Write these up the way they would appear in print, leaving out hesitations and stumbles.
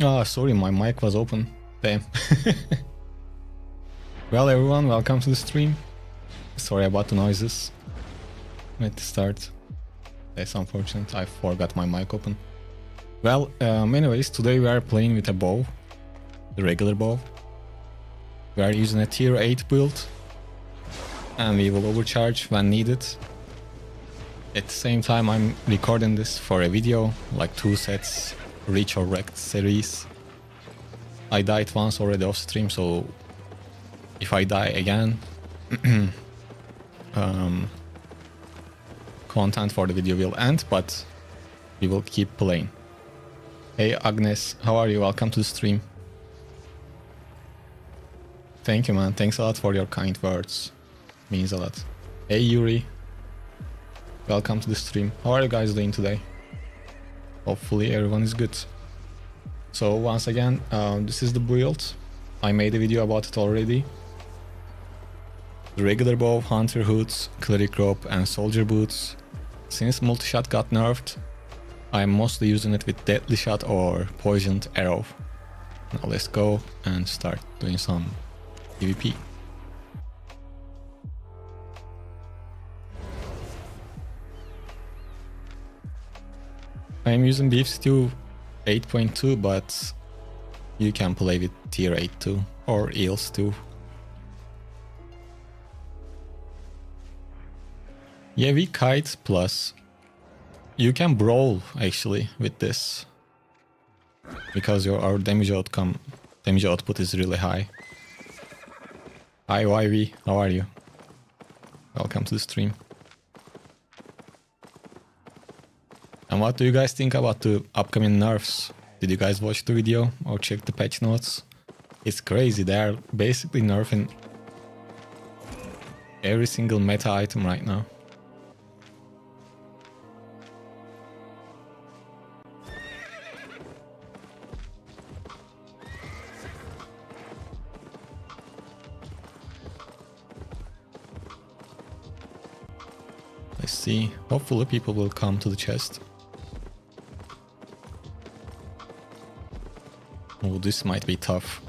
Oh, sorry, my mic was open. Damn. Well, everyone, welcome to the stream. Sorry about the noises at the start. That's unfortunate, I forgot my mic open. Well, anyways, today we are playing with a bow. The regular bow. We are using a tier 8 build. And we will overcharge when needed. At the same time, I'm recording this for a video, like 2 sets, Reach or Wrecked series. I died once already off stream, so if I die again, content for the video will end, but we will keep playing. Hey Agnes, how are you? Welcome to the stream. Thank you, man. Thanks a lot for your kind words. Means a lot. Hey Yuri, welcome to the stream. How are you guys doing today? Hopefully everyone is good. So once again, this is the build. I made a video about it already. The regular bow, hunter hoods, cleric rope and soldier boots. Since multi-shot got nerfed, I'm mostly using it with deadly shot or poisoned arrow. Now let's go and start doing some PvP. I am using Beef Stew 8.2, but you can play with tier 8 too, or Eels too. Yeah, we kite plus you can brawl actually with this because our damage output is really high. Hi YV, how are you? Welcome to the stream. And what do you guys think about the upcoming nerfs? Did you guys watch the video or check the patch notes? It's crazy, they are basically nerfing every single meta item right now. Let's see, hopefully people will come to the chest. Oh, this might be tough.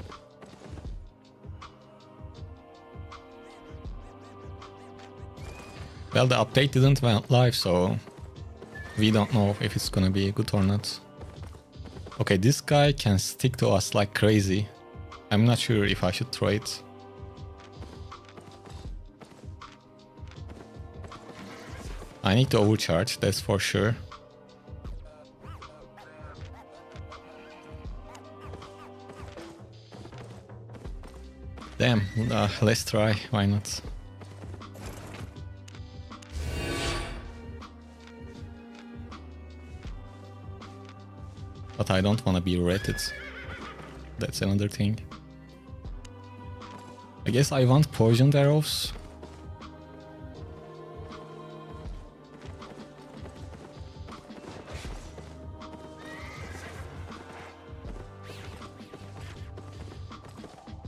Well, the update didn't went live, so we don't know if it's gonna be good or not. Okay, this guy can stick to us like crazy. I'm not sure if I should throw it. I need to overcharge, that's for sure. Damn, let's try, why not? But I don't want to be rated. That's another thing. I guess I want poisoned arrows.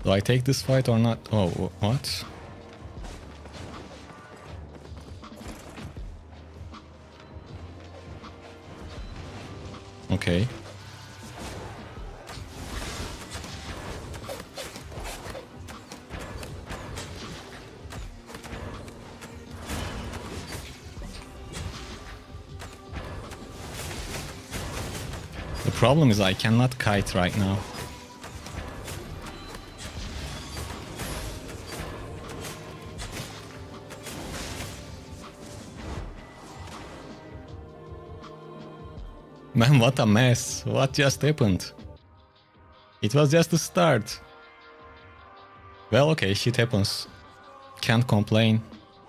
Do I take this fight or not? Oh, what? Okay. The problem is I cannot kite right now. Man, what a mess. What just happened? It was just the start. Well, okay, shit happens. Can't complain.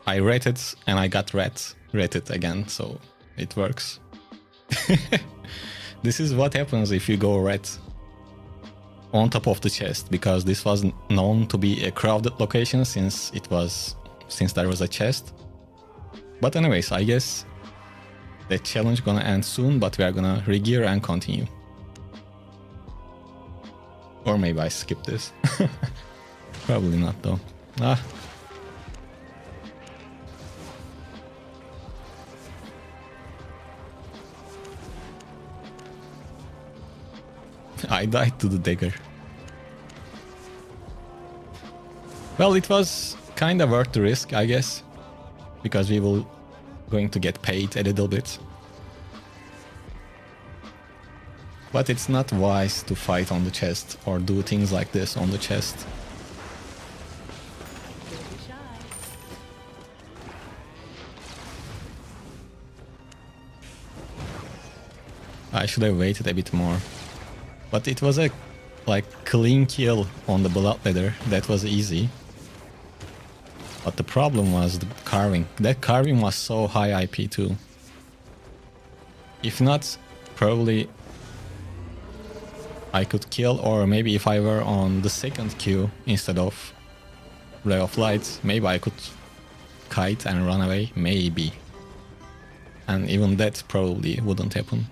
I rated and I got rated again, so it works. This is what happens if you go red on top of the chest, because this was known to be a crowded location since there was a chest. But anyways, I guess the challenge gonna end soon, but we are gonna regear and continue. Or maybe I skip this. Probably not though. I died to the dagger. Well, it was kind of worth the risk, I guess, because we will going to get paid a little bit. But it's not wise to fight on the chest or do things like this on the chest. I should have waited a bit more. But it was a clean kill on the blood leather. That was easy. But the problem was the carving. That carving was so high IP too. If not, probably I could kill, or maybe if I were on the second queue instead of Ray of Light, maybe I could kite and run away, maybe. And even that probably wouldn't happen.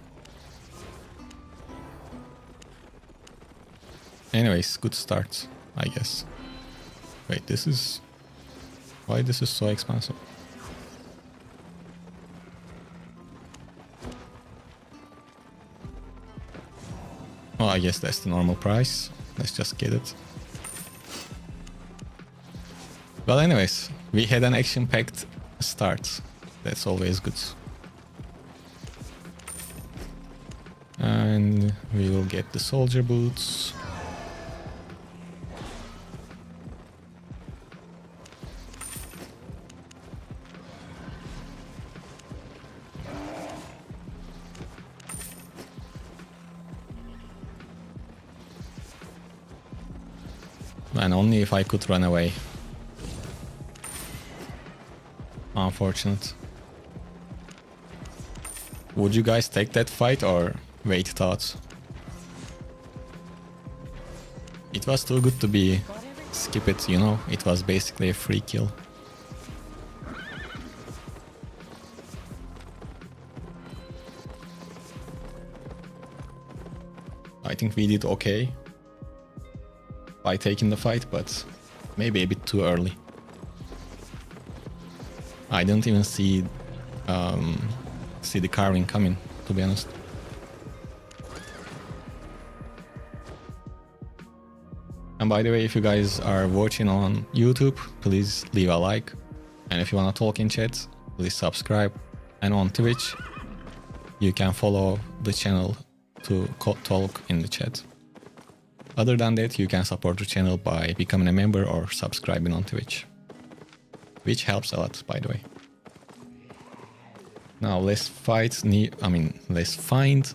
Anyways, good start, I guess. Wait, this is... Why this is so expensive? Oh, I guess that's the normal price. Let's just get it. Well, anyways, we had an action-packed start. That's always good. And we will get the soldier boots. And only if I could run away. Unfortunate. Would you guys take that fight or wait it out? It was too good to be skip it, you know? It was basically a free kill. I think we did okay by taking the fight, but maybe a bit too early. I didn't even see the carving coming, to be honest. And by the way, if you guys are watching on YouTube, please leave a like. And if you want to talk in chat, please subscribe. And on Twitch, you can follow the channel to talk in the chat. Other than that, you can support the channel by becoming a member or subscribing on Twitch, which helps a lot, by the way. Now let's find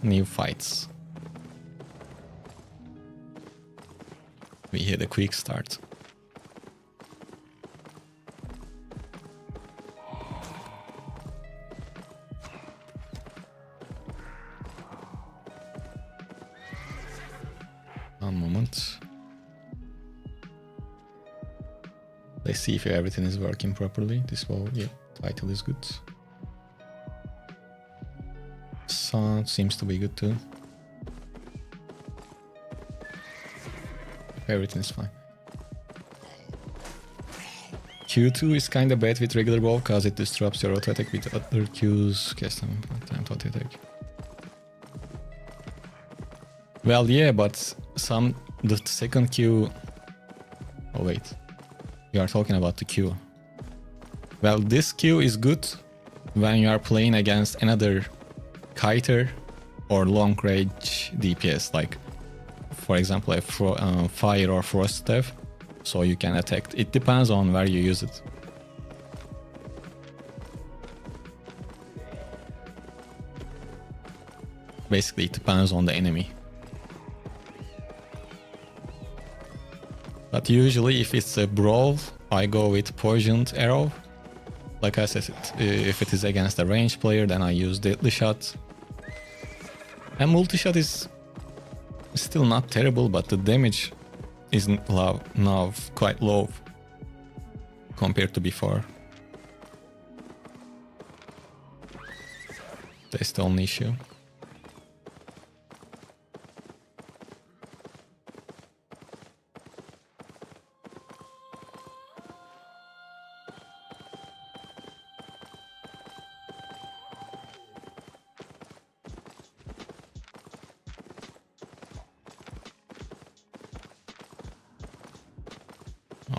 new fights. We had a quick start. One moment. Let's see if everything is working properly. This wall, yeah, title is good. Sound seems to be good too. Everything is fine. Q2 is kinda bad with regular bow because it disrupts your auto attack with other Qs. Cast them time to auto attack. Well, yeah, but the second Q... Oh wait, you are talking about the Q. Well, this Q is good when you are playing against another kiter or long range DPS, like for example a fire or frost staff, so you can attack. It depends on where you use it. Basically, it depends on the enemy. But usually if it's a brawl, I go with poisoned arrow. Like I said, if it is against a ranged player, then I use deadly shot. And multi-shot is still not terrible, but the damage is now quite low compared to before. That's the only issue.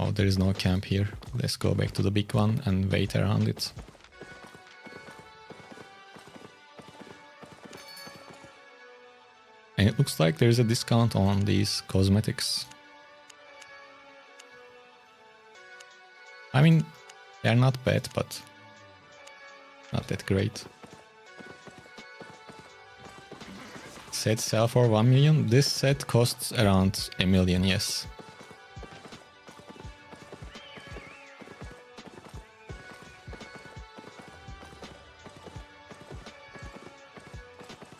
Oh, there is no camp here. Let's go back to the big one and wait around it. And it looks like there's a discount on these cosmetics. I mean, they're not bad, but not that great. Set sell for 1 million. This set costs around 1 million, yes.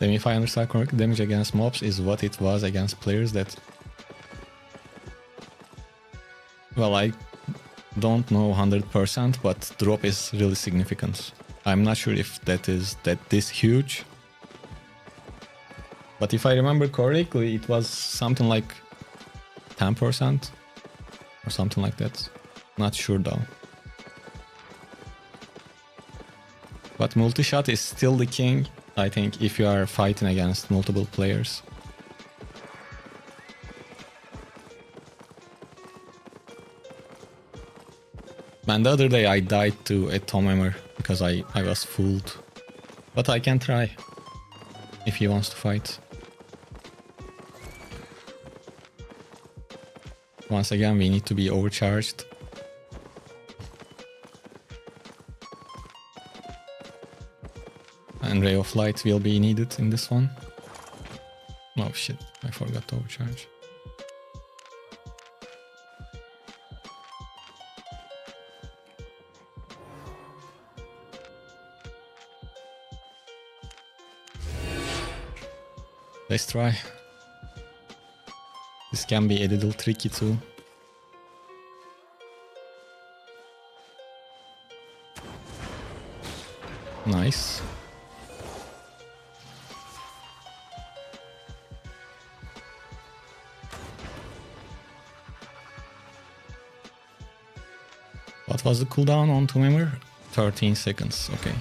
Then if I understand correctly, damage against mobs is what it was against players that... Well, I don't know 100%, but drop is really significant. I'm not sure if that is this huge. But if I remember correctly, it was something like 10% or something like that. Not sure though. But multi-shot is still the king, I think, if you are fighting against multiple players. And the other day I died to a Tom Hammer because I was fooled. But I can try if he wants to fight. Once again, we need to be overcharged. And Ray of Light will be needed in this one. Oh shit, I forgot to overcharge. Let's try. This can be a little tricky too. Nice. What was the cooldown on Tomb Hammer? 13 seconds, okay.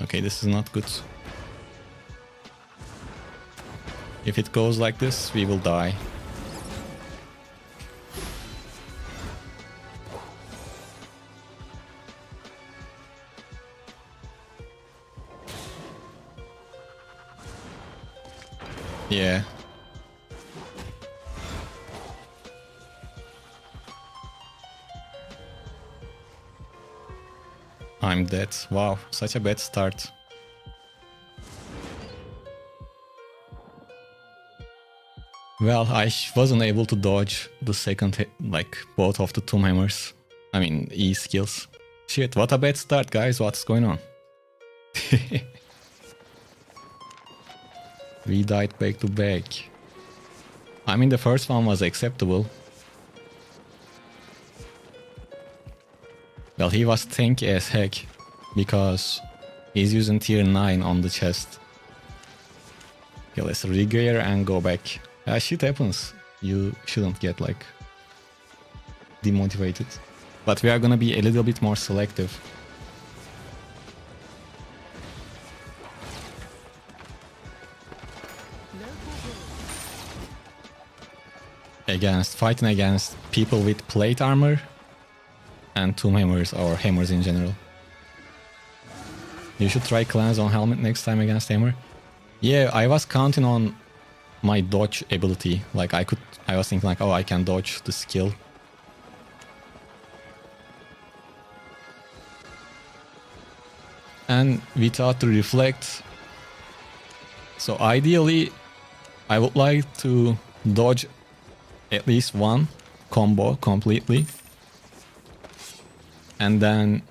Okay, this is not good. If it goes like this, we will die. Yeah. I'm dead. Wow, such a bad start. Well, I wasn't able to dodge the second hit, like both of the Tomb Hammers. I mean, E skills. Shit, what a bad start, guys. What's going on? We died back to back. I mean, the first one was acceptable. Well, he was tanky as heck because he's using tier 9 on the chest. Okay, let's regear and go back. Shit happens. You shouldn't get like demotivated. But we are gonna be a little bit more selective. Fighting against people with plate armor and Tomb Hammers or hammers in general. You should try cleanse on helmet next time against hammer. Yeah, I was counting on my dodge ability. Like I was thinking like, oh, I can dodge the skill. And without the reflect. So ideally, I would like to dodge at least one combo completely. And then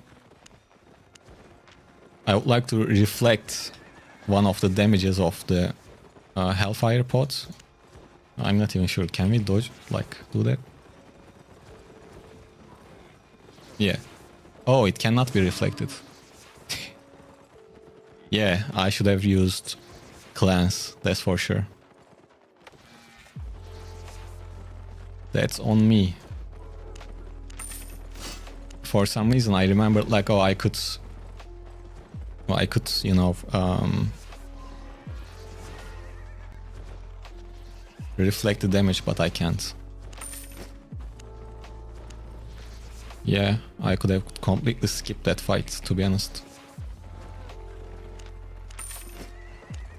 I would like to reflect one of the damages of the Hellfire pots. I'm not even sure. Can we dodge, like, do that? Yeah. Oh, it cannot be reflected. Yeah, I should have used cleanse, that's for sure. That's on me. For some reason I remembered like, oh, I could Well, I could, you know, reflect the damage, but I can't. Yeah, I could have completely skipped that fight, to be honest.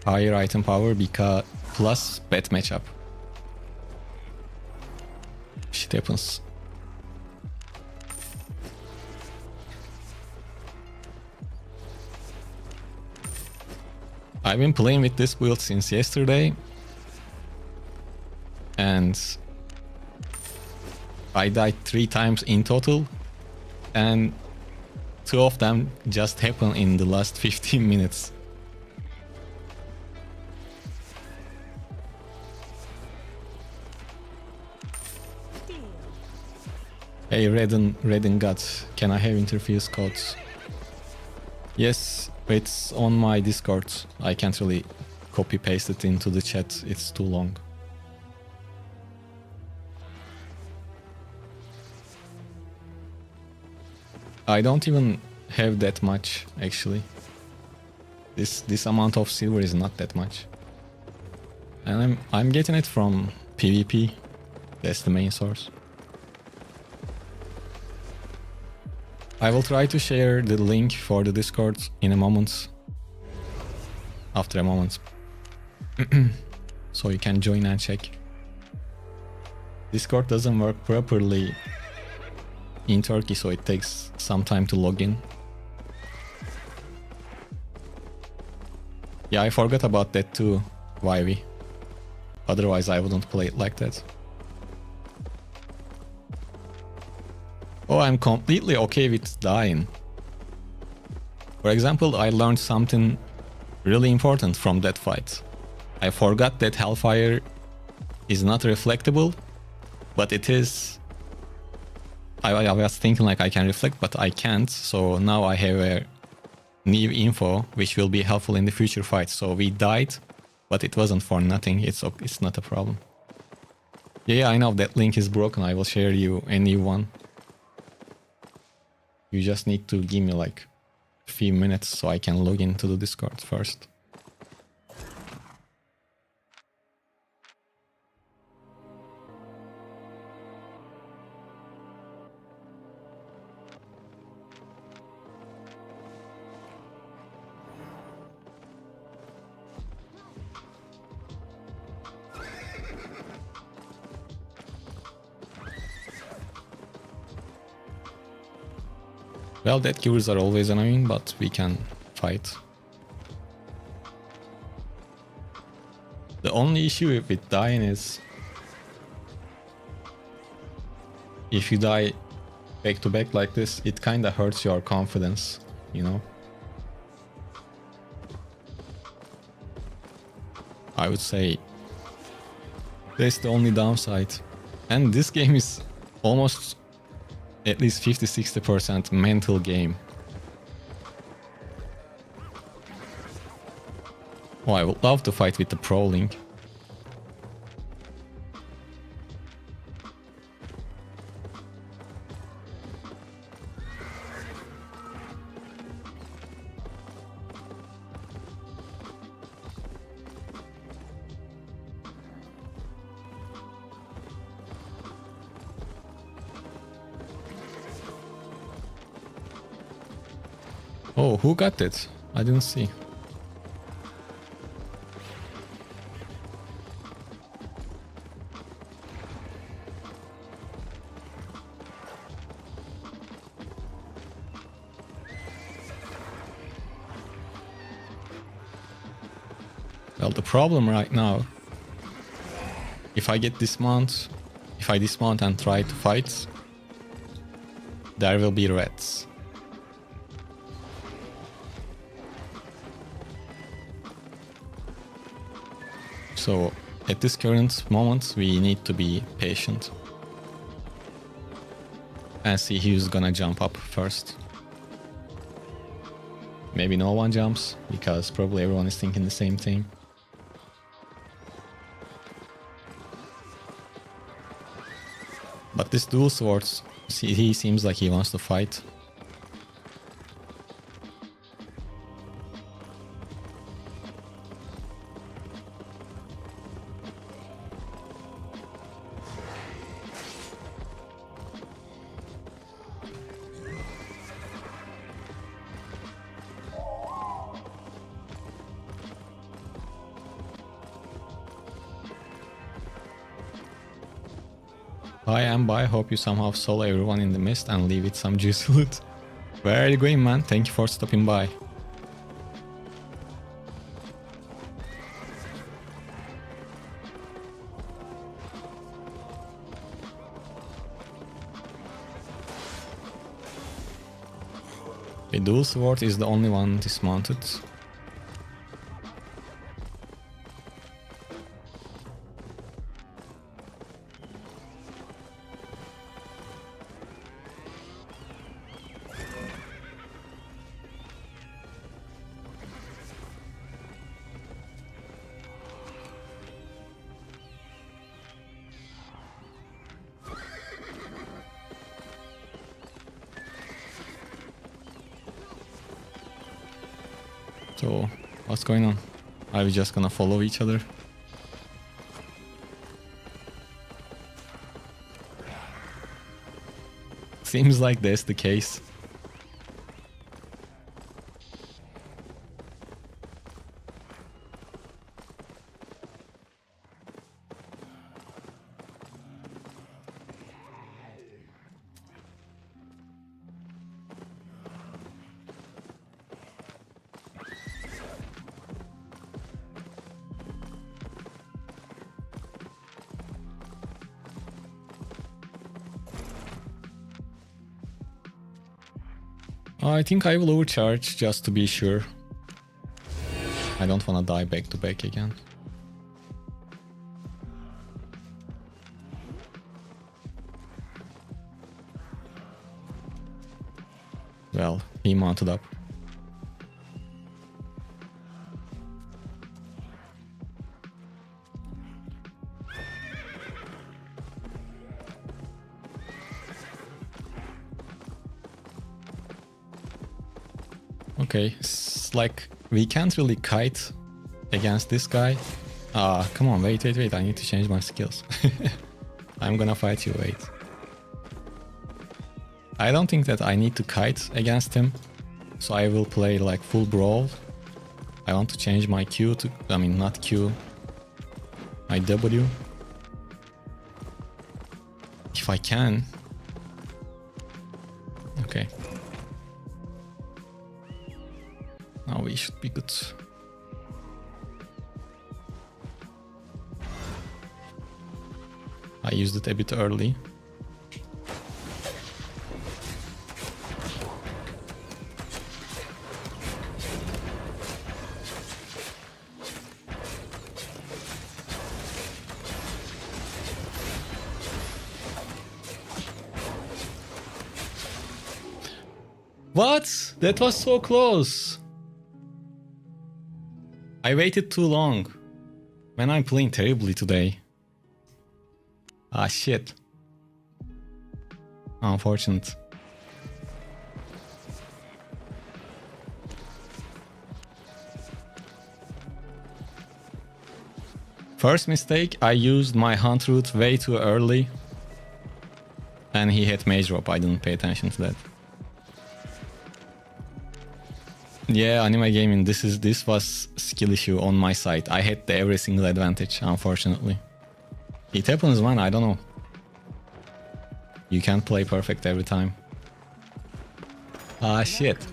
Higher item power because plus bad matchup. Shit happens. I've been playing with this build since yesterday, and I died 3 times in total, and 2 of them just happened in the last 15 minutes. Hey Redden God, can I have interface codes? Yes, it's on my Discord. I can't really copy paste it into the chat, it's too long. I don't even have that much actually. This amount of silver is not that much. And I'm getting it from PvP. That's the main source. I will try to share the link for the Discord in a moment. After a moment. So you can join and check. Discord doesn't work properly in Turkey, so it takes some time to log in. Yeah, I forgot about that too, Vivi. Otherwise I wouldn't play it like that. Oh, I'm completely okay with dying. For example, I learned something really important from that fight. I forgot that Hellfire is not reflectable, but it is. I was thinking like I can reflect, but I can't, so now I have a new info which will be helpful in the future fights. So we died, but it wasn't for nothing. It's not a problem. Yeah, I know that link is broken. I will share you a new one. You just need to give me like a few minutes so I can log into the Discord first. Well, death cures are always annoying, but we can fight. The only issue with dying is if you die back to back like this, it kinda hurts your confidence, you know? I would say that's the only downside. And this game is almost at least 50-60% mental game. Oh, I would love to fight with the Pro Link. Oh, who got it? I didn't see. Well, the problem right now, if I dismount and try to fight, there will be reds. So at this current moment, we need to be patient and see who's gonna jump up first. Maybe no one jumps, because probably everyone is thinking the same thing. But this dual swords, he seems like he wants to fight. Hi Ambai, hope you somehow solo everyone in the mist and leave it some juicy loot. Where are you going, man? Thank you for stopping by. The dual sword is the only one dismounted. So, what's going on? Are we just gonna follow each other? Seems like that's the case. I think I will overcharge just to be sure. I don't wanna die back to back again. Well, he mounted up. Okay, it's like we can't really kite against this guy. Come on, wait, I need to change my skills. I'm gonna fight you, wait. I don't think that I need to kite against him, so I will play like full brawl. I want to change my Q to, I mean not Q, my W. If I can. Okay. Now we should be good. I used it a bit early. What? That was so close. I waited too long. Man, I'm playing terribly today. Ah, shit. Unfortunate. First mistake, I used my hunt route way too early. And he hit mage drop, I didn't pay attention to that. Yeah, anime gaming, this was skill issue on my side. I had every single advantage, unfortunately. It happens, man, I don't know. You can't play perfect every time. Ah, shit.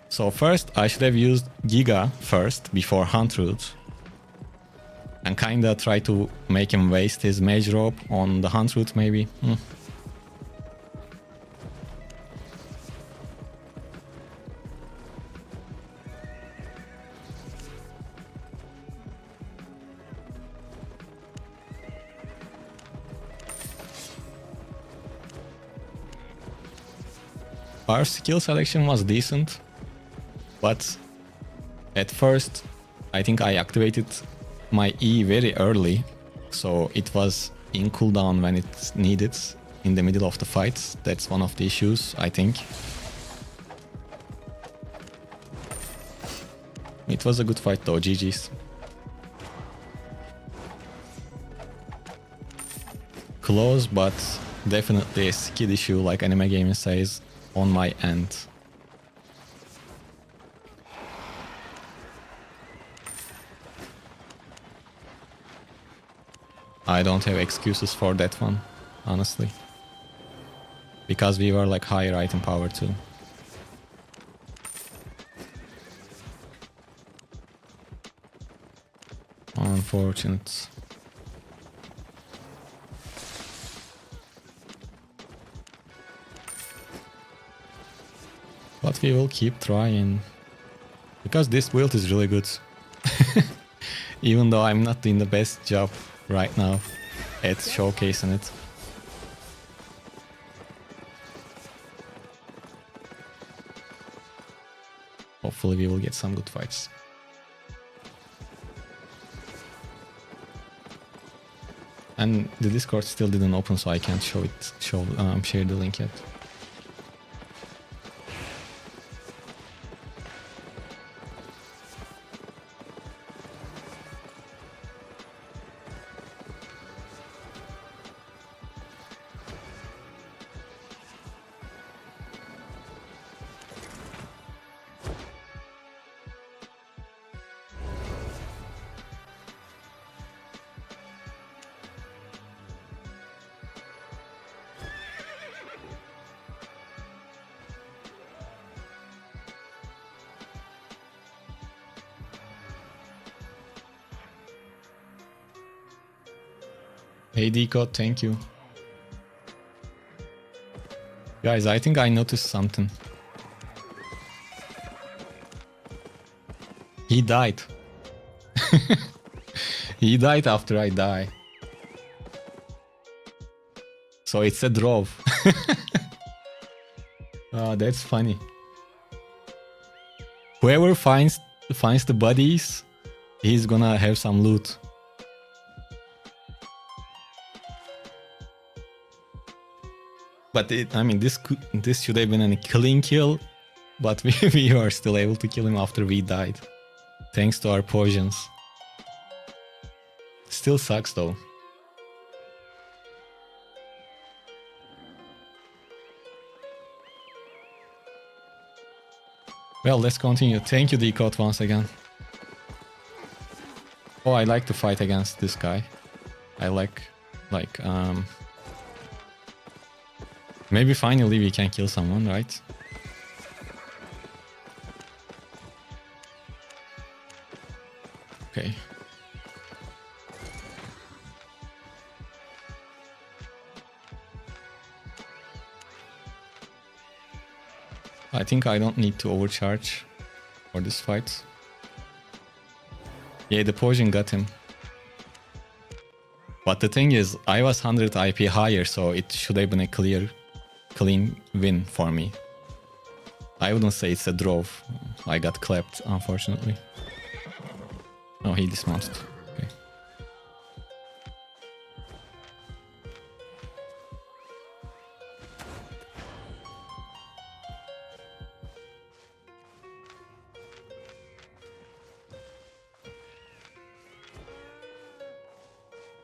So first, I should have used Giga first, before Hunt Route. And kinda try to make him waste his mage rope on the Hunt Route, maybe. Our skill selection was decent, but at first I think I activated my E very early, so it was in cooldown when it's needed in the middle of the fight. That's one of the issues, I think. It was a good fight though, GG's. Close, but definitely a skill issue, like Anime Gaming says, on my end. I don't have excuses for that one, honestly. Because we were like higher item power too. Unfortunate. But we will keep trying. Because this build is really good. Even though I'm not doing the best job right now at showcasing it. Hopefully we will get some good fights. And the Discord still didn't open, so I can't share the link yet. Hey Deco, thank you. Guys, I think I noticed something. He died. He died after I die. So it's a draw. Oh, that's funny. Whoever finds the bodies, he's gonna have some loot. But I mean, this should have been a clean kill, but we were still able to kill him after we died, thanks to our potions. Still sucks though. Well, let's continue. Thank you, Decode, once again. Oh, I like to fight against this guy. I like maybe finally we can kill someone, right? Okay. I think I don't need to overcharge for this fight. Yeah, the poison got him. But the thing is, I was 100 IP higher, so it should have been a clean win for me. I wouldn't say it's a draw. I got clapped, unfortunately. Oh, he dismounted. Okay.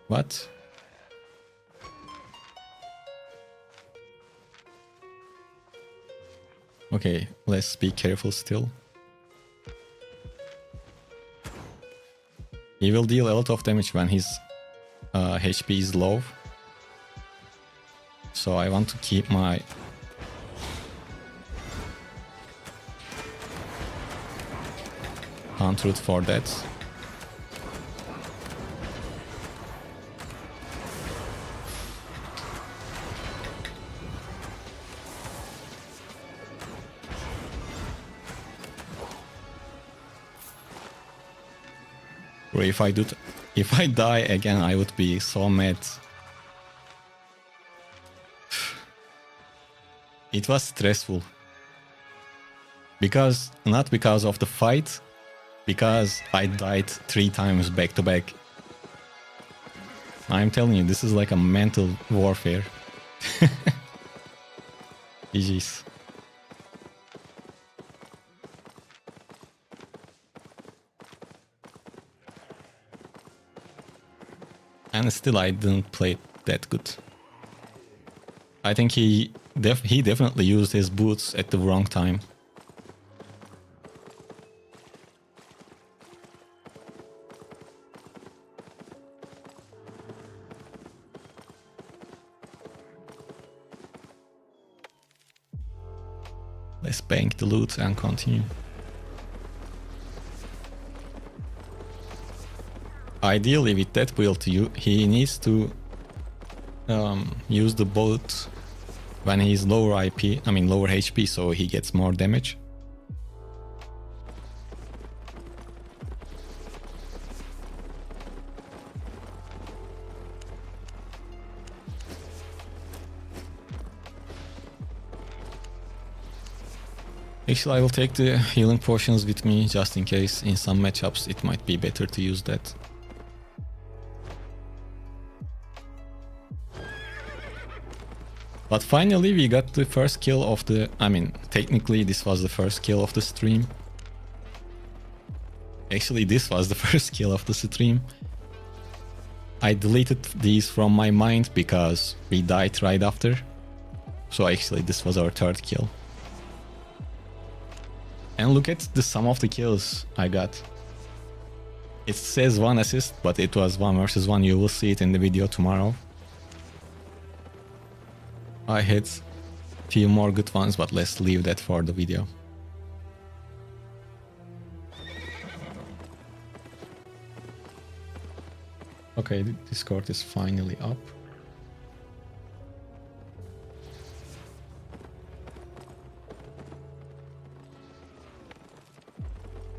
What? Okay, let's be careful still. He will deal a lot of damage when his HP is low. So I want to keep my... Hunt route for that. If I die again, I would be so mad. It was stressful. Not because of the fight, because I died 3 times back to back. I'm telling you, this is like a mental warfare. GG's. And still I didn't play that good. I think he definitely used his boots at the wrong time. Let's bank the loot and continue. Ideally, with that build, he needs to use the bolt when he's lower lower HP, so he gets more damage. Actually, I will take the healing potions with me just in case in some matchups it might be better to use that. But finally we got the first kill of the... technically this was the first kill of the stream. Actually, this was the first kill of the stream. I deleted these from my mind because we died right after. So actually this was our third kill. And look at the sum of the kills I got. It says 1 assist, but it was 1 versus 1. You will see it in the video tomorrow. I had a few more good ones, but let's leave that for the video. Okay, the Discord is finally up.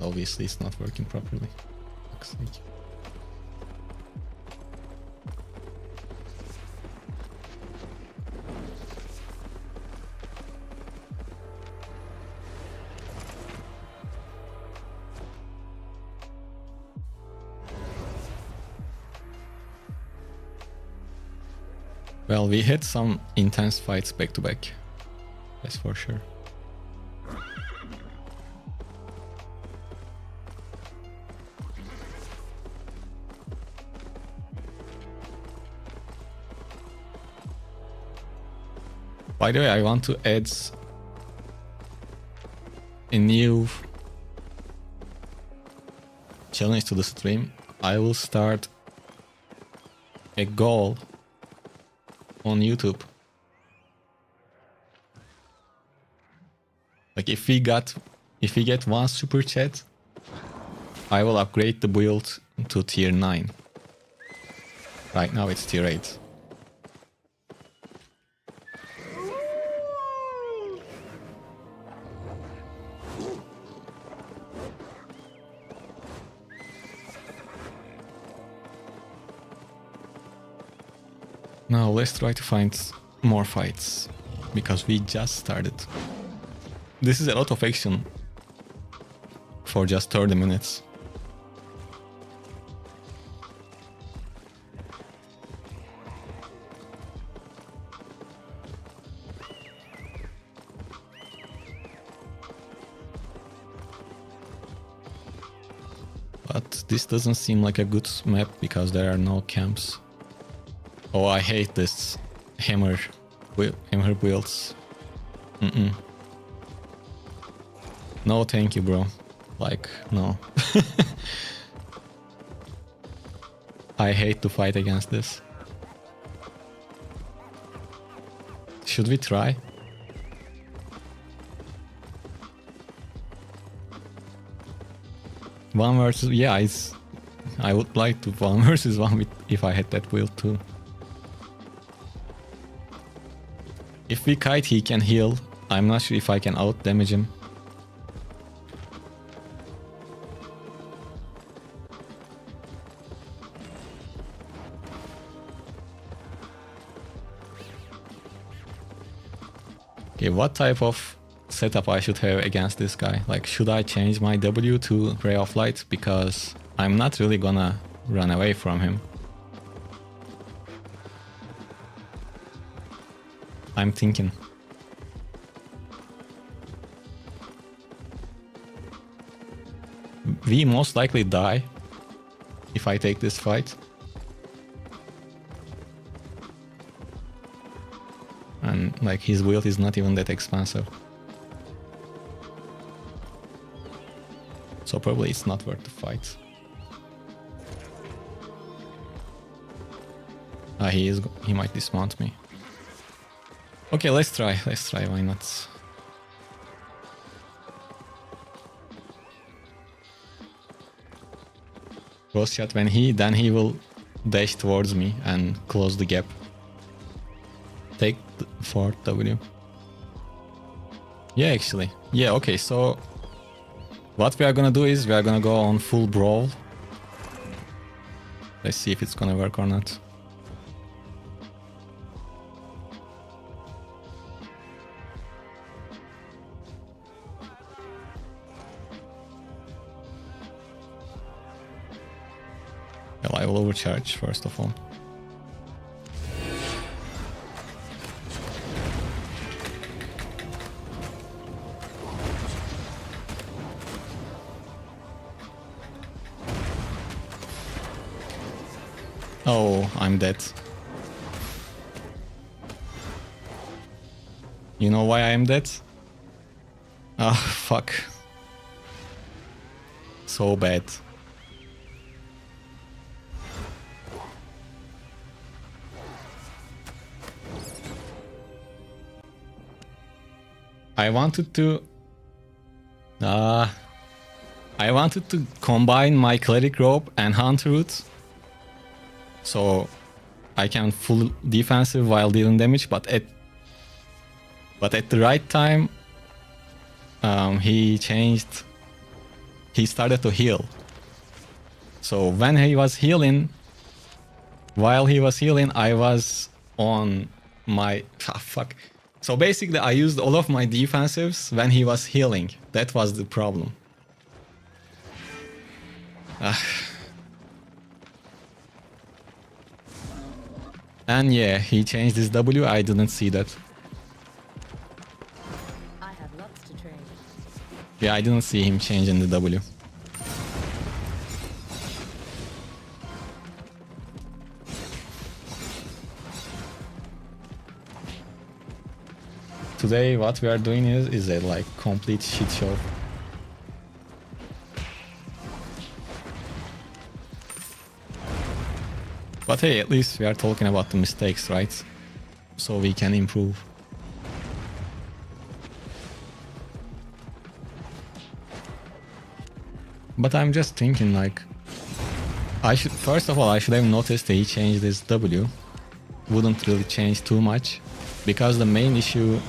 Obviously it's not working properly. Looks like. Well, we had some intense fights back to back. That's for sure. By the way, I want to add a new challenge to the stream. I will start a goal on YouTube. Like if we get 1 super chat, I will upgrade the build to tier 9. Right now it's tier 8. Now let's try to find more fights, because we just started. This is a lot of action for just 30 minutes. But this doesn't seem like a good map because there are no camps. Oh, I hate this hammer builds. No, thank you, bro. Like, no. I hate to fight against this. Should we try? One versus... yeah, I would like to 1 versus 1 if I had that build too. If we kite, he can heal. I'm not sure if I can out damage him. Okay, what type of setup I should have against this guy? Like, should I change my W to Ray of Light? Because I'm not really gonna run away from him. I'm thinking. We most likely die if I take this fight. And like his build is not even that expensive. So probably it's not worth the fight. He might dismount me. Okay, let's try, why not? Cross shot when then he will dash towards me and close the gap. Take the fourth W. Yeah, actually. Yeah, okay, so what we are gonna do is we are gonna go on full brawl. Let's see if it's gonna work or not. Well, I will overcharge first of all. Oh, I'm dead. You know why I am dead? Ah, fuck. So bad. I wanted to combine my cleric robe and hunter root, so I can full defensive while dealing damage. But at the right time, he started to heal. So when he was healing, while he was healing, I was on my fuck. So basically, I used all of my defensives when he was healing. That was the problem. And yeah, he changed his W. I didn't see that. I have lots to trade. Yeah, I didn't see him changing the W. Today what we are doing is a like complete shit show. But hey, at least we are talking about the mistakes, right? So we can improve. But I'm just thinking like, first of all, I should have noticed that he changed his W. Wouldn't really change too much, because the main issue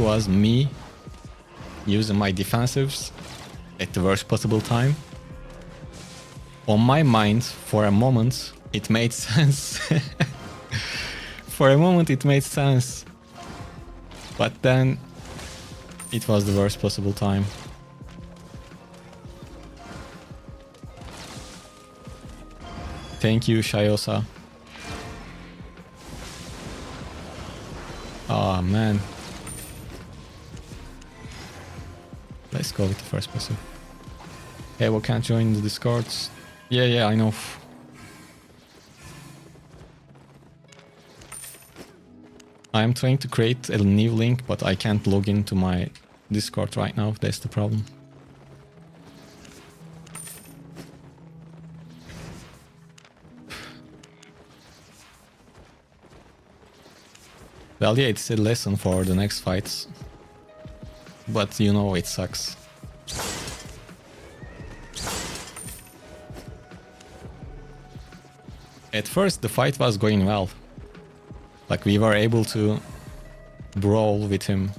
was me using my defensives at the worst possible time. On my mind, for a moment, it made sense. For a moment, it made sense. But then, it was the worst possible time. Thank you, Shayosa. Oh man. Let's go with the first person. Hey, we can't join the Discords. Yeah, I know. I'm trying to create a new link, but I can't log into my Discord right now. That's the problem. Well, yeah, it's a lesson for the next fights. But you know, it sucks. At first, the fight was going well. Like, we were able to brawl with him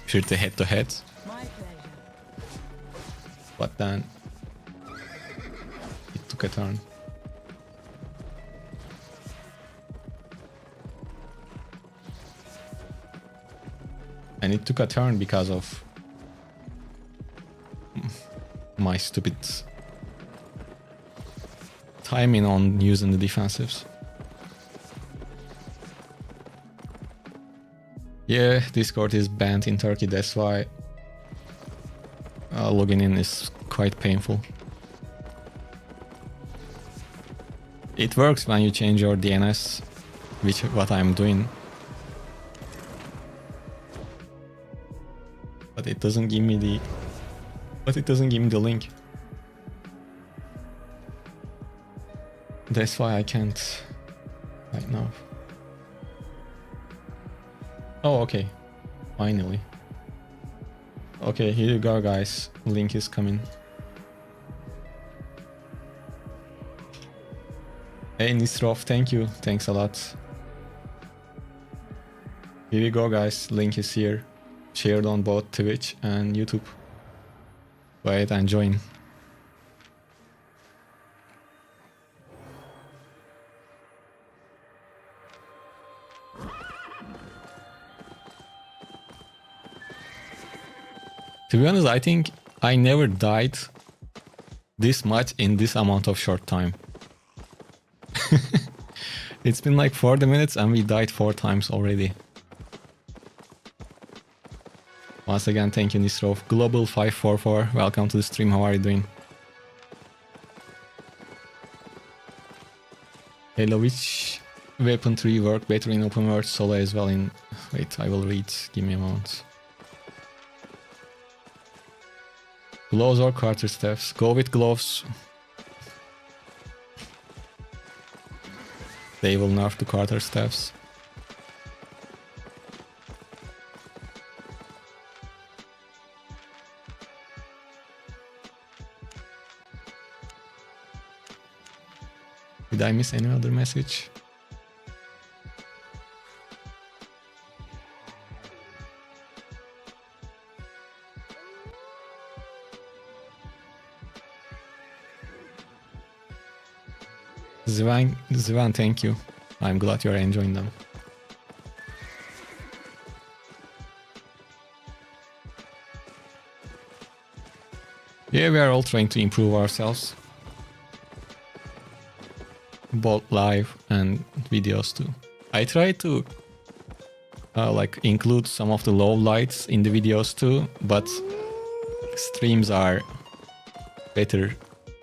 pretty head to head. But then it took a turn. And it took a turn because of my stupid timing on using the defensives. Yeah, Discord is banned in Turkey, that's why logging in is quite painful. It works when you change your DNS, which what I'm doing. But it doesn't give me the link. That's why I can't right now. Oh, okay. Finally. Okay, here you go, guys. Link is coming. Hey, Nisrov, thank you. Thanks a lot. Here you go, guys. Link is here. Shared on both Twitch and YouTube. Go ahead and join. To be honest, I think I never died this much in this amount of short time. It's been like 40 minutes and we died 4 times already. Once again, thank you, Nisrov. Global544, welcome to the stream. How are you doing? Hello, which weapon tree work better in open world solo as well in... Wait, I will read. Give me a moment. Gloves or quarterstaffs? Go with gloves. They will nerf the quarterstaffs. Did I miss any other message? Zvan, thank you. I'm glad you're enjoying them. Yeah, we are all trying to improve ourselves. Both live and videos too. I try to like include some of the low lights in the videos too, but streams are better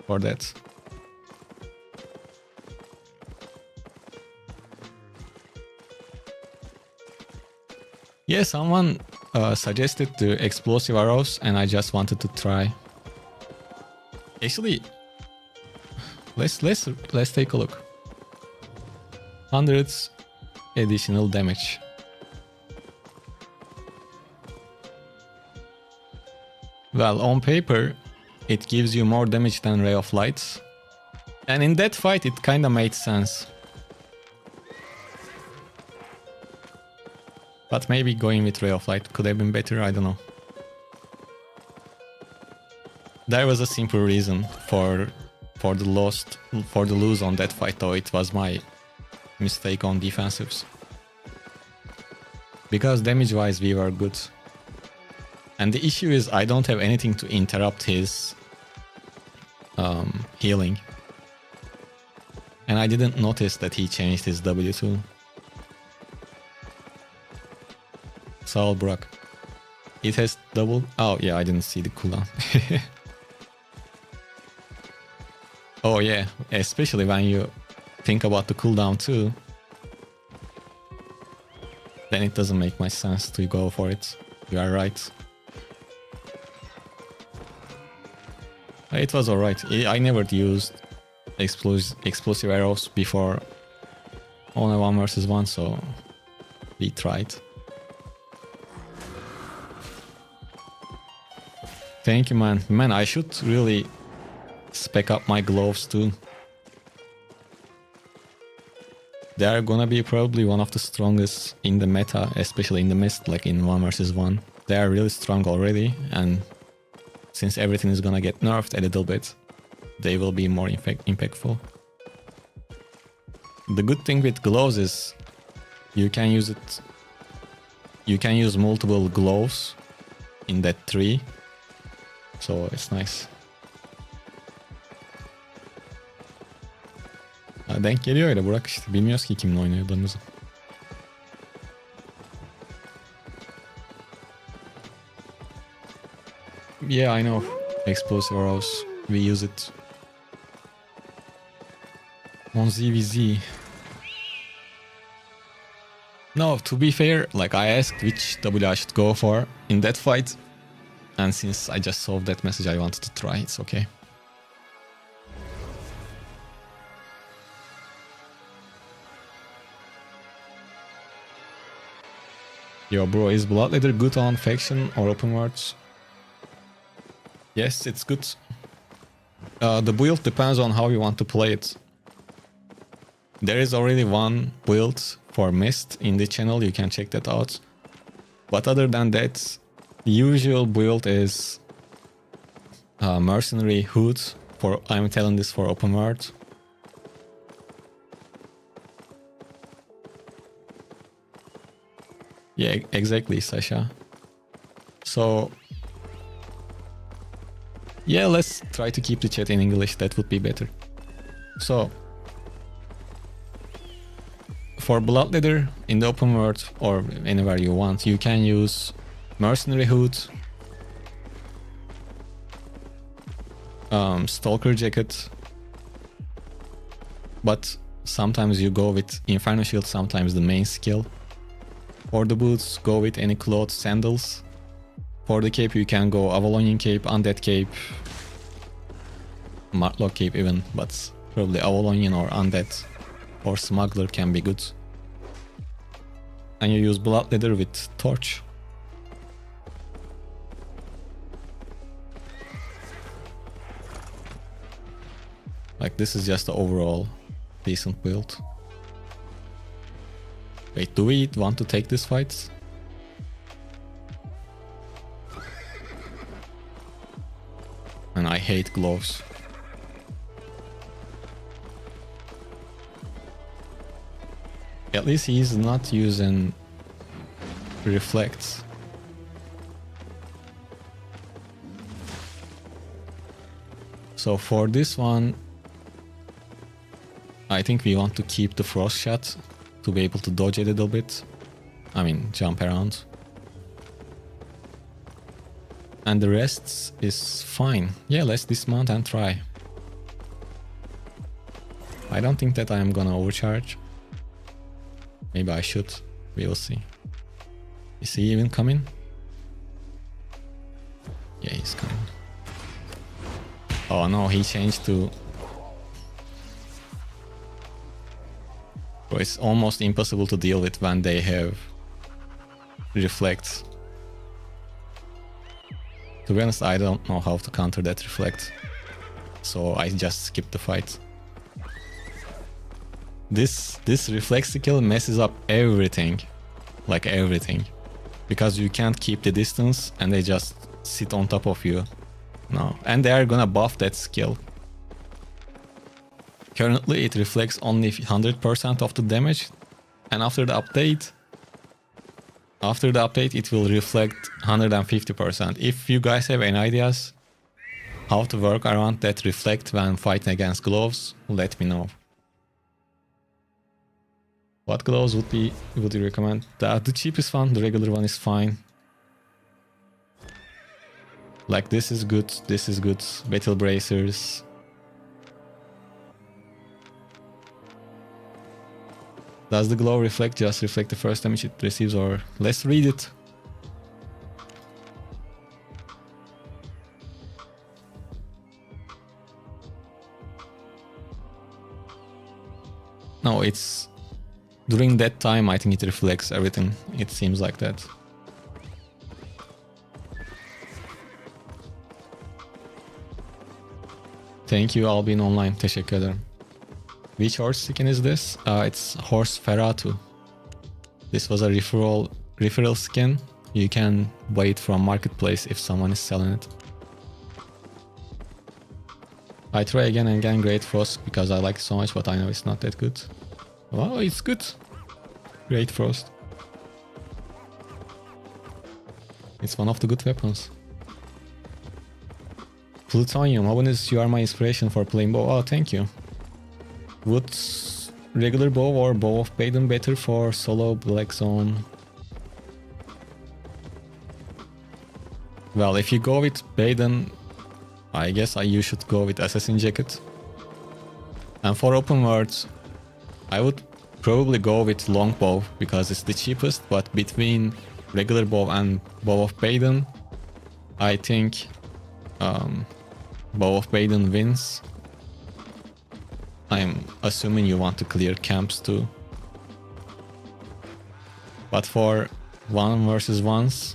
for that. Yeah, someone suggested the explosive arrows and I just wanted to try. Actually, let's take a look. 100 additional damage. Well, on paper, it gives you more damage than Ray of Light. And in that fight, it kinda made sense. But maybe going with Ray of Light could have been better, I don't know. There was a simple reason for the lose on that fight, though. It was my mistake on defensives. Because damage-wise we were good. And the issue is I don't have anything to interrupt his healing. And I didn't notice that he changed his W too. Saul Brock. It has double... Oh yeah, I didn't see the cooldown. Oh yeah, especially when you think about the cooldown too. Then it doesn't make much sense to go for it. You are right. It was alright. I never used explosive arrows before on a 1 versus 1, so we tried. Thank you, man. Man, I should really spec up my gloves too. They are gonna be probably one of the strongest in the meta, especially in the mist, like in 1 versus 1. They are really strong already, and since everything is gonna get nerfed a little bit, they will be more impactful. The good thing with gloves is you can use it. You can use multiple gloves in that tree, so it's nice. Denk geliyor öyle Burak, işte bilmiyoruz ki kimin oynadığımızı. Yeah, I know. Explosive arrows. We use it. On ZVZ. No, to be fair, like I asked which W I should go for in that fight. And since I just saw that message, I wanted to try. It's okay. Yo, bro, is Bloodletter good on faction or open worlds? Yes, it's good. The build depends on how you want to play it. There is already one build for Mist in the channel, you can check that out. But other than that, the usual build is Mercenary Hood. I'm telling this for open world. Yeah, exactly, Sasha. So yeah, let's try to keep the chat in English, that would be better. So for Bloodletter in the open world or anywhere you want, you can use Mercenary Hood, Stalker Jacket, but sometimes you go with Inferno Shield, sometimes the main skill. For the boots, go with any cloth, sandals. For the cape, you can go Avalonian Cape, Undead Cape, Martlock Cape even, but probably Avalonian or Undead or Smuggler can be good. And you use Bloodletter with Torch. Like, this is just the overall decent build. Wait, do we want to take this fight? And I hate gloves. At least he's not using reflects. So for this one, I think we want to keep the frost shot to be able to dodge a little bit. I mean, jump around. And the rest is fine. Yeah, let's dismount and try. I don't think that I am gonna overcharge. Maybe I should. We will see. Is he even coming? Yeah, he's coming. Oh no, he changed to... Bro, it's almost impossible to deal with when they have reflects. To be honest, I don't know how to counter that reflect. So I just skipped the fight. This reflex skill messes up everything. Like everything. Because you can't keep the distance and they just sit on top of you. No. And they are gonna buff that skill. Currently it reflects only 100% of the damage. And after the update it will reflect 150%. If you guys have any ideas how to work around that reflect when fighting against gloves, let me know. What gloves would you recommend? The cheapest one, the regular one is fine. Like this is good, Battle Bracers. Does the glove reflect just reflect the first damage it receives, or let's read it. No, it's during that time I think it reflects everything. It seems like that. Thank you Albion Online. Teşekkür ederim. Which horse skin is this? It's Horse Ferratu. This was a referral skin. You can buy it from Marketplace if someone is selling it. I try again and again Great Frost because I like it so much, but I know it's not that good. Oh, it's good. Great Frost. It's one of the good weapons. Plutonium, Obenis, you are my inspiration for playing bow. Oh, thank you. Would regular bow or bow of Baden better for solo Black Zone? Well, if you go with Baden, I guess you should go with Assassin Jacket. And for open world, I would probably go with Longbow because it's the cheapest, but between regular bow and bow of Baden, I think bow of Baden wins. I'm assuming you want to clear camps too. But for 1 versus 1s,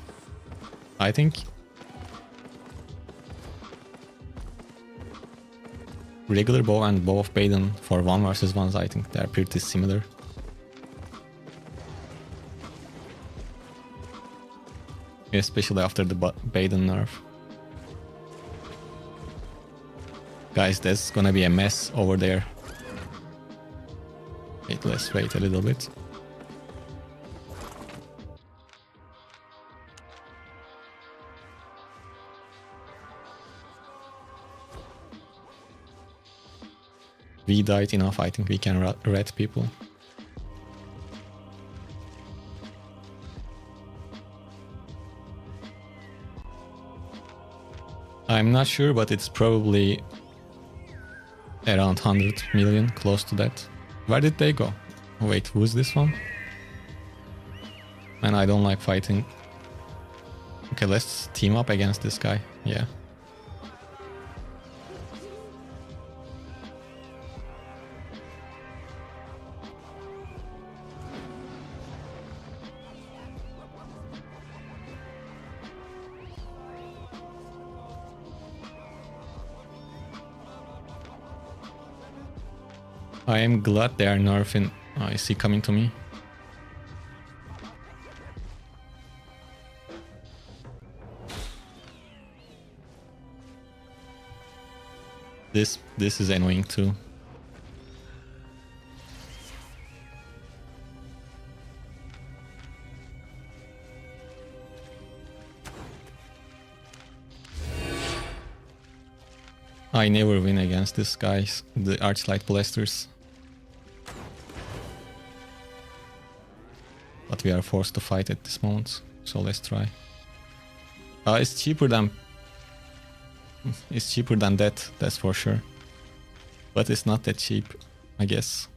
I think regular bow and bow of Baden for 1 versus 1s, I think they're pretty similar. Especially after the Baden nerf. Guys, there's gonna be a mess over there. Wait, let's wait a little bit. We died enough, I think we can red people. I'm not sure, but it's probably around 100 million, close to that. Where did they go? Oh, wait, who's this one? Man, I don't like fighting. Okay, let's team up against this guy. Yeah. I am glad they are nerfing. Oh, is he coming to me? This is annoying too. I never win against these guys, the Archlight Blasters. But we are forced to fight at this moment, so let's try. It's cheaper than that, that's for sure. But it's not that cheap, I guess.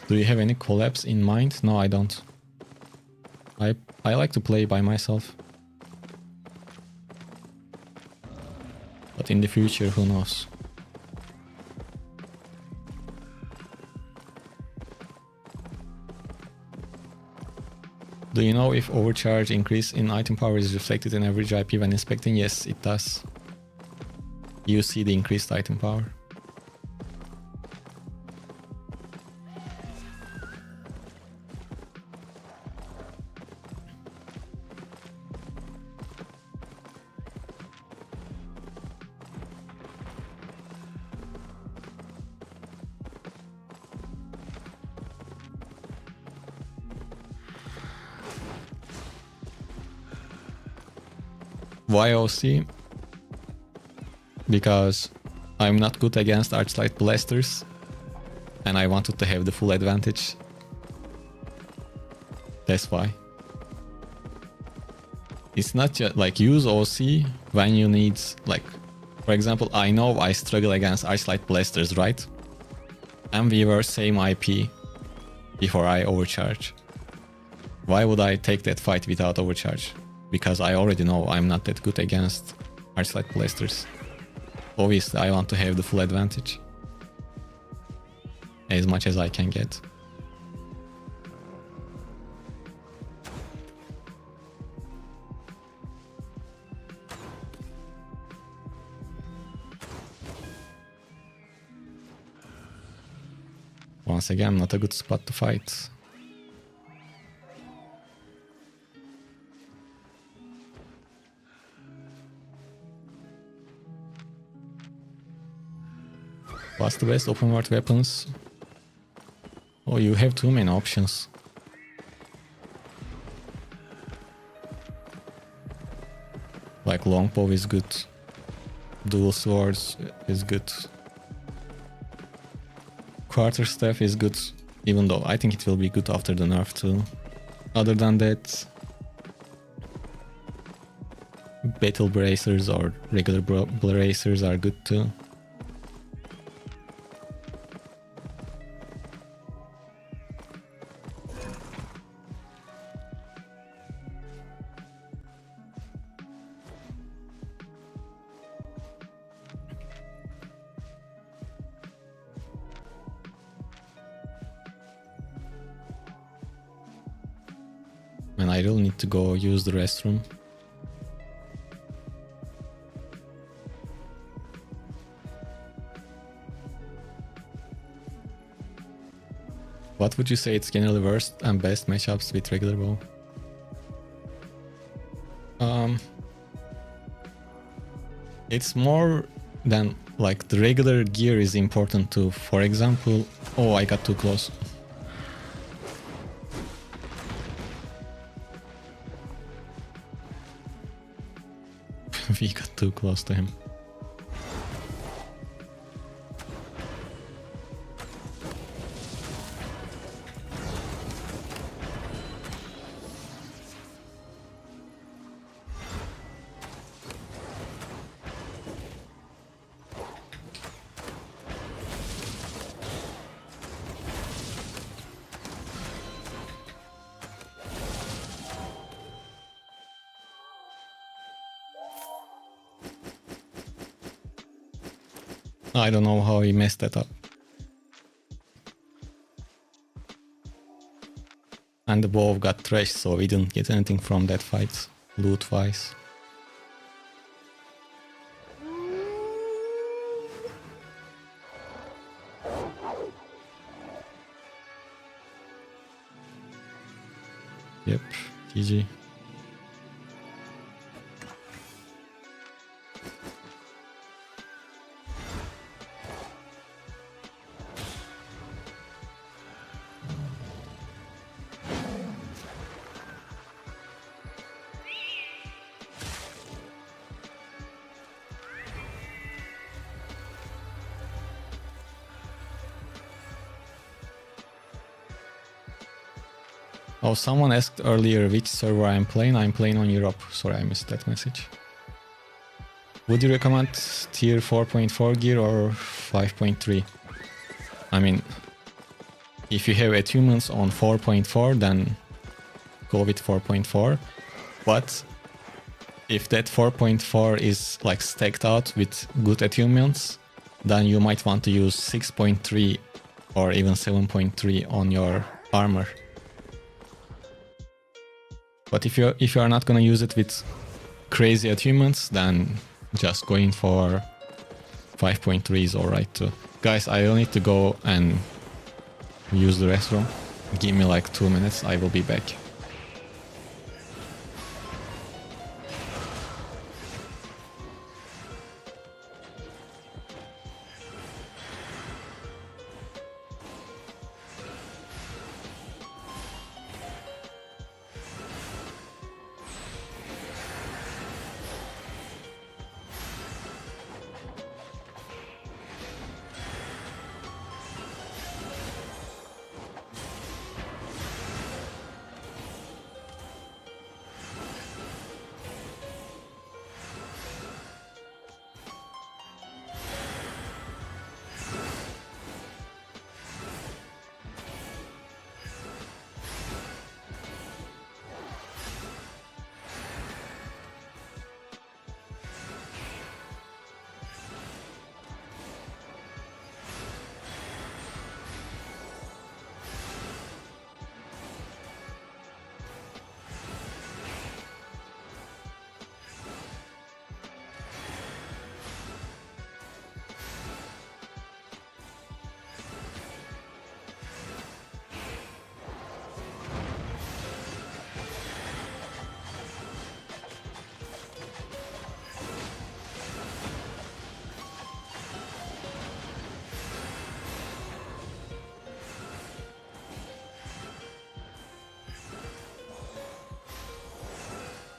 Do you have any collabs in mind? No, I don't. I like to play by myself. But in the future, who knows? Do you know if overcharge increase in item power is reflected in average IP when inspecting? Yes, it does. You see the increased item power. Why OC? Because I'm not good against Archlight Blasters and I wanted to have the full advantage. That's why. It's not just like use OC when you need, like, for example, I know I struggle against Archlight Blasters, right? And we were same IP before I overcharge. Why would I take that fight without overcharge? Because I already know I'm not that good against Archlight Blasters. Obviously, I want to have the full advantage. As much as I can get. Once again, not a good spot to fight. What's the best open world weapons? Oh, you have too many options. Like longbow is good. Dual swords is good. Quarterstaff is good, even though I think it will be good after the nerf too. Other than that, battle bracers or regular bracers are good too. I really need to go use the restroom. What would you say it's generally worst and best matchups with regular WoW? It's more than like the regular gear is important too. For example, oh, I got too close. We got too close to him. I don't know how he messed that up. And the bow got trashed, so we didn't get anything from that fight, loot-wise. Yep, GG. Oh, someone asked earlier which server I'm playing. I'm playing on Europe. Sorry, I missed that message. Would you recommend tier 4.4 gear or 5.3? I mean, if you have attunements on 4.4, then go with 4.4. But if that 4.4 is like stacked out with good attunements, then you might want to use 6.3 or even 7.3 on your armor. But if you are not gonna use it with crazy attunements, then just going for 5.3 is alright too. Guys, I will need to go and use the restroom. Give me like 2 minutes, I will be back.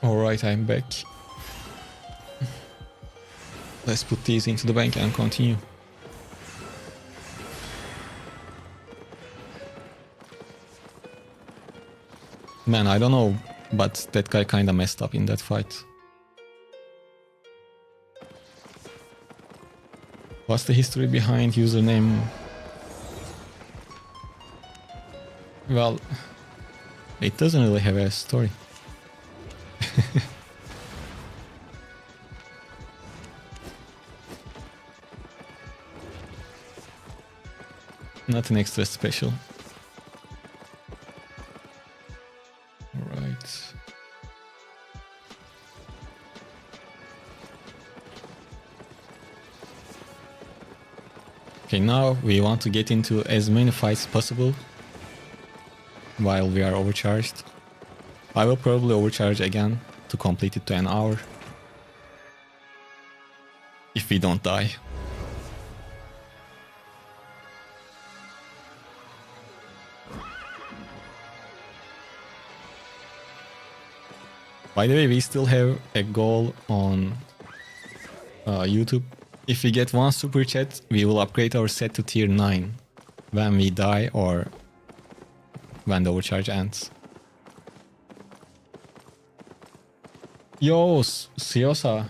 Alright, I'm back. Let's put these into the bank and continue. Man, I don't know, but that guy kinda messed up in that fight. What's the history behind username? Well, it doesn't really have a story. Nothing extra special. Alright. Alright. Okay, now we want to get into as many fights possible while we are overcharged. I will probably overcharge again to complete it to an hour. If we don't die. By the way, we still have a goal on YouTube. If we get 1 super chat, we will upgrade our set to tier 9 when we die or when the overcharge ends. Yo, Siosa,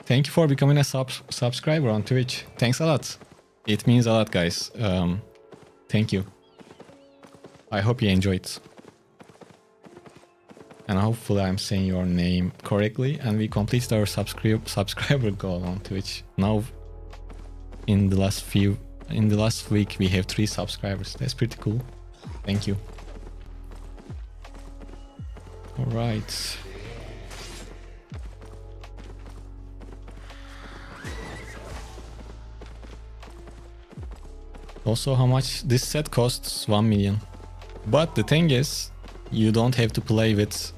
thank you for becoming a subscriber on Twitch. Thanks a lot. It means a lot, guys. Thank you. I hope you enjoyed. And hopefully I'm saying your name correctly. And we completed our subscriber goal on Twitch. Now, in the last week, we have 3 subscribers. That's pretty cool. Thank you. All right. Also, how much this set costs? 1 million. But the thing is, you don't have to play with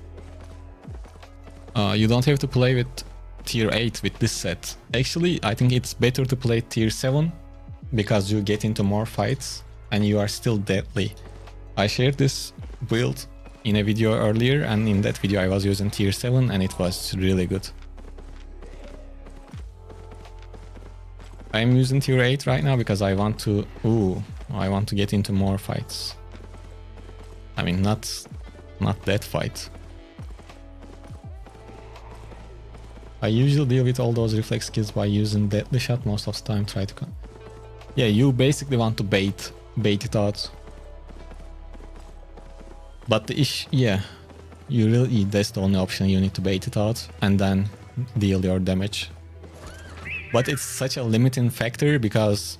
tier 8 with this set. Actually, I think it's better to play tier 7 because you get into more fights and you are still deadly. I shared this build in a video earlier, and in that video I was using tier 7 and it was really good. I'm using tier 8 right now because I want to get into more fights. I mean, not that fight. I usually deal with all those reflex skills by using deadly shot most of the time. Yeah, you basically want to bait it out. But that's the only option. You need to bait it out and then deal your damage. But it's such a limiting factor because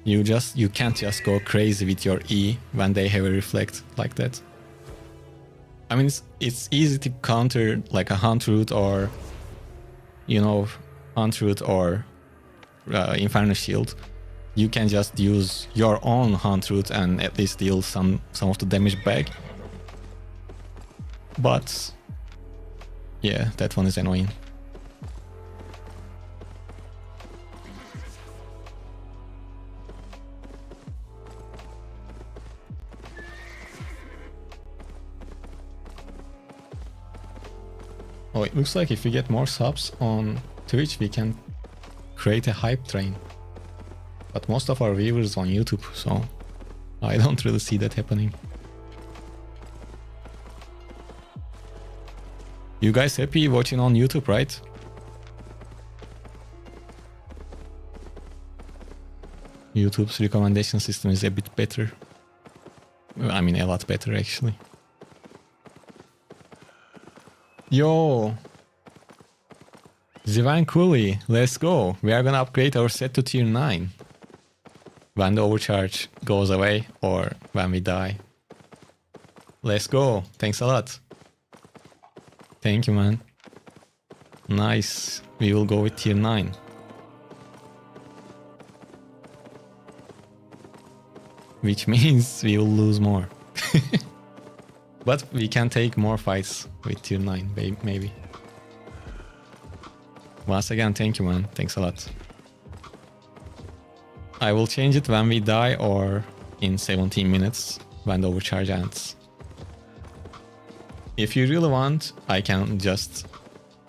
you can't just go crazy with your E when they have a reflect like that. I mean, it's easy to counter like a hunt root or Inferno Shield. You can just use your own hunt root and at least deal some of the damage back. But yeah, that one is annoying. Oh, it looks like if we get more subs on Twitch, we can create a hype train. But most of our viewers on YouTube, so I don't really see that happening. You guys happy watching on YouTube, right? YouTube's recommendation system is a bit better. I mean, a lot better actually. Yo! Zivan Cooley, let's go. We are gonna upgrade our set to tier 9. When the overcharge goes away or when we die. Let's go. Thanks a lot. Thank you, man. Nice. We will go with tier 9. Which means we will lose more. But we can take more fights with tier 9, maybe. Once again, thank you, man. Thanks a lot. I will change it when we die or in 17 minutes when the overcharge ends. If you really want, I can just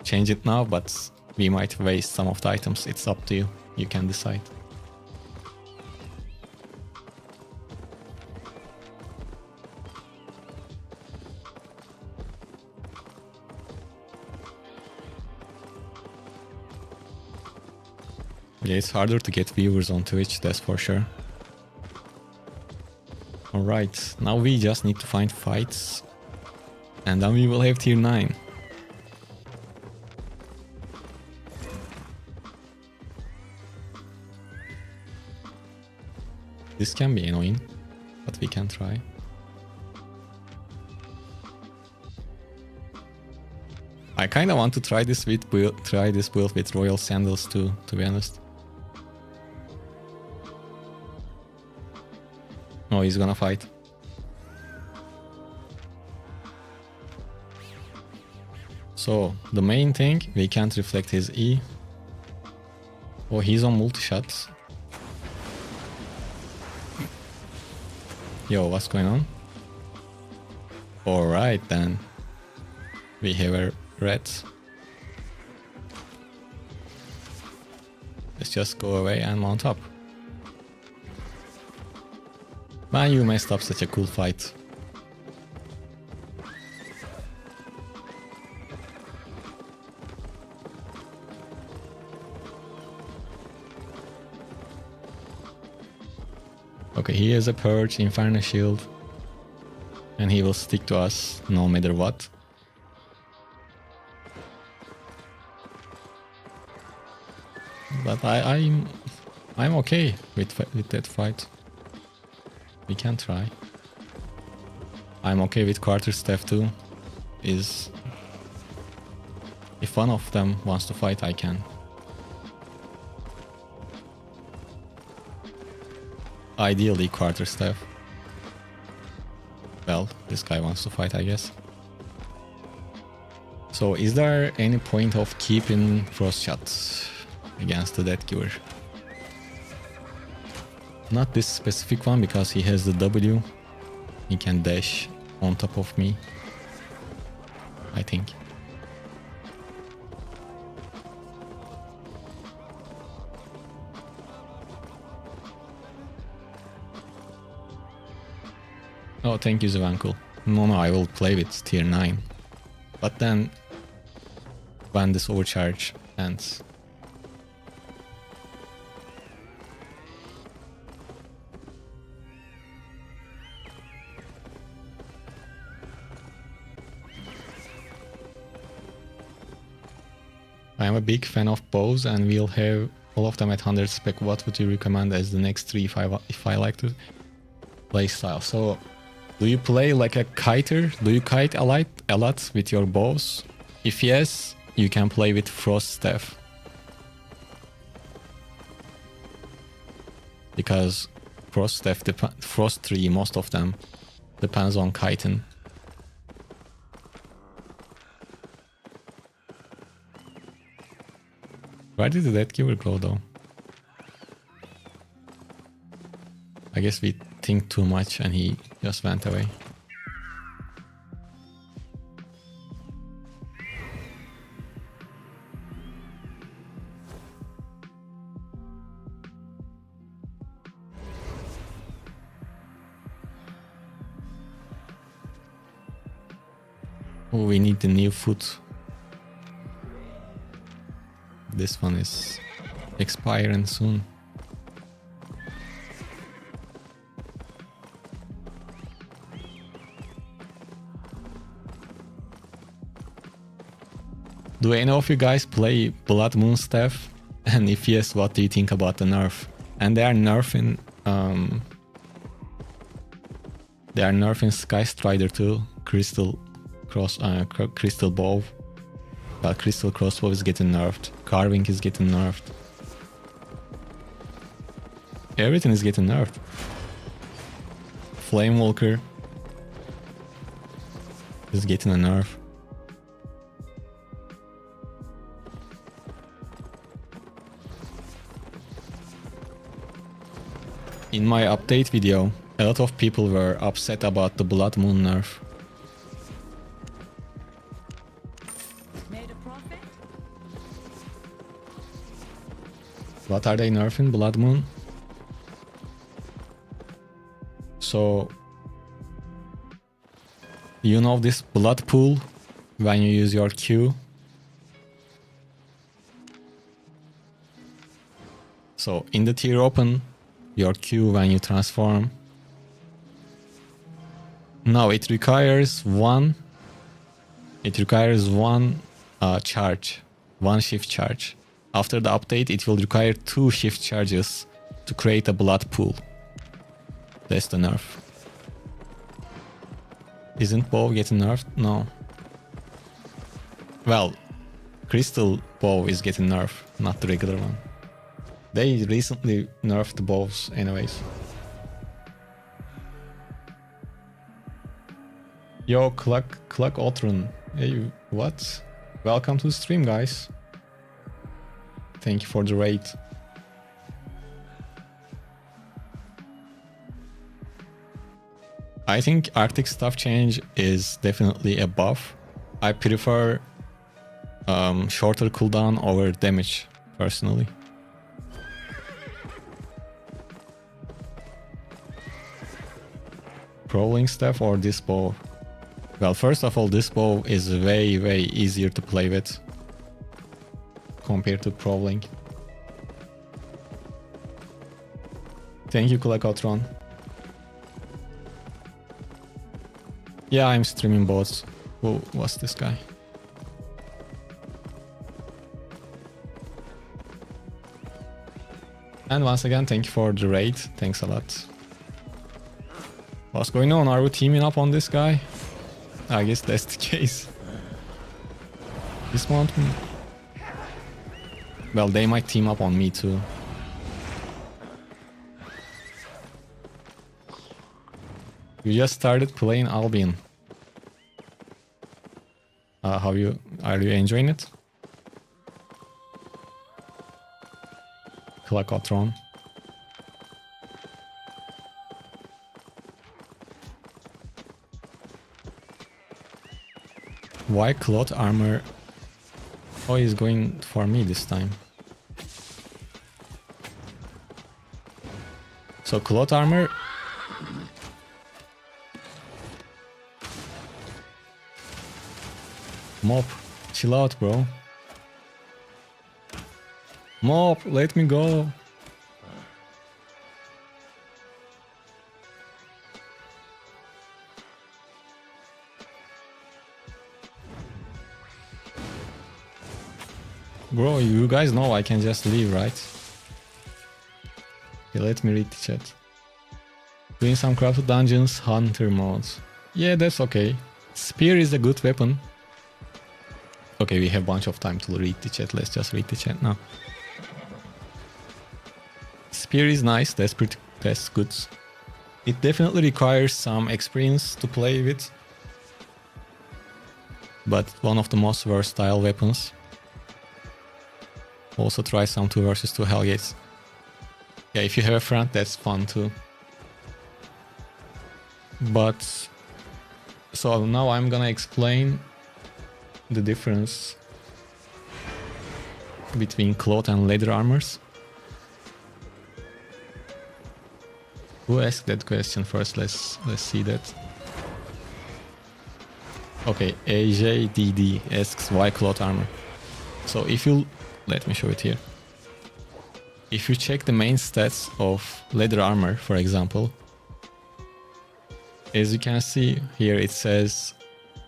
change it now, but we might waste some of the items. It's up to you. You can decide. Yeah, it's harder to get viewers on Twitch, that's for sure. Alright, now we just need to find fights. And then we will have tier 9. This can be annoying, but we can try. I kind of want to try this build with Royal Sandals too, to be honest. Oh, he's gonna fight. So, the main thing, we can't reflect his E. Oh, he's on multi-shots. Yo, what's going on? Alright then. We have a red. Let's just go away and mount up. Man, you messed up such a cool fight. Okay, he has a Purge, Inferno Shield. And he will stick to us no matter what. But I'm okay with that fight. We can try. I'm okay with Quarterstaff too. If one of them wants to fight, I can. Ideally Quarterstaff. Well, this guy wants to fight, I guess. So is there any point of keeping Frost Shot against the Deathgiver? Not this specific one, because he has the W. He can dash on top of me, I think. Oh, thank you, Zavankul. No, I will play with tier 9. But then, when this overcharge ends. I am a big fan of bows, and we'll have all of them at 100 spec. What would you recommend as the next 3 if I like to play style? So, do you play like a kiter? Do you kite a lot with your bows? If yes, you can play with Frost Staff. Because Frost Staff, Frost Tree, most of them depends on kiting. Where did the Deathgiver go though? I guess we think too much and he just went away. Oh, we need the new foot. This one is expiring soon. Do any of you guys play Blood Moon Staff? And if yes, what do you think about the nerf? And they are nerfing Sky Strider too. Crystal Bow. But Crystal Crossbow is getting nerfed. Carving is getting nerfed. Everything is getting nerfed. Flamewalker is getting a nerf. In my update video, a lot of people were upset about the Blood Moon nerf. Made a profit? What are they nerfing? Blood Moon? So, you know this blood pool when you use your Q? So, in the tier open, your Q when you transform. Now it requires one charge, one shift charge. After the update, it will require 2 shift charges to create a blood pool. That's the nerf. Isn't bow getting nerfed? No. Well, crystal bow is getting nerfed, not the regular one. They recently nerfed the bows anyways. Yo, Cluck Otron. Hey, what? Welcome to the stream, guys. Thank you for the raid. I think Arctic Staff change is definitely a buff. I prefer shorter cooldown over damage, personally. Prowling Staff or this bow? Well, first of all, this bow is way easier to play with compared to Prowling. Thank you, Kulakotron. Yeah, I'm streaming bots. Who was this guy? And once again, thank you for the raid. Thanks a lot. What's going on? Are we teaming up on this guy? I guess that's the case. Dismount me. Well, they might team up on me too. You just started playing Albion. Are you enjoying it? Klakotron. Why cloth armor? Oh, he's going for me this time. So cloth armor. Mop, chill out, bro. Mop, let me go. Bro, you guys know I can just leave, right? Okay, let me read the chat. Doing some crafted dungeons, hunter modes. Yeah, that's okay. Spear is a good weapon. Okay, we have a bunch of time to read the chat. Let's just read the chat now. Spear is nice. That's good. It definitely requires some experience to play with, but one of the most versatile weapons. Also try some 2 versus 2 Hellgates. Yeah, if you have a friend, that's fun too. But so now I'm gonna explain the difference between cloth and leather armors. Who asked that question first? Let's see that. Okay, AJDD asks why cloth armor. So if you let me show it here. If you check the main stats of leather armor, for example, as you can see here, it says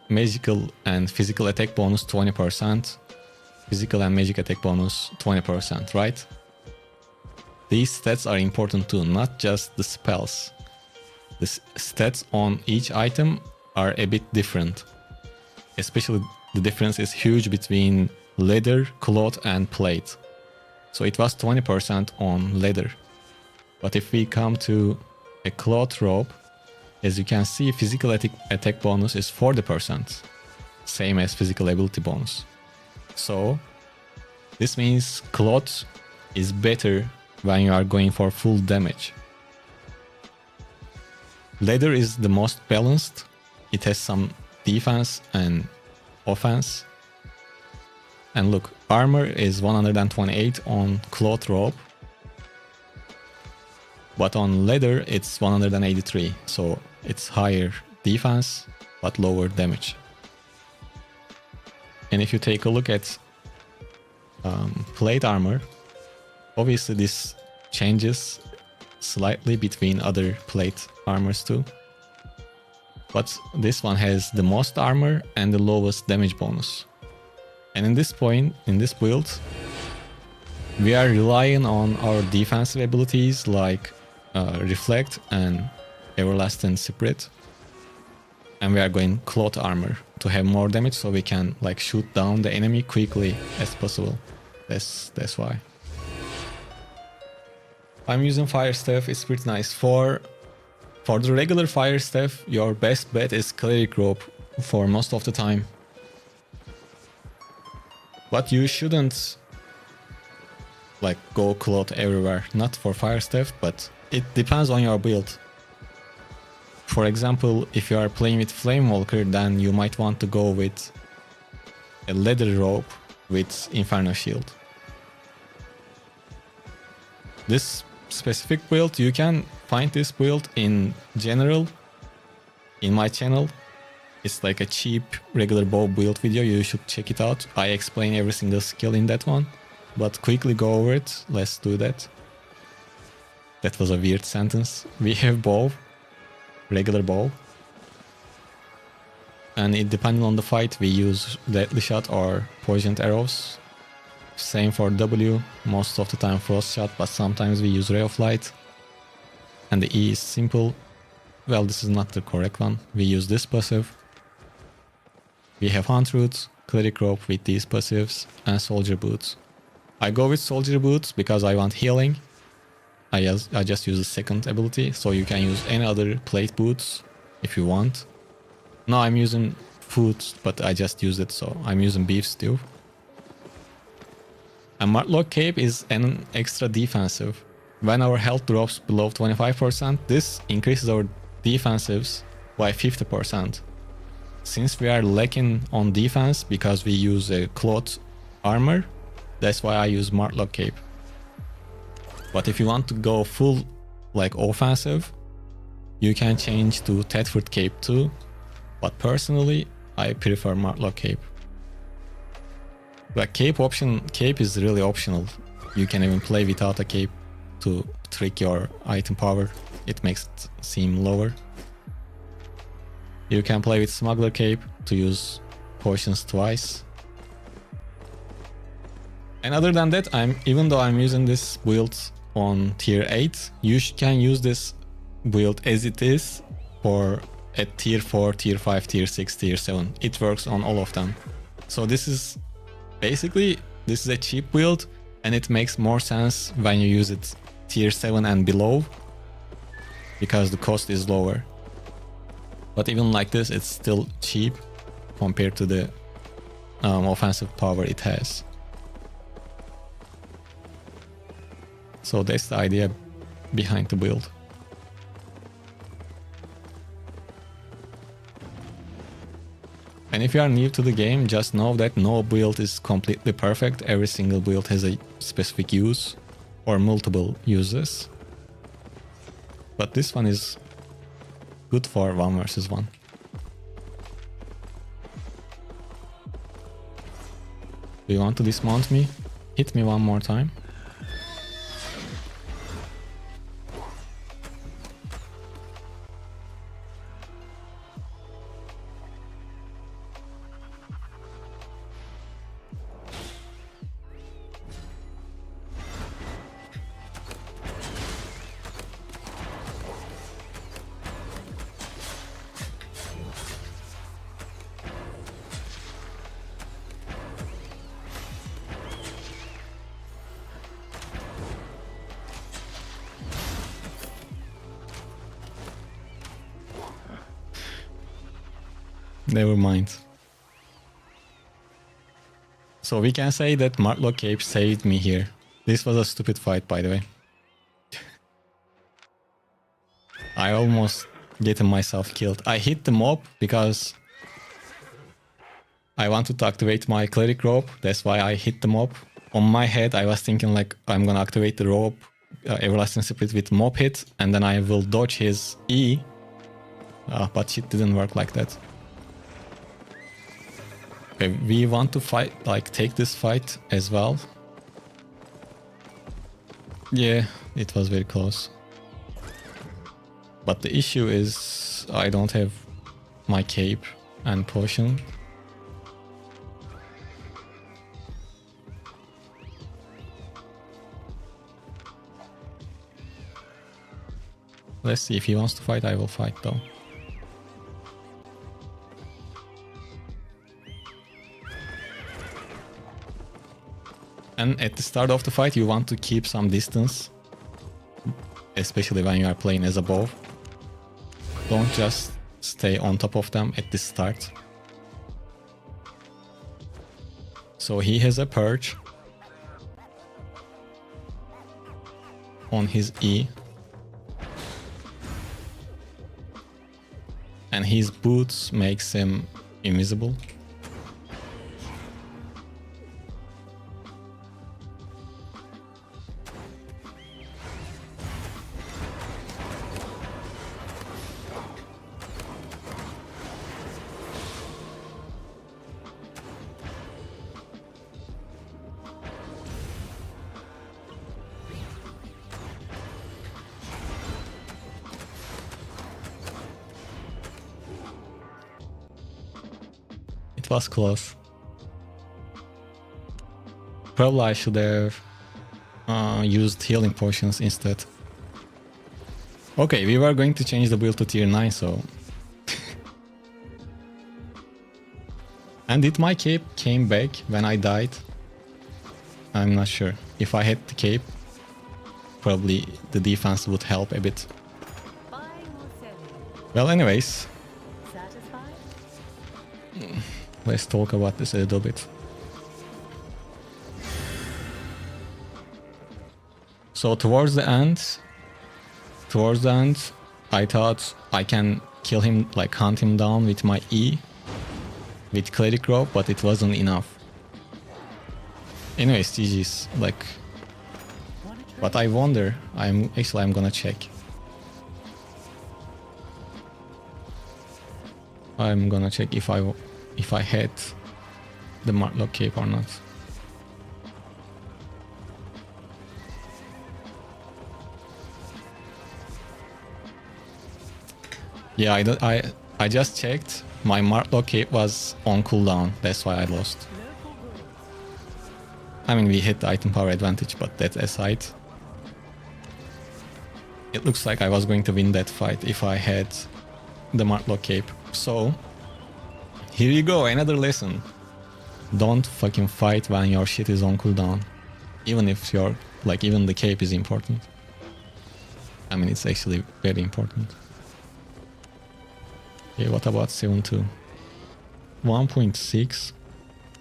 magical and physical attack bonus 20%, physical and magic attack bonus 20%, right? These stats are important too, not just the spells. The stats on each item are a bit different. Especially the difference is huge between leather, cloth and plate. So it was 20% on leather. But if we come to a cloth robe, as you can see, physical attack bonus is 40%. Same as physical ability bonus. So this means cloth is better when you are going for full damage. Leather is the most balanced. It has some defense and offense. And look, armor is 128 on cloth robe, but on leather it's 183, so it's higher defense but lower damage. And if you take a look at plate armor, obviously this changes slightly between other plate armors too, but this one has the most armor and the lowest damage bonus. And in this build, we are relying on our defensive abilities like Reflect and Everlasting Spirit. And we are going cloth armor to have more damage so we can like shoot down the enemy quickly as possible. That's why. I'm using fire staff, it's pretty nice. For the regular fire staff, your best bet is cleric rope for most of the time. But you shouldn't like go cloth everywhere. Not for fire staff, but it depends on your build. For example, if you are playing with Flame Walker, then you might want to go with a leather rope with Inferno Shield. This specific build, you can find this build in general in my channel. It's like a cheap regular bow build video, you should check it out. I explain every single skill in that one, but quickly go over it. Let's do that. That was a weird sentence. We have bow, regular bow, and it depending on the fight we use deadly shot or poisoned arrows. Same for W, most of the time frost shot, but sometimes we use ray of light. And the E is simple. Well, this is not the correct one. We use this passive. We have Hunt Roots, Cleric Rope with these passives, and Soldier Boots. I go with Soldier Boots because I want healing. I just use the second ability, so you can use any other plate boots if you want. Now I'm using food, but I just use it, so I'm using beef stew. And Martlock Cape is an extra defensive. When our health drops below 25%, this increases our defensives by 50%. Since we are lacking on defense because we use a cloth armor, that's why I use Martlock Cape. But if you want to go full like offensive, you can change to Thetford Cape too. But personally, I prefer Martlock Cape. But cape is really optional. You can even play without a cape to trick your item power. It makes it seem lower. You can play with Smuggler Cape to use potions twice. And other than that, even though I'm using this build on tier 8, you can use this build as it is for at tier 4, tier 5, tier 6, tier 7. It works on all of them. So this is a cheap build, and it makes more sense when you use it tier 7 and below because the cost is lower. But even like this, it's still cheap compared to the offensive power it has. So that's the idea behind the build. And if you are new to the game, just know that no build is completely perfect. Every single build has a specific use or multiple uses. But this one is good for 1 versus 1. Do you want to dismount me? Hit me one more time. Never mind. So we can say that Martlock Cape saved me here. This was a stupid fight, by the way. I almost getting myself killed. I hit the mob because I wanted to activate my cleric rope. That's why I hit the mob. On my head, I was thinking like I'm gonna activate the rope, everlasting split with mob hit, and then I will dodge his E. But it didn't work like that. Okay, we want to fight, like take this fight as well. Yeah, it was very close. But the issue is I don't have my cape and potion. Let's see, if he wants to fight, I will fight though. And at the start of the fight, you want to keep some distance, especially when you are playing as a bow. Don't just stay on top of them at the start. So he has a perch on his E. And his boots makes him invisible. It was close. Probably I should have used healing potions instead. Okay, we were going to change the build to tier 9, so... And did my cape came back when I died? I'm not sure. If I had the cape, probably the defense would help a bit. Well, anyways, let's talk about this a little bit. So towards the end, I thought I can kill him, like hunt him down with my E, with cleric rope, but it wasn't enough. Anyways, GG's, like, but I wonder, I'm gonna check. I'm gonna check if I had the Martlock cape or not. Yeah, I just checked. My Martlock cape was on cooldown. That's why I lost. I mean, we hit the item power advantage, but that aside, it looks like I was going to win that fight if I had the Martlock cape. So here you go, another lesson. Don't fucking fight when your shit is on cooldown. Even if even the cape is important. I mean, it's actually very important. Okay, what about 7.2? 1.6?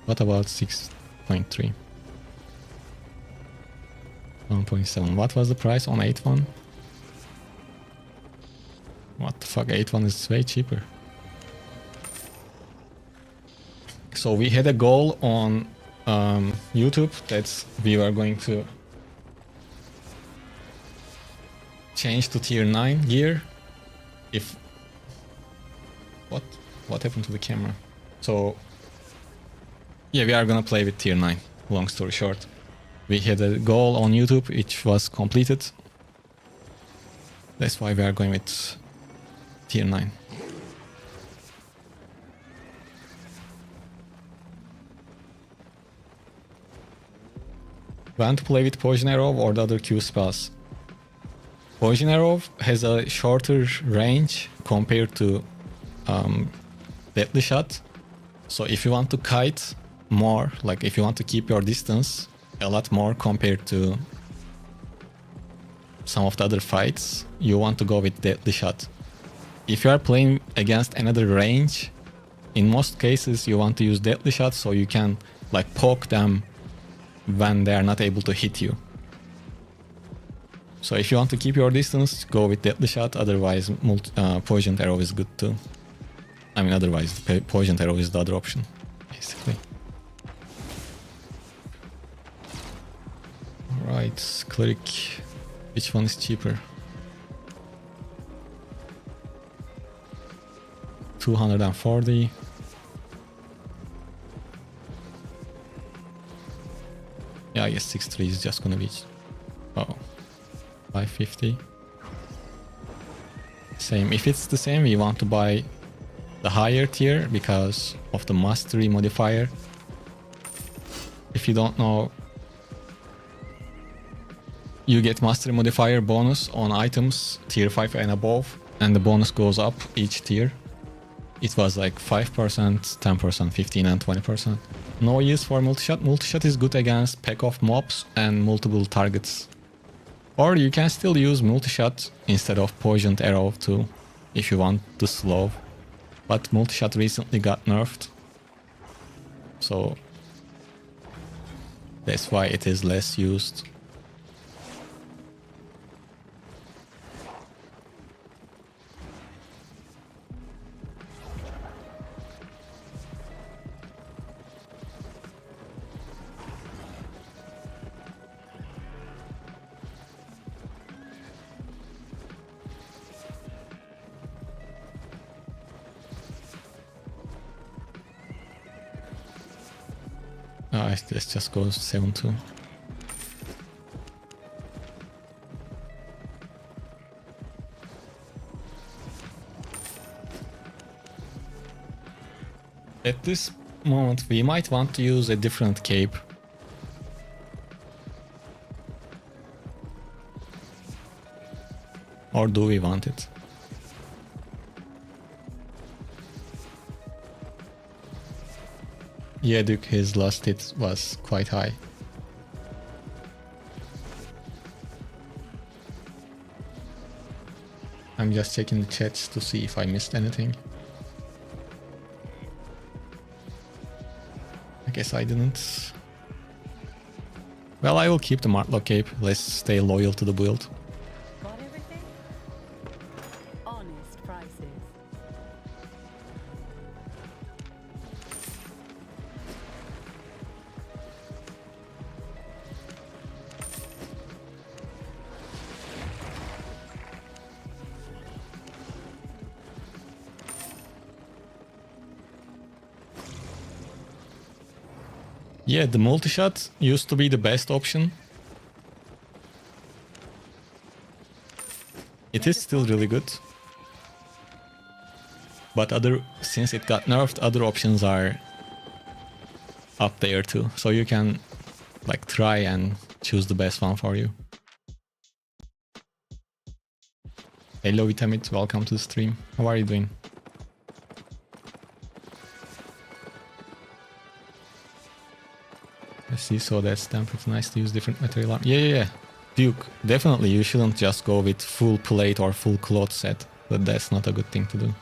What about 6.3? 1.7. What was the price on 8.1? What the fuck, 8.1 is way cheaper. So we had a goal on YouTube that we were going to change to tier 9 gear. If what happened to the camera? So yeah, we are gonna play with tier 9. Long story short, we had a goal on YouTube which was completed. That's why we are going with tier 9. When to play with Poison Arrow or the other Q spells? Poison Arrow has a shorter range compared to Deadly Shot. So if you want to kite more, like if you want to keep your distance a lot more compared to some of the other fights, you want to go with Deadly Shot. If you are playing against another range, in most cases you want to use Deadly Shot so you can like poke them when they are not able to hit you. So if you want to keep your distance, go with Deadly Shot, otherwise Poisoned Arrow is good too. I mean, otherwise Poisoned Arrow is the other option, basically. Alright, Cleric. Which one is cheaper? 240. Yeah, I guess 6.3 is just gonna be... Oh. 550. Same. If it's the same, we want to buy the higher tier because of the mastery modifier. If you don't know, you get mastery modifier bonus on items tier 5 and above, and the bonus goes up each tier. it was like 5%, 10%, 15 and 20%. No use for multi-shot. Multi-shot is good against pack of mobs and multiple targets. Or you can still use multi-shot instead of poisoned arrow too, if you want to slow. But multi-shot recently got nerfed, so that's why it is less used. Let's just go 7-2. At this moment, we might want to use a different cape. Or do we want it? Yeah, Duke, his last hit was quite high. I'm just checking the chats to see if I missed anything. I guess I didn't. Well, I will keep the Martlock cape. Let's stay loyal to the build. Got everything? Honest prices. Yeah, the multi-shot used to be the best option. It is still really good. But since it got nerfed, other options are up there too. So you can like try and choose the best one for you. Hello Vitamit, welcome to the stream. How are you doing? I see, so that's temperate. Nice to use different material. Yeah. Duke, definitely you shouldn't just go with full plate or full cloth set. But that's not a good thing to do.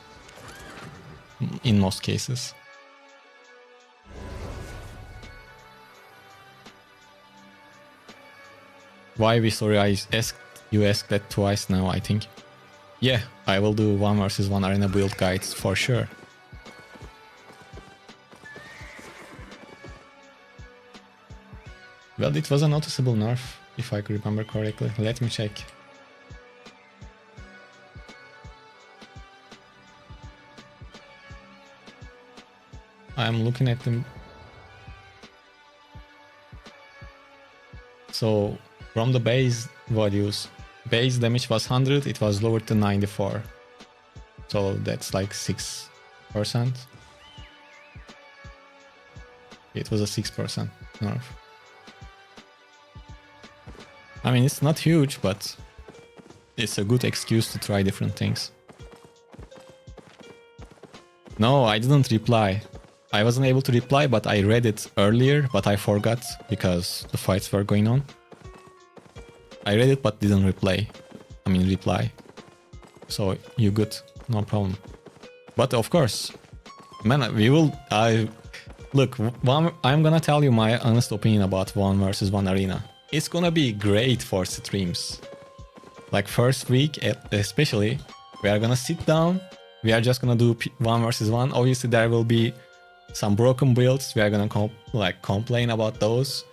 In most cases. Why we sorry I asked you asked that twice now, I think. Yeah, I will do 1 versus 1 arena build guides for sure. Well, it was a noticeable nerf, if I could remember correctly. Let me check. I'm looking at them. So, from the base values, base damage was 100, it was lowered to 94. So that's like 6%. It was a 6% nerf. I mean, it's not huge, but it's a good excuse to try different things. No, I didn't reply. I wasn't able to reply, but I read it earlier, but I forgot because the fights were going on. I read it, but didn't reply. So you good, no problem. But of course, man, we will. Look. I'm gonna tell you my honest opinion about 1 versus 1 arena. It's gonna be great for streams. Like first week, especially, we are gonna sit down. We are just gonna do 1 versus 1. Obviously, there will be some broken builds. We are gonna complain about those.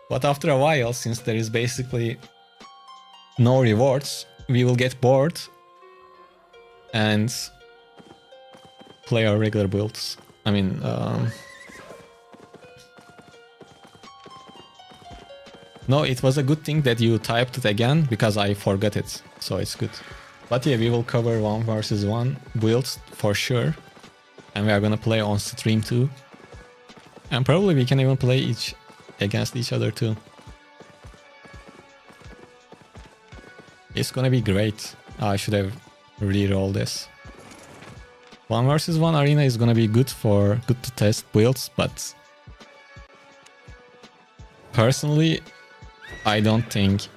But after a while, since there is basically no rewards, we will get bored and play our regular builds. I mean, no, it was a good thing that you typed it again because I forgot it, so it's good. But yeah, we will cover 1 versus 1 builds for sure, and we are gonna play on stream too, and probably we can even play against each other too. It's gonna be great. I should have re-rolled this. 1 versus 1 arena is gonna be good to test builds, but personally, I don't think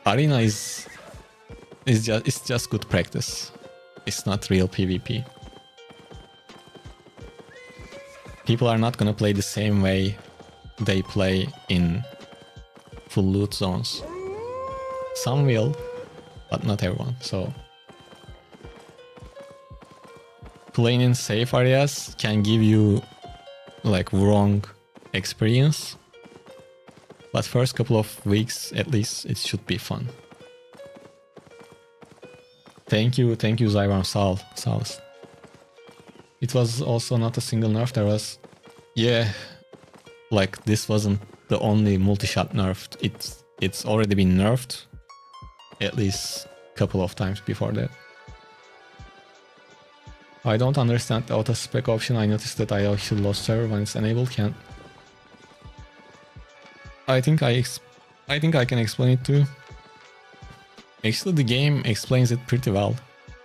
arena is just good practice. It's not real PvP. People are not gonna play the same way they play in full loot zones. Some will, but not everyone. So playing in safe areas can give you like wrong experience, but first couple of weeks at least it should be fun. Thank you Zyron South. It was also not a single nerf. There was, yeah, like this wasn't the only multi-shot nerfed. It's already been nerfed at least a couple of times before that. I don't understand the auto spec option. I noticed that I actually lost server when it's enabled. I think I can explain it too. Actually, the game explains it pretty well.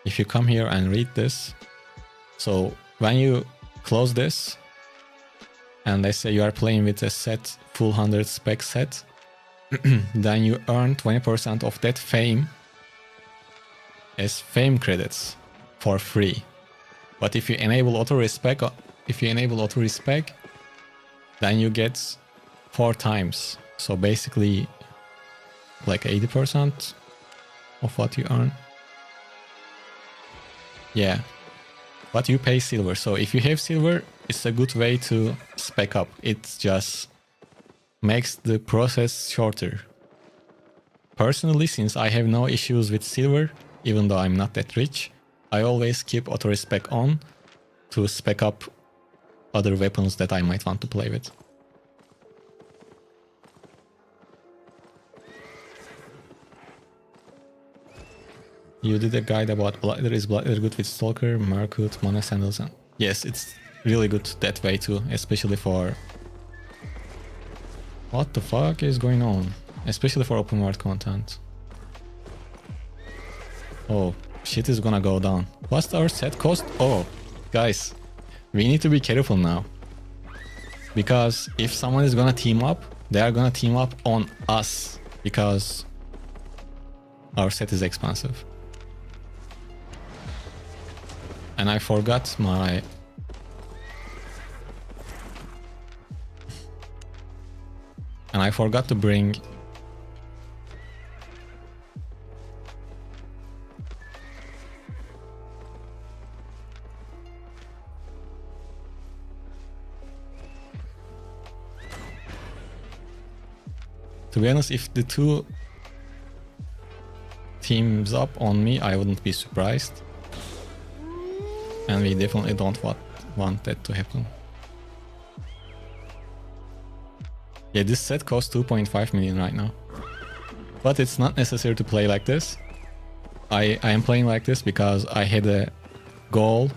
If you come here and read this, so when you close this, and let's say you are playing with a set, full 100 spec set, then you earn 20% of that fame as fame credits for free. But if you enable auto respec, then you get 4 times. So basically, like 80% of what you earn. Yeah, but you pay silver. So if you have silver, it's a good way to spec up. It just makes the process shorter. Personally, since I have no issues with silver, even though I'm not that rich, I always keep auto respec on to spec up other weapons that I might want to play with. You did a guide about Blighter. Is Blighter good with Stalker, Merkut, Mana Sandals? Yes, it's really good that way too, especially for... What the fuck is going on? Especially for open world content. Oh, shit is gonna go down. What's our set cost? Oh, guys, we need to be careful now. Because if someone is gonna team up, they are gonna team up on us. Because our set is expensive. And I forgot my... And I forgot to bring... To be honest, if the two teams up on me, I wouldn't be surprised. And we definitely don't want that to happen. Yeah, this set costs 2.5 million right now. But it's not necessary to play like this. I am playing like this because I had a goal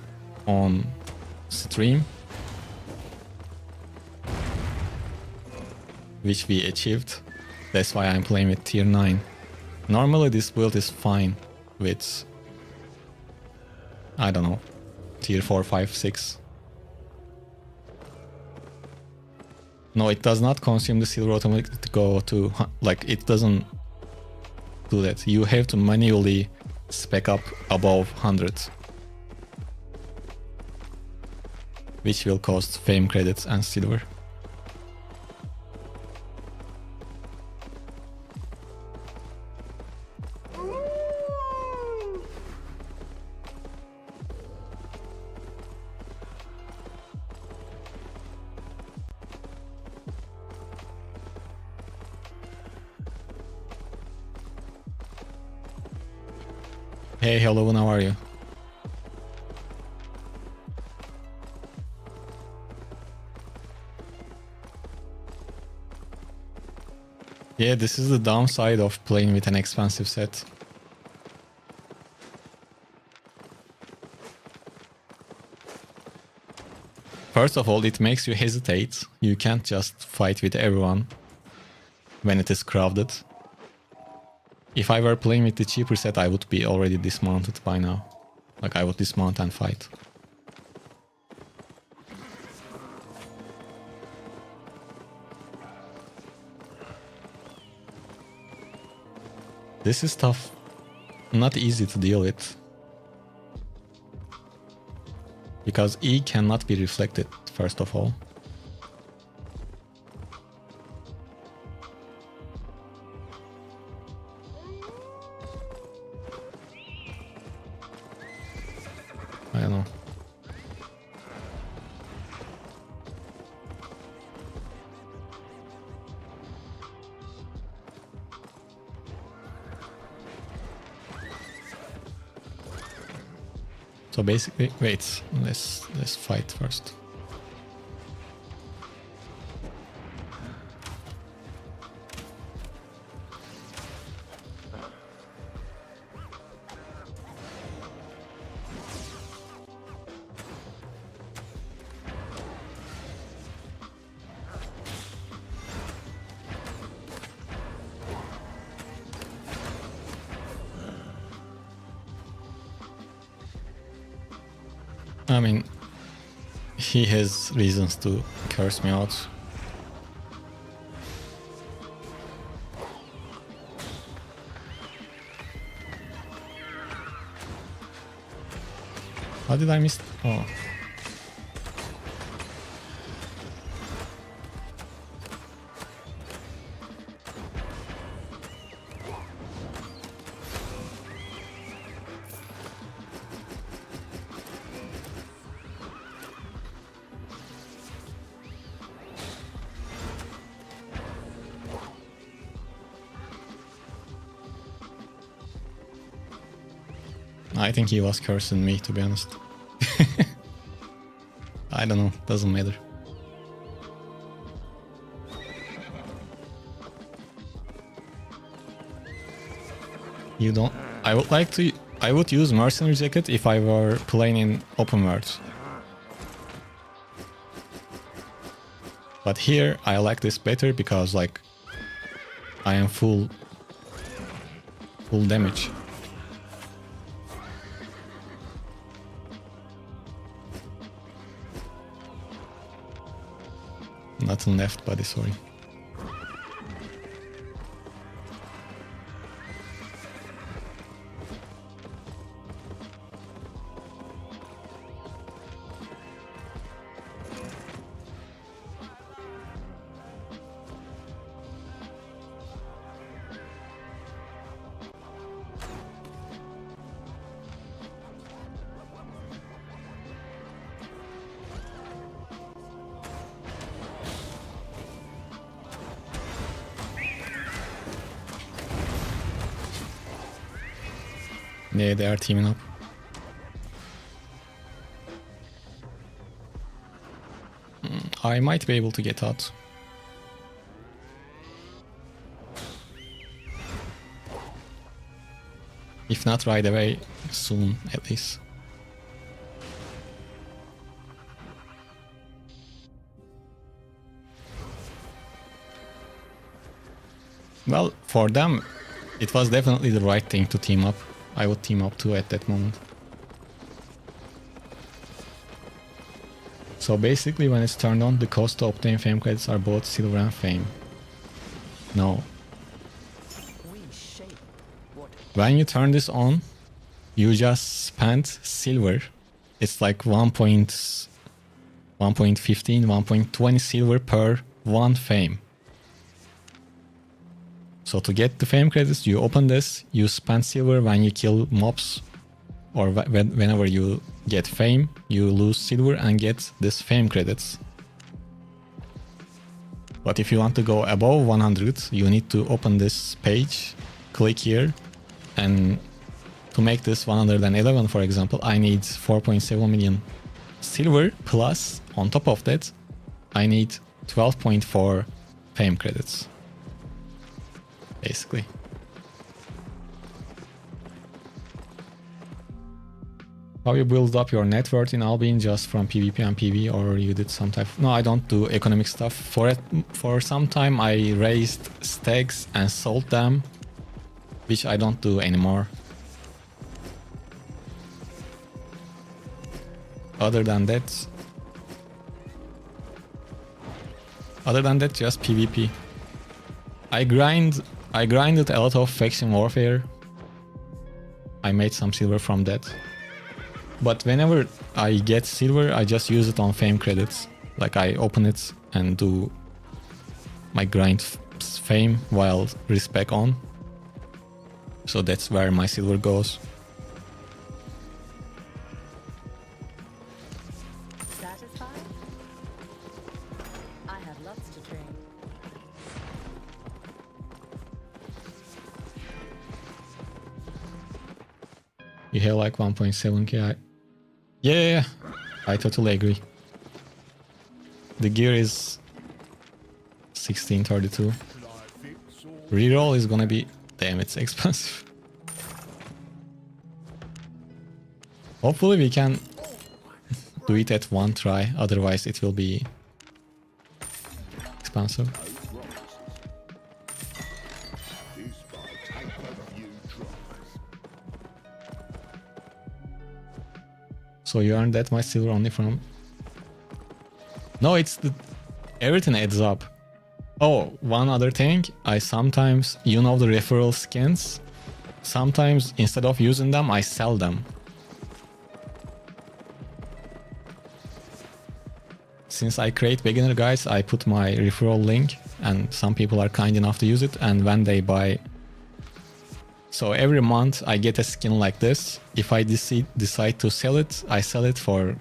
on stream, which we achieved. That's why I'm playing with tier 9. Normally this build is fine with, I don't know, tier 4, 5, 6. No, it does not consume the silver automatically to go to, like, it doesn't do that. You have to manually spec up above 100. Which will cost fame credits and silver. Hey, hello, how are you? Yeah, this is the downside of playing with an expensive set. First of all, it makes you hesitate. You can't just fight with everyone when it is crowded. If I were playing with the cheaper set, I would be already dismounted by now. Like I would dismount and fight. This is tough. Not easy to deal with. Because E cannot be reflected, first of all. I don't know. So basically, wait, let's fight first. I mean, he has reasons to curse me out. How did I miss? Oh. I think he was cursing me, to be honest. I don't know, doesn't matter. You don't... I would use Mercenary Jacket if I were playing in open world. But here I like this better because like I am full damage. Nothing left, buddy, sorry. Yeah, they are teaming up. I might be able to get out. If not right away, soon at least. Well, for them, it was definitely the right thing to team up. I would team up too at that moment. So basically when it's turned on, the cost to obtain fame credits are both silver and fame. No. When you turn this on, you just spend silver. It's like 1.15, 1.20 silver per 1 fame. So to get the fame credits, you open this, you spend silver when you kill mobs, or whenever you get fame, you lose silver and get this fame credits. But if you want to go above 100, you need to open this page, click here, and to make this 111, for example, I need 4.7 million silver, plus, on top of that, I need 12.4 fame credits. Basically. How you build up your net worth in Albion, just from PvP and PV, or you did some type... No, I don't do economic stuff. For some time I raised stags and sold them, which I don't do anymore. Other than that, just PvP. I grinded a lot of faction warfare. I made some silver from that. But whenever I get silver, I just use it on fame credits. Like I open it and do my grind fame while respec on. So that's where my silver goes. Satisfied? I have lots to train. You have like 1.7k. Yeah, I totally agree. The gear is 1632. Reroll is gonna be... Damn, it's expensive. Hopefully we can do it at one try, otherwise it will be expensive. So you earned that much silver only from... No, it's the... Everything adds up. Oh, one other thing. I sometimes, you know, the referral skins. Sometimes instead of using them, I sell them. Since I create beginner guides, I put my referral link and some people are kind enough to use it, and when they buy... So every month I get a skin like this. If I decide to sell it, I sell it for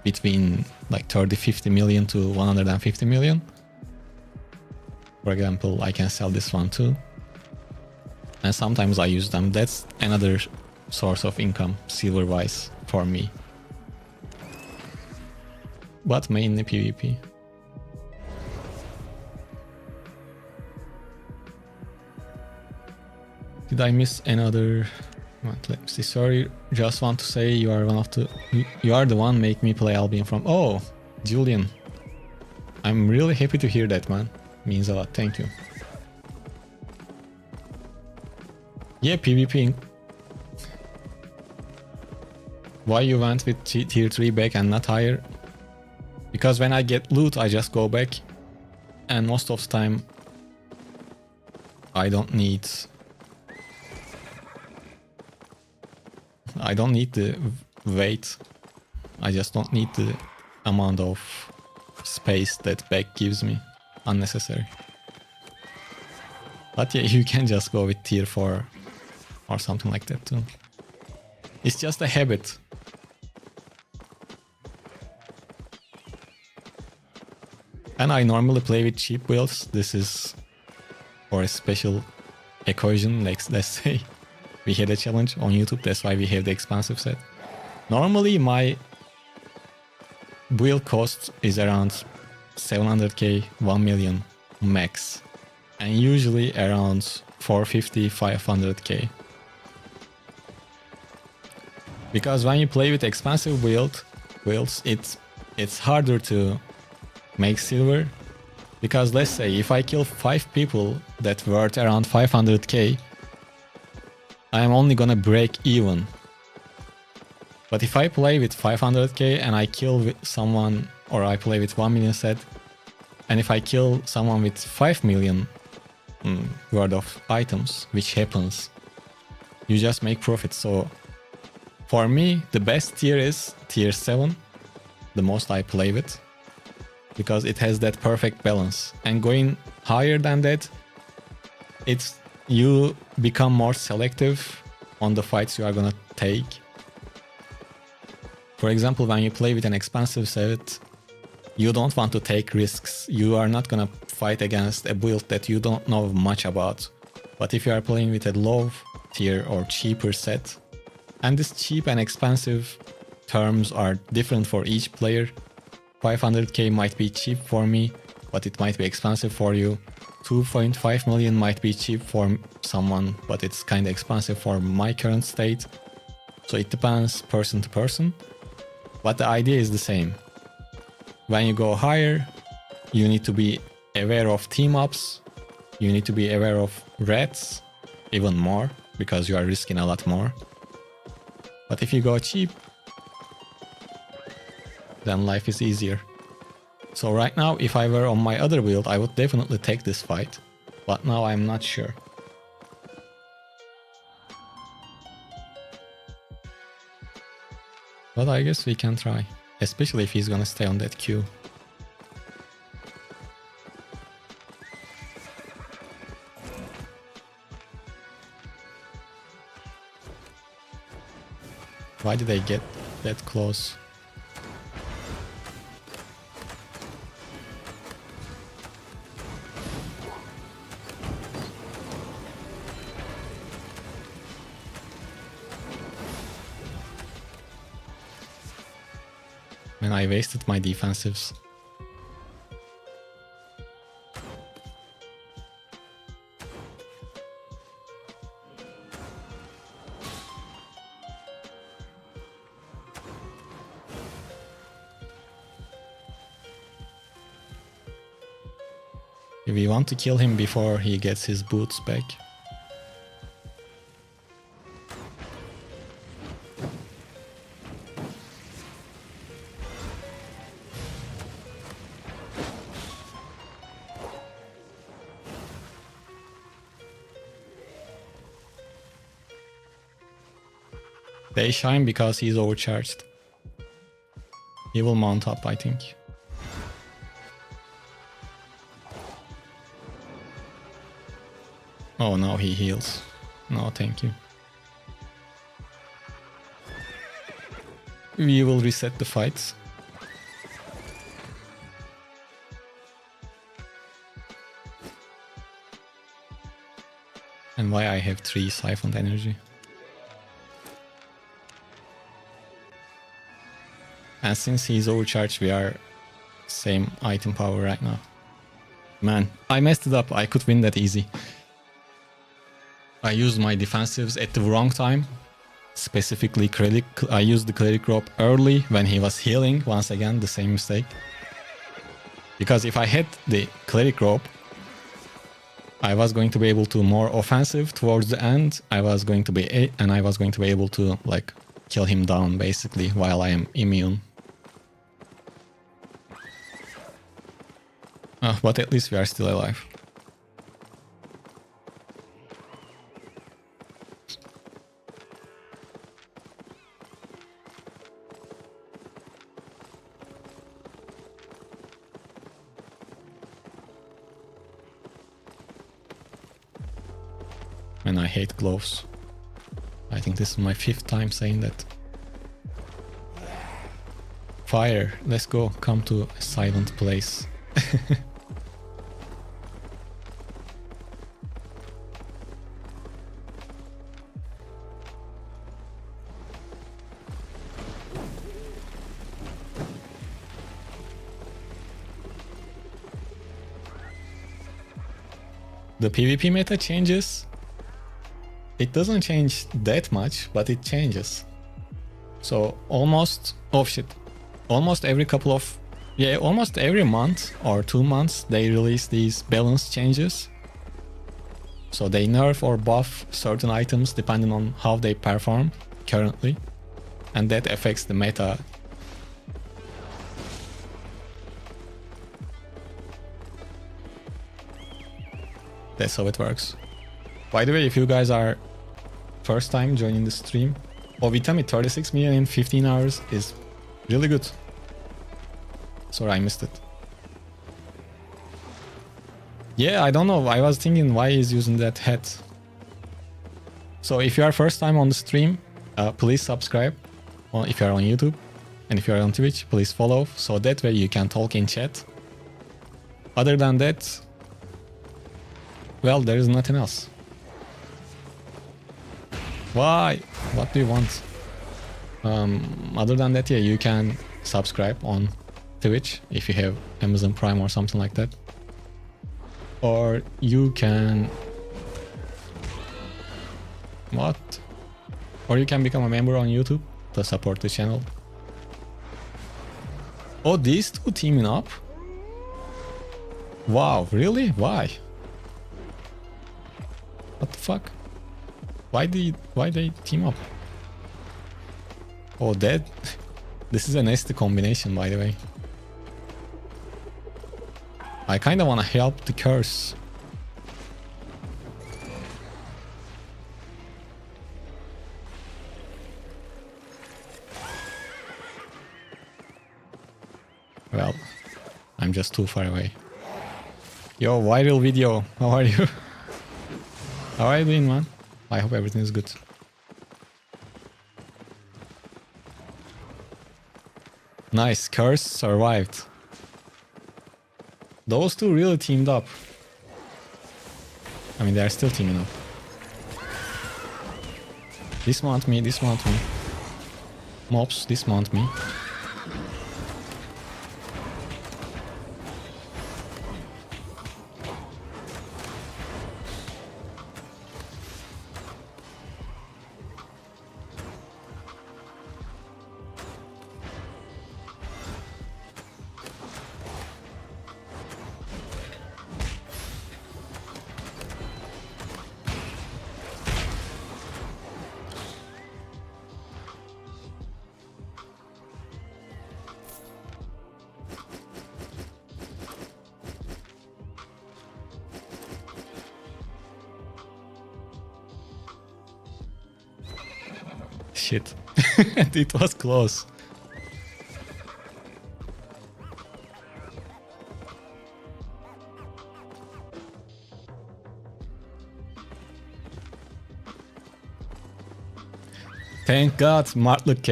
between like 30-50 million to 150 million. For example, I can sell this one too. And sometimes I use them. That's another source of income, silver-wise, for me. But mainly PvP. Did I miss another? Let me see. Sorry, just want to say you are one of the... You are the one make me play Albion from... Oh, Julian. I'm really happy to hear that, man. Means a lot. Thank you. Yeah, PvP. Why you went with tier 3 back and not higher? Because when I get loot, I just go back. And most of the time, I don't need the weight. I just don't need the amount of space that back gives me. Unnecessary. But yeah, you can just go with tier 4 or something like that too. It's just a habit. And I normally play with cheap builds. This is for a special occasion, let's say. We had a challenge on YouTube, that's why we have the expensive set. Normally my build cost is around 700k, 1 million max. And usually around 450, 500k. Because when you play with expensive builds, it's harder to make silver. Because let's say if I kill 5 people that worth around 500k, I'm only gonna break even. But if I play with 500k and I kill someone, or I play with 1 million set, and if I kill someone with 5 million worth of items, which happens, you just make profit. So for me, the best tier is tier 7, the most I play with, because it has that perfect balance. And going higher than that, you become more selective on the fights you are gonna take. For example, when you play with an expensive set, you don't want to take risks. You are not gonna fight against a build that you don't know much about. But if you are playing with a low tier or cheaper set, and this cheap and expensive terms are different for each player. 500k might be cheap for me, but it might be expensive for you. 2.5 million might be cheap for someone, but it's kind of expensive for my current state. So it depends person to person. But the idea is the same. When you go higher, you need to be aware of team ups. You need to be aware of reds even more, because you are risking a lot more. But if you go cheap, then life is easier. So right now, if I were on my other build, I would definitely take this fight. But now I'm not sure. But I guess we can try. Especially if he's gonna stay on that queue. Why did I get that close? And I wasted my defensives. We want to kill him before he gets his boots back. They shine because he's overcharged. He will mount up, I think. Oh, now he heals. No, thank you. We will reset the fights. And why I have 3 siphoned energy. And since he's overcharged, we are same item power right now. Man, I messed it up. I could win that easy. I used my defensives at the wrong time. Specifically, I used the cleric rope early when he was healing. Once again, the same mistake. Because if I had the cleric rope, I was going to be able to more offensive towards the end. I was going to be able to like kill him down basically while I am immune. But at least we are still alive. And I hate gloves. I think this is my 5th time saying that. Fire, let's go. Come to a silent place. The PvP meta changes. It doesn't change that much, but it changes. So almost every almost every month or 2 months they release these balance changes. So they nerf or buff certain items depending on how they perform currently, and that affects the meta. That's how it works. By the way, if you guys are first time joining the stream, Ovitami 36 million in 15 hours is really good. Sorry, I missed it. Yeah, I don't know. I was thinking why he's using that hat. So if you are first time on the stream, please subscribe. Well, if you are on YouTube, and if you are on Twitch, please follow. So that way you can talk in chat. Other than that, well, there is nothing else. Why? What do you want? Other than that, yeah, you can subscribe on Twitch if you have Amazon Prime or something like that. Or you can... What? Or you can become a member on YouTube to support the channel. Oh, these two teaming up? Wow, really? Why? What the fuck? Why they team up? Oh, This is a nasty combination, by the way. I kind of want to help the curse. Well, I'm just too far away. Yo, viral video. How are you? How are you doing, man? I hope everything is good. Nice, curse survived. Those two really teamed up. I mean, they're still teaming up. Dismount me, dismount me. Mobs, dismount me. Shit. It was close. Thank God, Martlock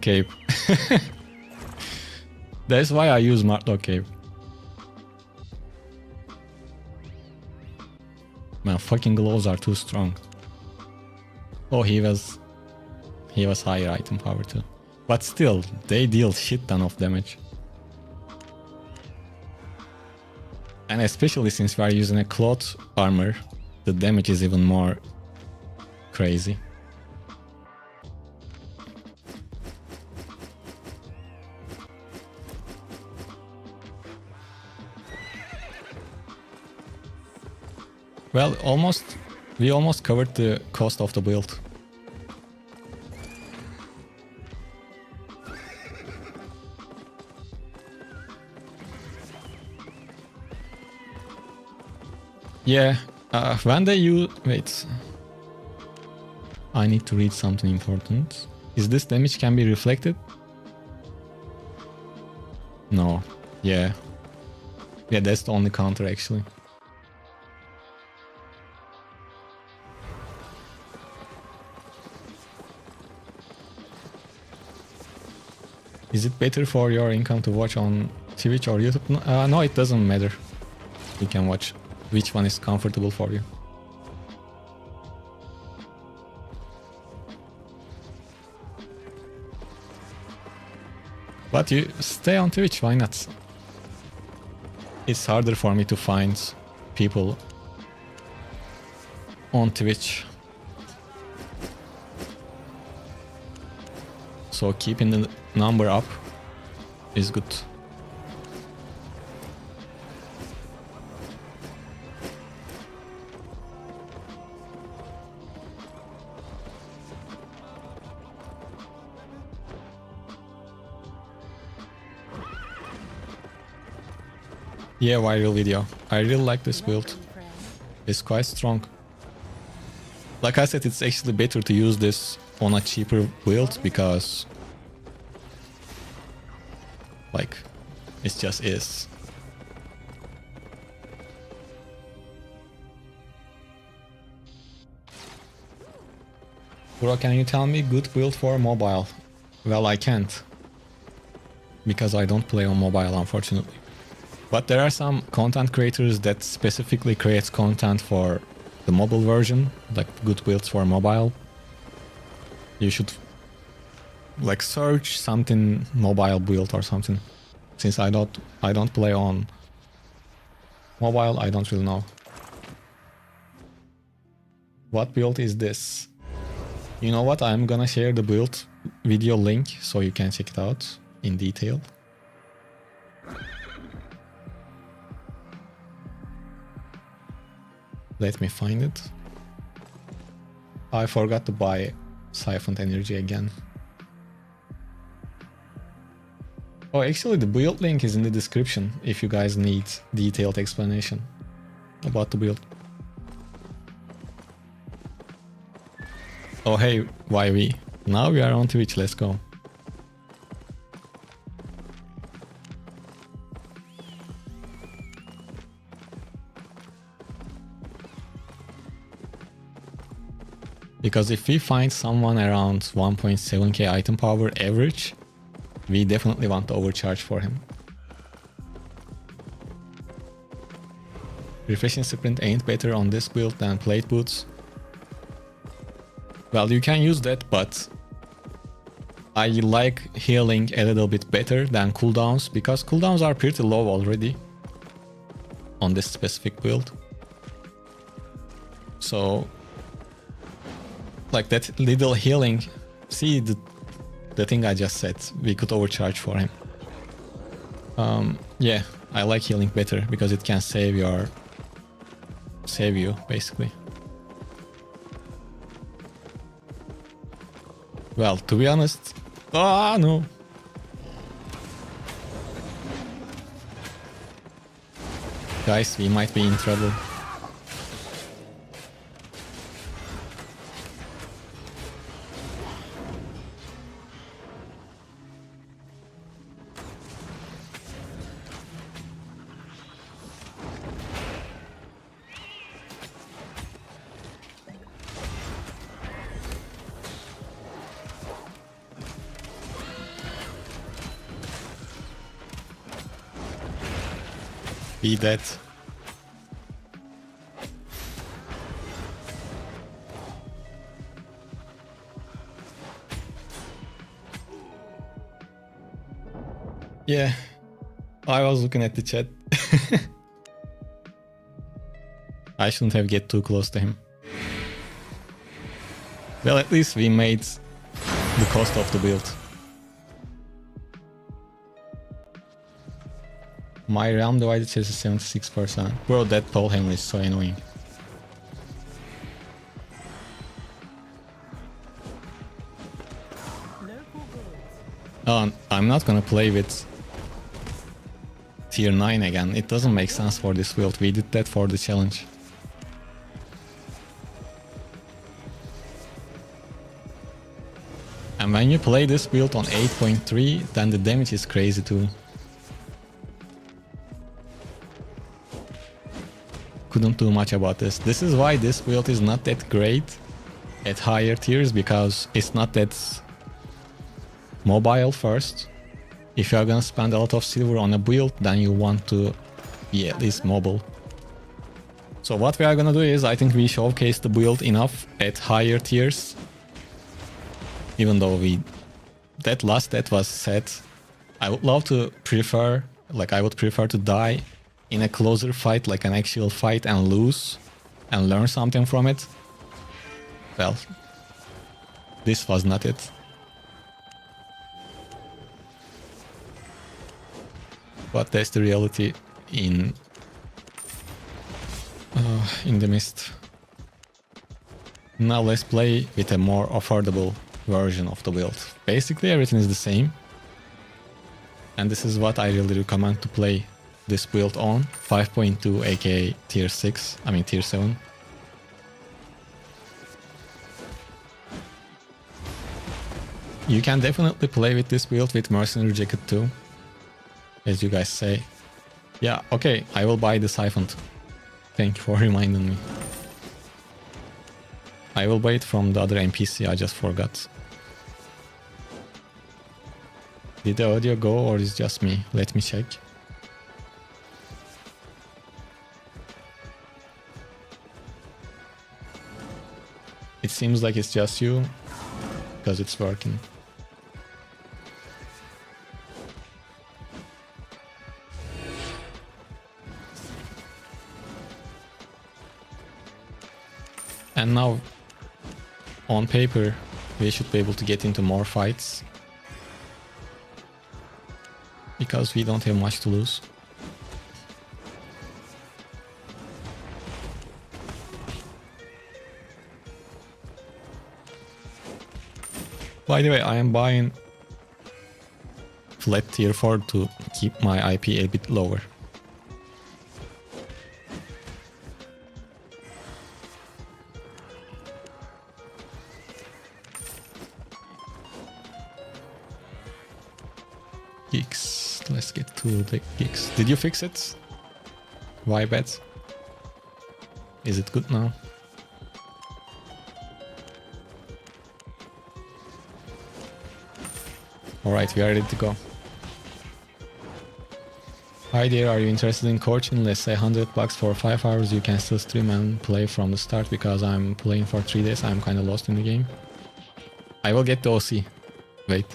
Cape. That's why I use Martlock Cape. Man, fucking gloves are too strong. Oh, he was higher item power too. But still, they deal shit ton of damage. And especially since we are using a cloth armor, the damage is even more crazy. Well, we almost covered the cost of the build. Yeah, when they use... Wait. I need to read something important. Is this damage can be reflected? No. Yeah. Yeah, that's the only counter actually. Is it better for your income to watch on Twitch or YouTube? No, it doesn't matter. You can watch which one is comfortable for you. But you stay on Twitch, why not? It's harder for me to find people on Twitch. So keeping the number up is good. Yeah, viral video. I really like this build. It's quite strong. Like I said, it's actually better to use this on a cheaper build because like it just is. Bro, can you tell me good build for mobile? Well, I can't because I don't play on mobile, unfortunately. But there are some content creators that specifically creates content for the mobile version, like good builds for mobile. You should like search something mobile build or something. Since I don't play on mobile, I don't really know. What build is this? You know what? I'm gonna share the build video link so you can check it out in detail. Let me find it. I forgot to buy siphoned energy again. Oh, actually the build link is in the description if you guys need detailed explanation about the build. Oh hey, YV. Now we are on Twitch, let's go. Because if we find someone around 1.7k item power average, we definitely want to overcharge for him. Refreshing sprint ain't better on this build than plate boots. Well, you can use that, but I like healing a little bit better than cooldowns, because cooldowns are pretty low already on this specific build. So, like that little healing, see the thing I just said, we could overcharge for him. Yeah, I like healing better because it can save you basically. Well, to be honest, no. Guys, we might be in trouble. Be dead. Yeah, I was looking at the chat. I shouldn't have get too close to him. Well, at least we made the cost of the build. My realm divided chest is 76%. Bro, that pole hammer is so annoying. I'm not gonna play with tier 9 again. It doesn't make sense for this build. We did that for the challenge. And when you play this build on 8.3, then the damage is crazy too. Couldn't do much about this. This is why this build is not that great at higher tiers, because it's not that mobile first. If you are gonna spend a lot of silver on a build, then you want to be at least mobile. So what we are gonna do is, I think we showcase the build enough at higher tiers. Even though that last stat was set, I would love to prefer, like I would prefer to die in a closer fight, like an actual fight, and lose and learn something from it. Well, this was not it. But that's the reality in the mist. Now let's play with a more affordable version of the build. Basically everything is the same. And this is what I really recommend to play this build on. 5.2 aka tier 6, I mean tier 7. You can definitely play with this build with Mercenary Jacket too, as you guys say. Yeah, okay, I will buy the Siphon. Thank you for reminding me. I will buy it from the other NPC, I just forgot. Did the audio go or is it just me? Let me check. It seems like it's just you, because it's working. And now, on paper, we should be able to get into more fights. Because we don't have much to lose. By the way, I am buying flat tier 4 to keep my IP a bit lower. Geeks. Let's get to the geeks. Did you fix it? Why bad? Is it good now? Alright, we are ready to go. Hi there, are you interested in coaching? Let's say $100 for 5 hours. You can still stream and play from the start because I'm playing for 3 days. I'm kind of lost in the game. I will get the OC. Wait.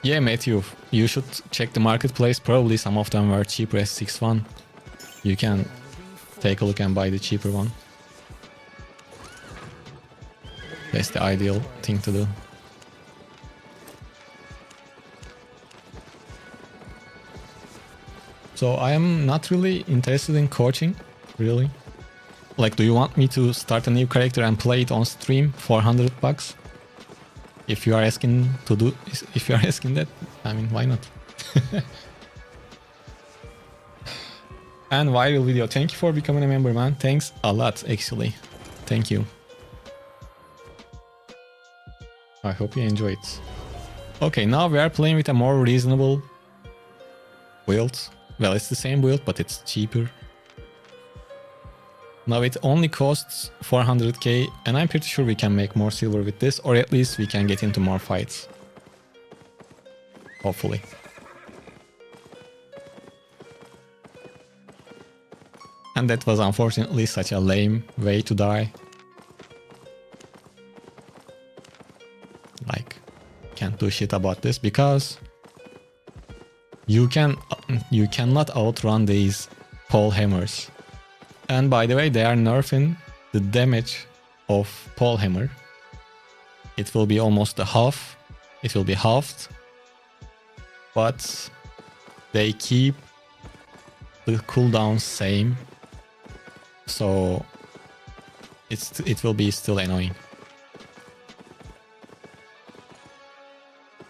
Yeah, Matthew, you should check the marketplace. Probably some of them were cheaper as 6-1. You can take a look and buy the cheaper one. That's the ideal thing to do. So I am not really interested in coaching, really. Like, do you want me to start a new character and play it on stream for $100? If you are asking that, I mean, why not? And viral video. Thank you for becoming a member, man. Thanks a lot, actually. Thank you. I hope you enjoy it. Okay, now we are playing with a more reasonable build. Well, it's the same build, but it's cheaper. Now it only costs 400k, and I'm pretty sure we can make more silver with this, or at least we can get into more fights. Hopefully. And that was unfortunately such a lame way to die. Like, can't do shit about this because you cannot outrun these pole hammers. And by the way, they are nerfing the damage of pole hammer. It will be almost a half. It will be halved. But they keep the cooldown same. So it will be still annoying.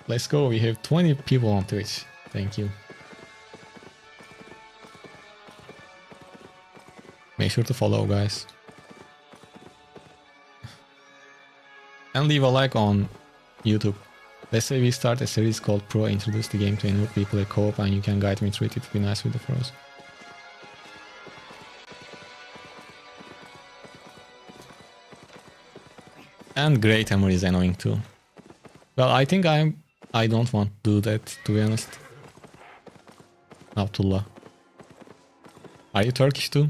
Let's go. We have 20 people on Twitch. Thank you. Make sure to follow, guys. And leave a like on YouTube. Let's say we start a series called Pro, introduce the game to anyone, we play co-op and you can guide me through it. It would be nice with the pros. And Great Hammer is annoying too. Well, I think I don't want to do that, to be honest. Abdullah. Are you Turkish too?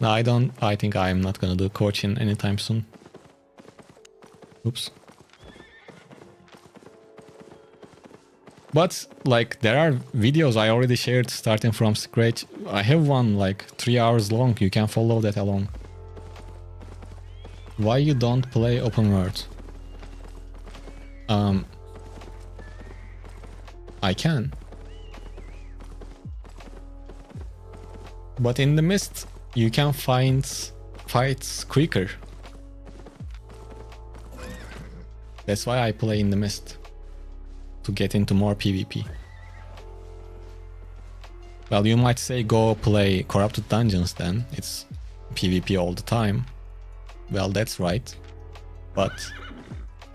No, I don't. I think I'm not gonna do coaching anytime soon. Oops. But, like, there are videos I already shared starting from scratch. I have one, like, 3 hours long. You can follow that along. Why you don't play open world? I can. But in the mist, you can find fights quicker. That's why I play in the mist. To get into more PvP. Well, you might say go play Corrupted Dungeons then. It's PvP all the time. Well, that's right. But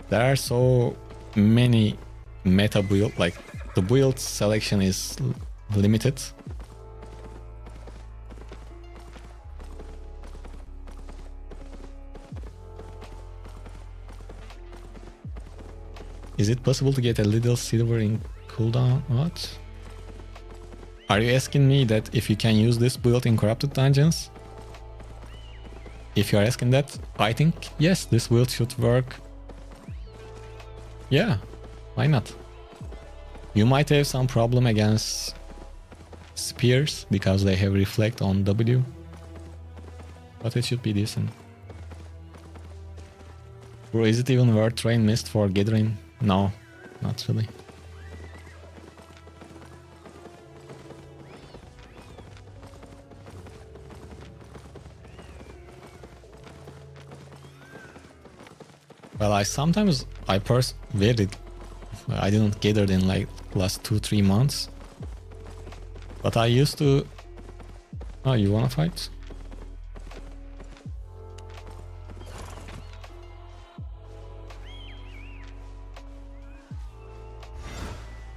there are so many meta builds, like the build selection is limited. Is it possible to get a little silver in cooldown? What? Are you asking me that if you can use this build in Corrupted Dungeons? If you're asking that, I think yes, this build should work. Yeah, why not? You might have some problem against spears because they have reflect on W. But it should be decent. Bro, is it even worth train mist for gathering? No, not really. Well, I didn't gather in like last 2-3 months. But I used to... Oh, you wanna fight?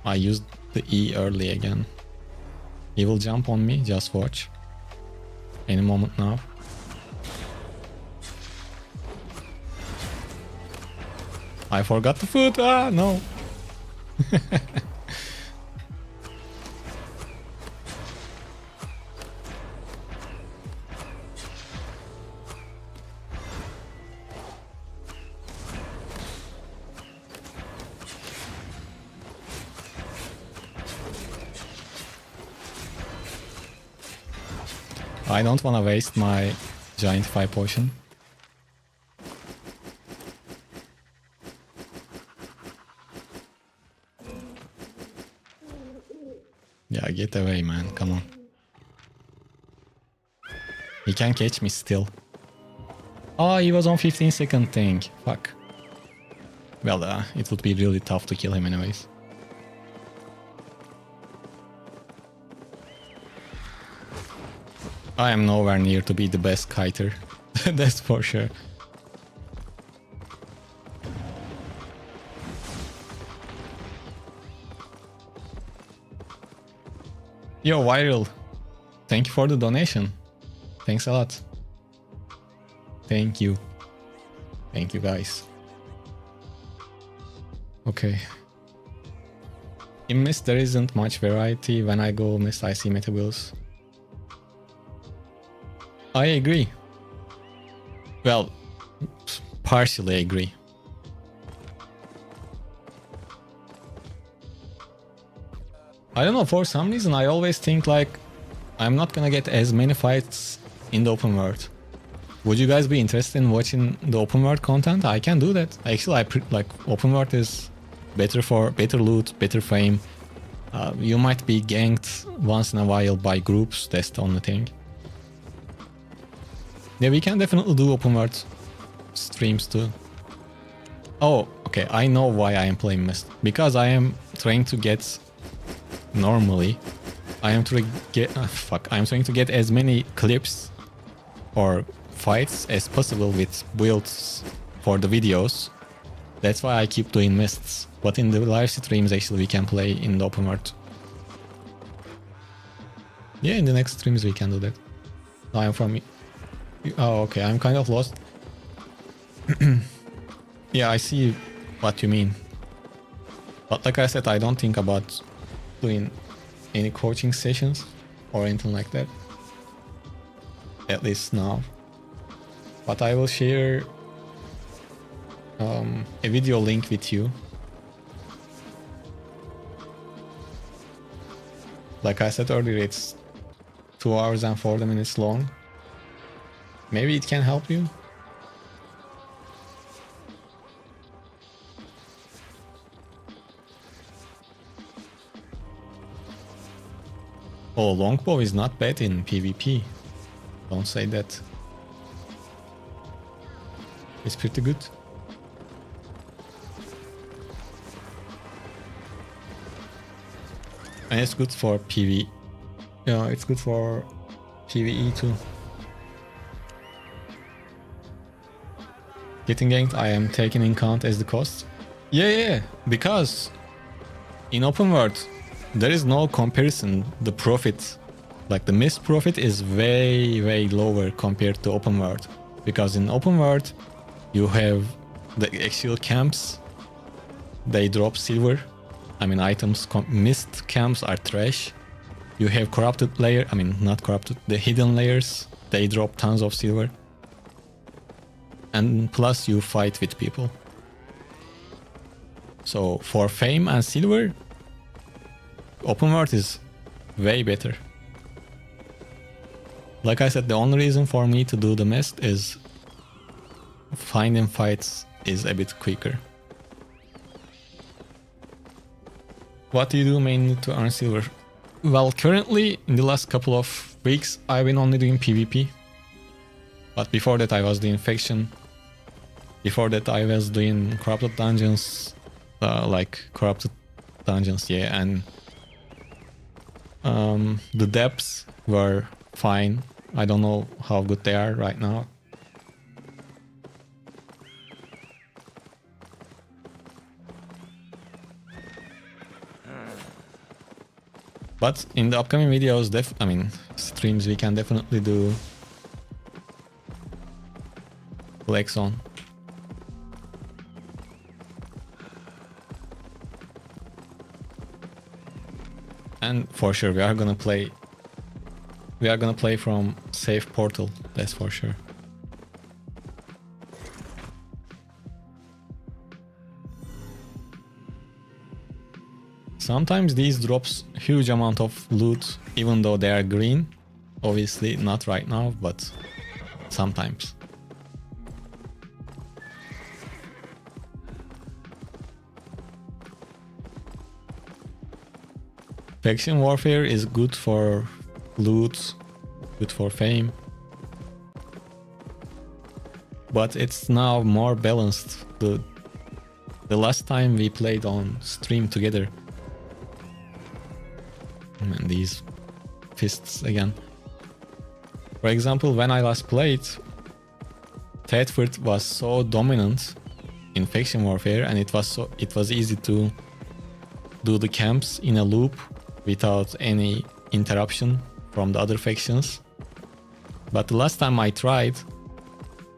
I used the E early again. He will jump on me, just watch. Any moment now. I forgot the foot, ah, no. I don't want to waste my giant 5 potion. Yeah, get away, man. Come on. He can catch me still. Oh, he was on 15-second thing. Fuck. Well, it would be really tough to kill him anyways. I am nowhere near to be the best kiter. That's for sure. Yo, Viral. Thank you for the donation. Thanks a lot. Thank you. Thank you, guys. Okay. In Mist, there isn't much variety. When I go Mist, I see metabuilds. I agree. Well, partially agree. I don't know, for some reason I always think like I'm not gonna get as many fights in the open world. Would you guys be interested in watching the open world content? I can do that. Actually, like open world is better for better loot, better fame. You might be ganked once in a while by groups, that's the only thing. Yeah, we can definitely do open world streams too. Oh, okay, I know why I am playing Mist. Because I am trying to get... Normally, I am trying to get as many clips or fights as possible with builds for the videos. That's why I keep doing Mists. But in the live streams, actually, we can play in the open world. Yeah, in the next streams we can do that. I am from... Oh, okay, I'm kind of lost. Yeah, I see what you mean. But like I said, I don't think about doing any coaching sessions or anything like that. At least now. But I will share a video link with you. Like I said earlier, it's 2 hours and 40 minutes long. Maybe it can help you. Oh, longbow is not bad in PvP. Don't say that. It's pretty good. And it's good for PvE. Yeah, it's good for PvE too. Getting ganked, I am taking in count as the cost. Yeah, because in open world, there is no comparison. The profit, like the Mist profit is way lower compared to open world. Because in open world, you have the actual camps, they drop silver. I mean, items, Mist camps are trash. You have corrupted layer, I mean, not corrupted, the hidden layers, they drop tons of silver. And plus you fight with people. So for fame and silver, open world is way better. Like I said, the only reason for me to do the Mist is finding fights is a bit quicker. What do you do mainly to earn silver? Well, currently, in the last couple of weeks, I've been only doing PvP. But before that I was doing faction. Before that I was doing corrupted dungeons, yeah, and the depths were fine. I don't know how good they are right now. But in the upcoming videos, streams, we can definitely do Black Zone. And for sure, we are gonna play from safe portal, that's for sure. Sometimes these drops huge amount of loot, even though they are green. Obviously not right now, but sometimes. Faction warfare is good for loot, good for fame. But it's now more balanced. The last time we played on stream together, and these fists again. For example, when I last played, Tedford was so dominant in faction warfare, and it was easy to do the camps in a loop without any interruption from the other factions. But the last time I tried,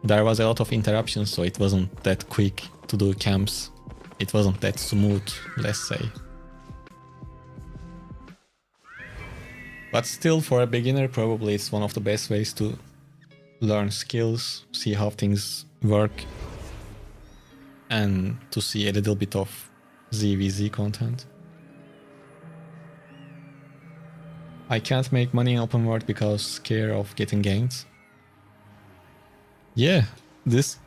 there was a lot of interruptions, so it wasn't that quick to do camps. It wasn't that smooth, let's say. But still, for a beginner, probably it's one of the best ways to learn skills, see how things work, and to see a little bit of ZVZ content. I can't make money in open world because scared of getting ganked. Yeah, that's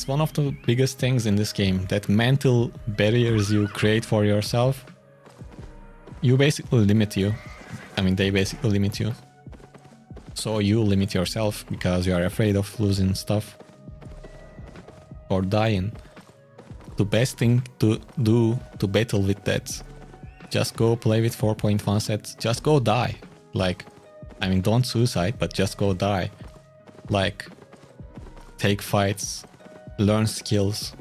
one of the biggest things in this game, that mental barriers you create for yourself. They basically limit you. So you limit yourself because you are afraid of losing stuff or dying. The best thing to do to battle with that, just go play with 4.1 sets, just go die. Don't suicide, but just go die. Take fights, learn skills.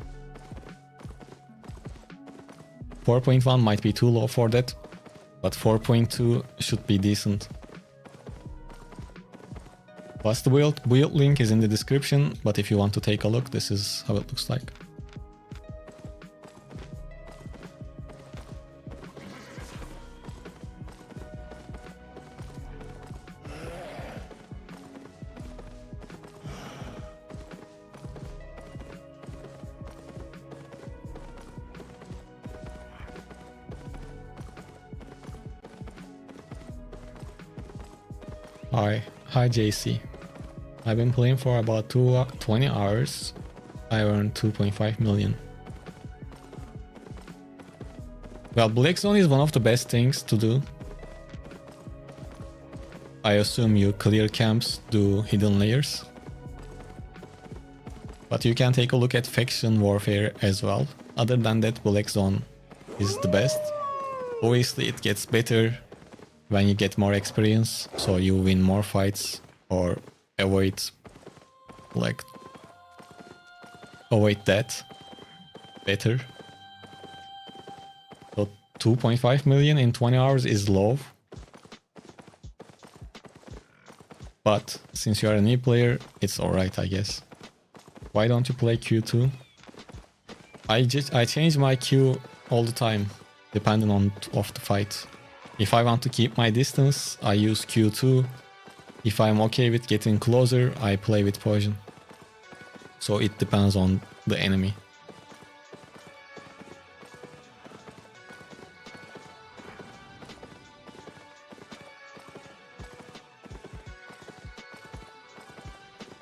4.1 might be too low for that, but 4.2 should be decent. Plus the build link is in the description, but if you want to take a look, this is how it looks like. Hi JC. I've been playing for about 20 hours. I earned 2.5 million. Well, Black Zone is one of the best things to do. I assume you clear camps, do hidden layers. But you can take a look at faction warfare as well. Other than that, Black Zone is the best. Obviously it gets better when you get more experience, so you win more fights or avoid that better. So 2.5 million in 20 hours is low. But since you are a new player, it's alright, I guess. Why don't you play Q2? I change my Q all the time, depending on the fight. If I want to keep my distance, I use Q2. If I'm okay with getting closer, I play with poison. So it depends on the enemy.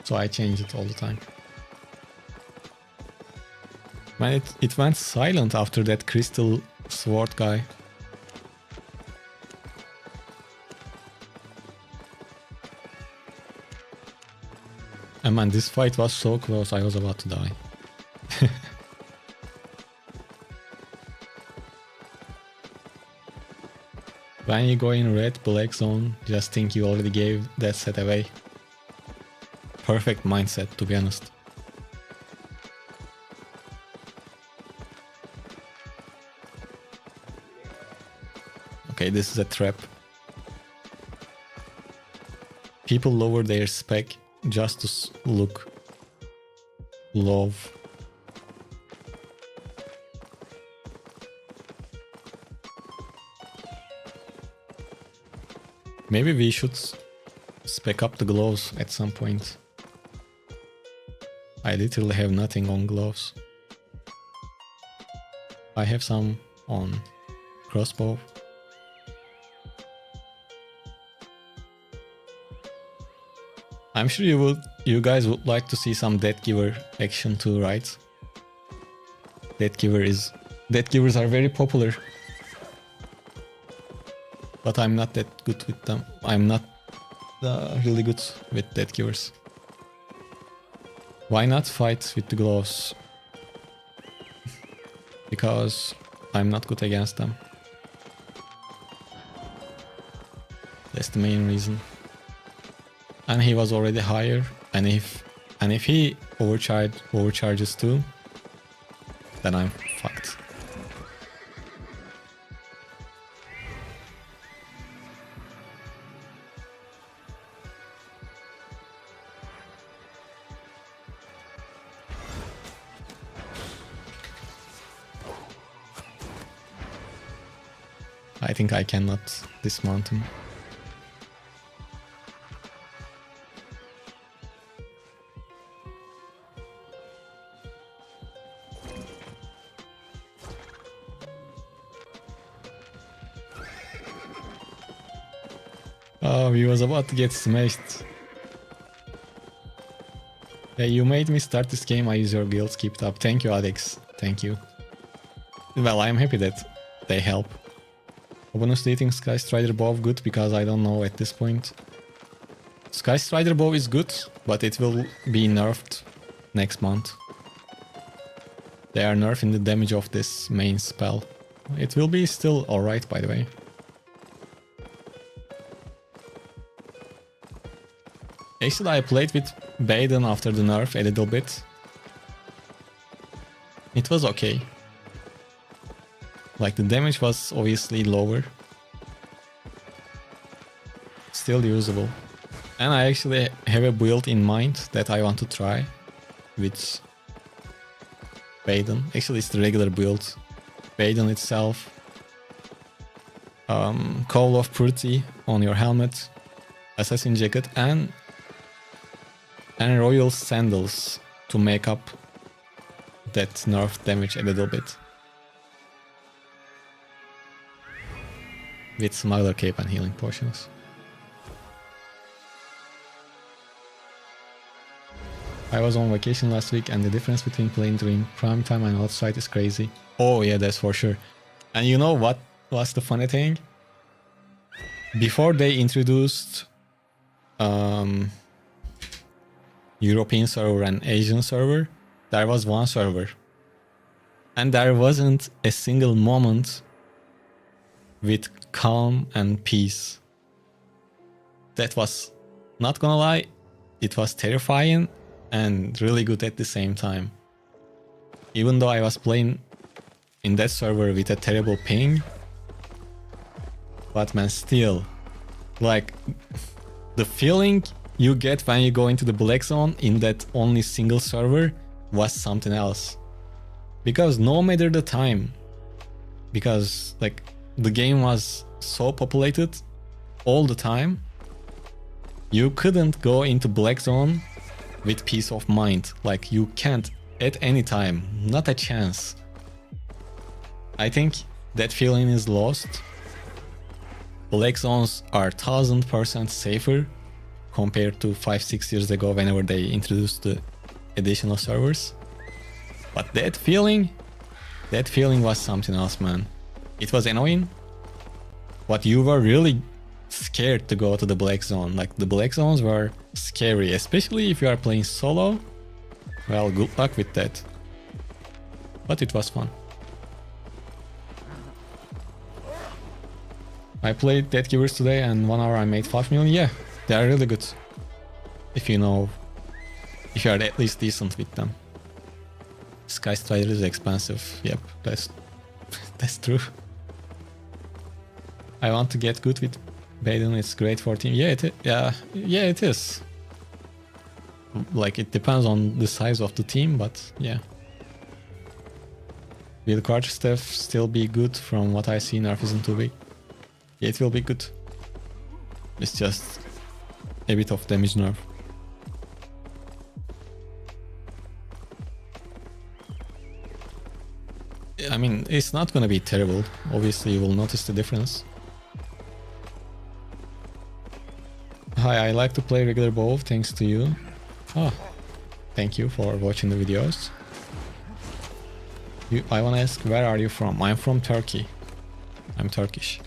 So I change it all the time. Man, it went silent after that crystal sword guy. And man, this fight was so close, I was about to die. When you go in red black zone, just think you already gave that set away. Perfect mindset, to be honest. Okay, this is a trap. People lower their spec just to look low. Maybe we should spec up the gloves at some point. I literally have nothing on gloves. I have some on crossbow. I'm sure you guys would like to see some Death Giver action too, right? Death Givers are very popular. But I'm not that good with them. I'm not really good with Death Givers. Why not fight with the gloves? Because I'm not good against them. That's the main reason. And he was already higher, and if he overcharges too, then I'm fucked. I think I cannot dismount him. Oh, he was about to get smashed. Yeah, you made me start this game. I use your guilds. Keep it up. Thank you, Alex. Thank you. Well, I'm happy that they help. Bonus dating Sky Strider bow good, because I don't know at this point. Sky Strider bow is good, but it will be nerfed next month. They are nerfing the damage of this main spell. It will be still alright, by the way. Actually, I played with Baden after the nerf a little bit. It was okay. Like, the damage was obviously lower. Still usable. And I actually have a build in mind that I want to try with Baden. Actually, it's the regular build. Baden itself. Call of Purity on your helmet. Assassin jacket and Royal Sandals to make up that nerf damage a little bit. With Smuggler Cape and healing potions. I was on vacation last week and the difference between playing during prime time and outside is crazy. Oh yeah, that's for sure. And you know what was the funny thing? Before they introduced European server and Asian server, there was one server. And there wasn't a single moment with calm and peace. That was, not gonna lie, it was terrifying and really good at the same time. Even though I was playing in that server with a terrible ping, but man, still, like, the feeling you get when you go into the black zone in that only single server was something else. Because no matter the time, because like the game was so populated all the time, you couldn't go into black zone with peace of mind. Like, you can't at any time, not a chance. I think that feeling is lost. Black zones are 1000% safer compared to 5-6 years ago whenever they introduced the additional servers. But that feeling was something else, man. It was annoying, but you were really scared to go to the black zone. Like, the black zones were scary, especially if you are playing solo. Well, good luck with that. But it was fun. I played Dead Givers today and 1 hour I made 5 million. Yeah, they are really good. If you know, if you are at least decent with them. Sky Strider is expensive. Yep, that's true. I want to get good with Baden. It's great for team. Yeah, it is. Like, it depends on the size of the team, but yeah. Will card stuff still be good? From what I see, nerf isn't too big. Yeah, it will be good. It's just a bit of damage nerf. I mean, it's not gonna be terrible. Obviously, you will notice the difference. Hi, I like to play regular bow, thanks to you. Oh, thank you for watching the videos. I wanna ask, where are you from? I'm from Turkey. I'm Turkish.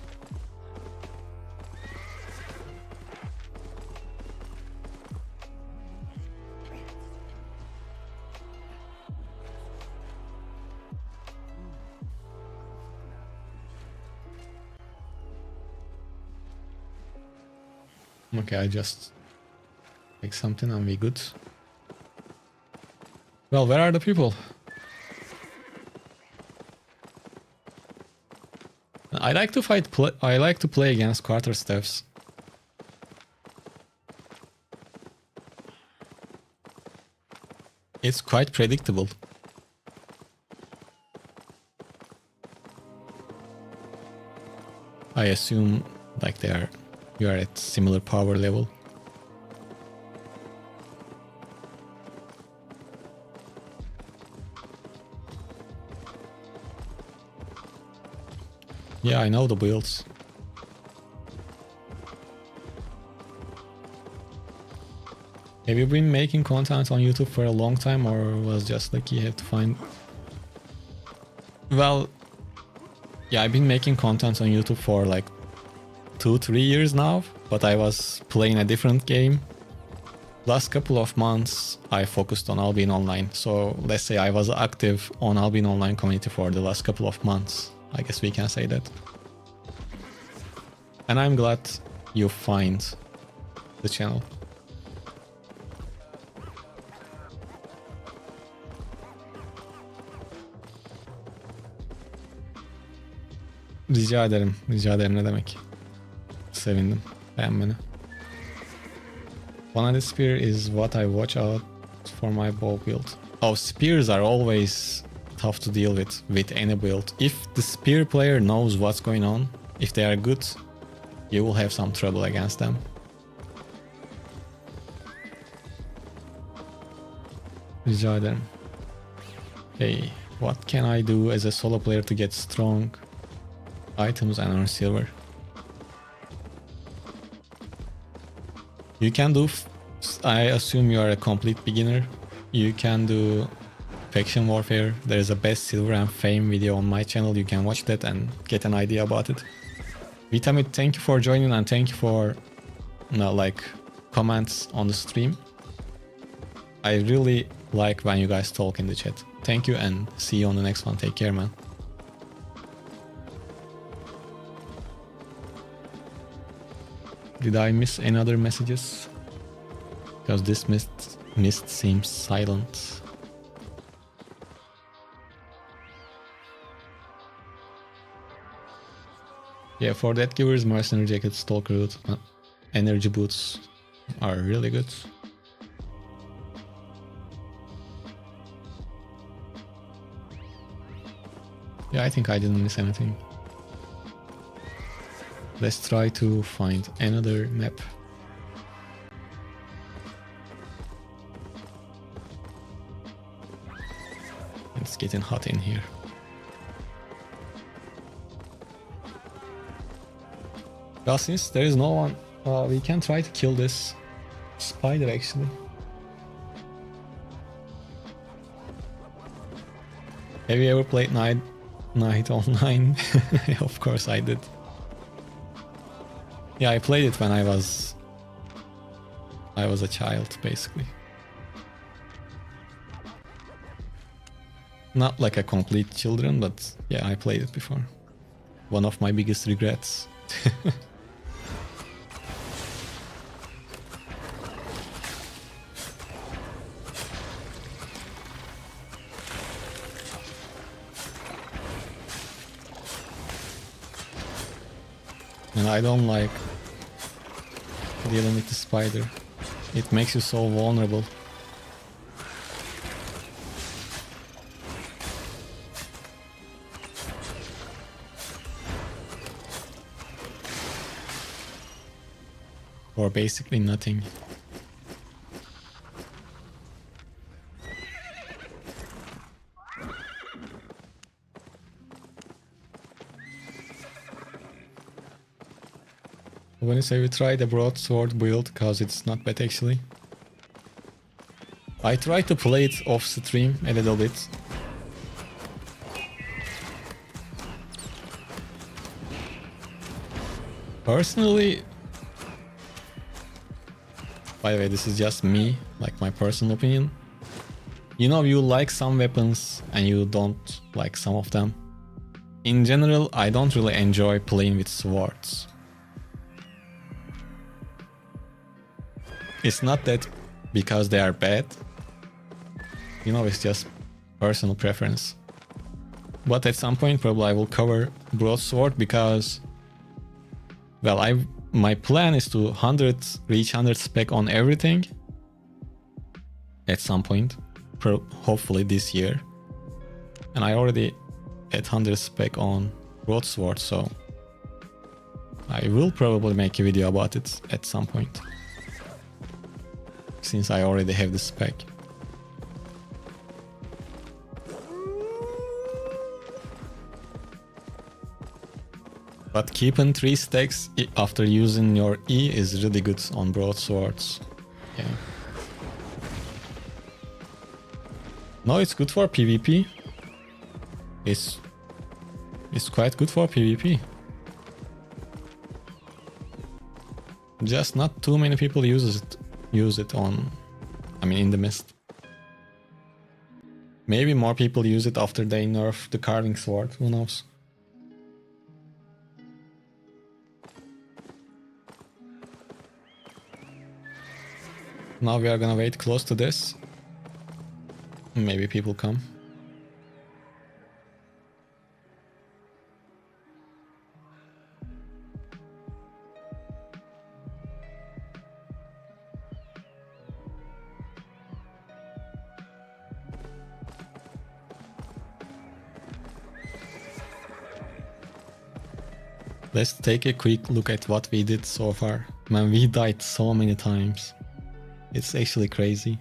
Okay, I just take something and we good. Well, where are the people? I like to I like to play against quarterstaffs. It's quite predictable. I assume like you are at similar power level. Yeah, I know the builds. Have you been making content on YouTube for a long time, or was just like you have to find... Well, yeah, I've been making content on YouTube for like 2-3 years now, but I was playing a different game. Last couple of months I focused on Albion Online, so let's say I was active on Albion Online community for the last couple of months. I guess we can say that. And I'm glad you find the channel. Rica ederim. Rica ederim, ne demek. Sevindim beğenmeni. One spear is what I watch out for my bow build. Oh, spears are always tough to deal with any build. If the spear player knows what's going on, if they are good, you will have some trouble against them. Rica ederim. Hey, what can I do as a solo player to get strong items and earn silver? You can do, I assume you are a complete beginner. You can do faction warfare. There is a best silver and fame video on my channel. You can watch that and get an idea about it. Vitamit, thank you for joining and thank you for like comments on the stream. I really like when you guys talk in the chat. Thank you and see you on the next one. Take care, man. Did I miss any other messages? Because this mist seems silent. Yeah, for that givers, mercenary jacket, stalker root, energy boots are really good. Yeah, I think I didn't miss anything. Let's try to find another map. It's getting hot in here. Well, since there is no one, we can try to kill this spider actually. Have you ever played Night Online? Of course I did. Yeah, I played it when I was a child, basically. Not like a complete children, but yeah, I played it before. One of my biggest regrets And I don't like dealing with the spider. It makes you so vulnerable. Or basically nothing. When you say we tried a broadsword build, cause it's not bad actually. I tried to play it off stream a little bit. Personally, by the way, this is just me, like my personal opinion. You know, you like some weapons and you don't like some of them. In general, I don't really enjoy playing with swords. It's not that because they are bad. You know, it's just personal preference. But at some point probably I will cover broadsword because, well, my plan is to reach 100 spec on everything at some point, hopefully this year. And I already at 100 spec on broadsword, so I will probably make a video about it at some point, since I already have the spec. But keeping 3 stacks after using your E is really good on broadswords. Yeah. No, it's good for PvP. It's quite good for PvP. Just not too many people use it on, I mean, in the mist. Maybe more people use it after they nerf the carving sword, who knows. Now we are gonna wait close to this. Maybe people come. Let's take a quick look at what we did so far. Man, we died so many times. It's actually crazy.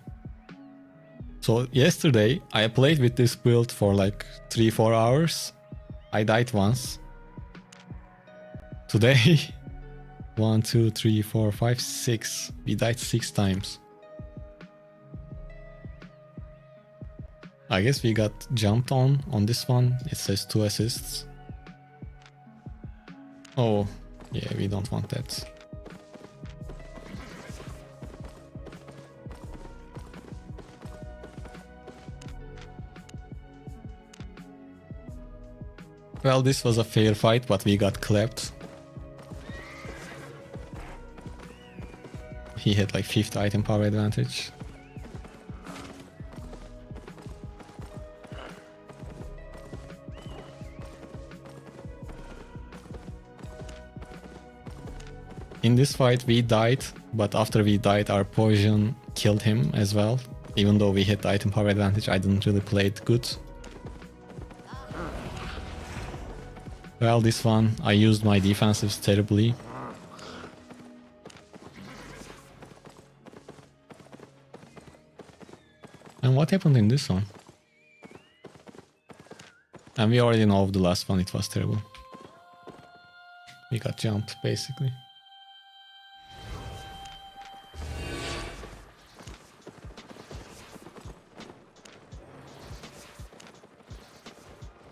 So yesterday I played with this build for like 3-4 hours. I died once. Today 1, 2, 3, 4, 5, 6. We died 6 times. I guess we got jumped on this one. It says 2 assists. Oh, yeah, we don't want that. Well, this was a fair fight, but we got clapped. He had like 5th item power advantage. In this fight we died, but after we died our poison killed him as well. Even though we had the item power advantage, I didn't really play it good. Well, this one, I used my defensives terribly. And what happened in this one? And we already know of the last one, it was terrible. We got jumped, basically.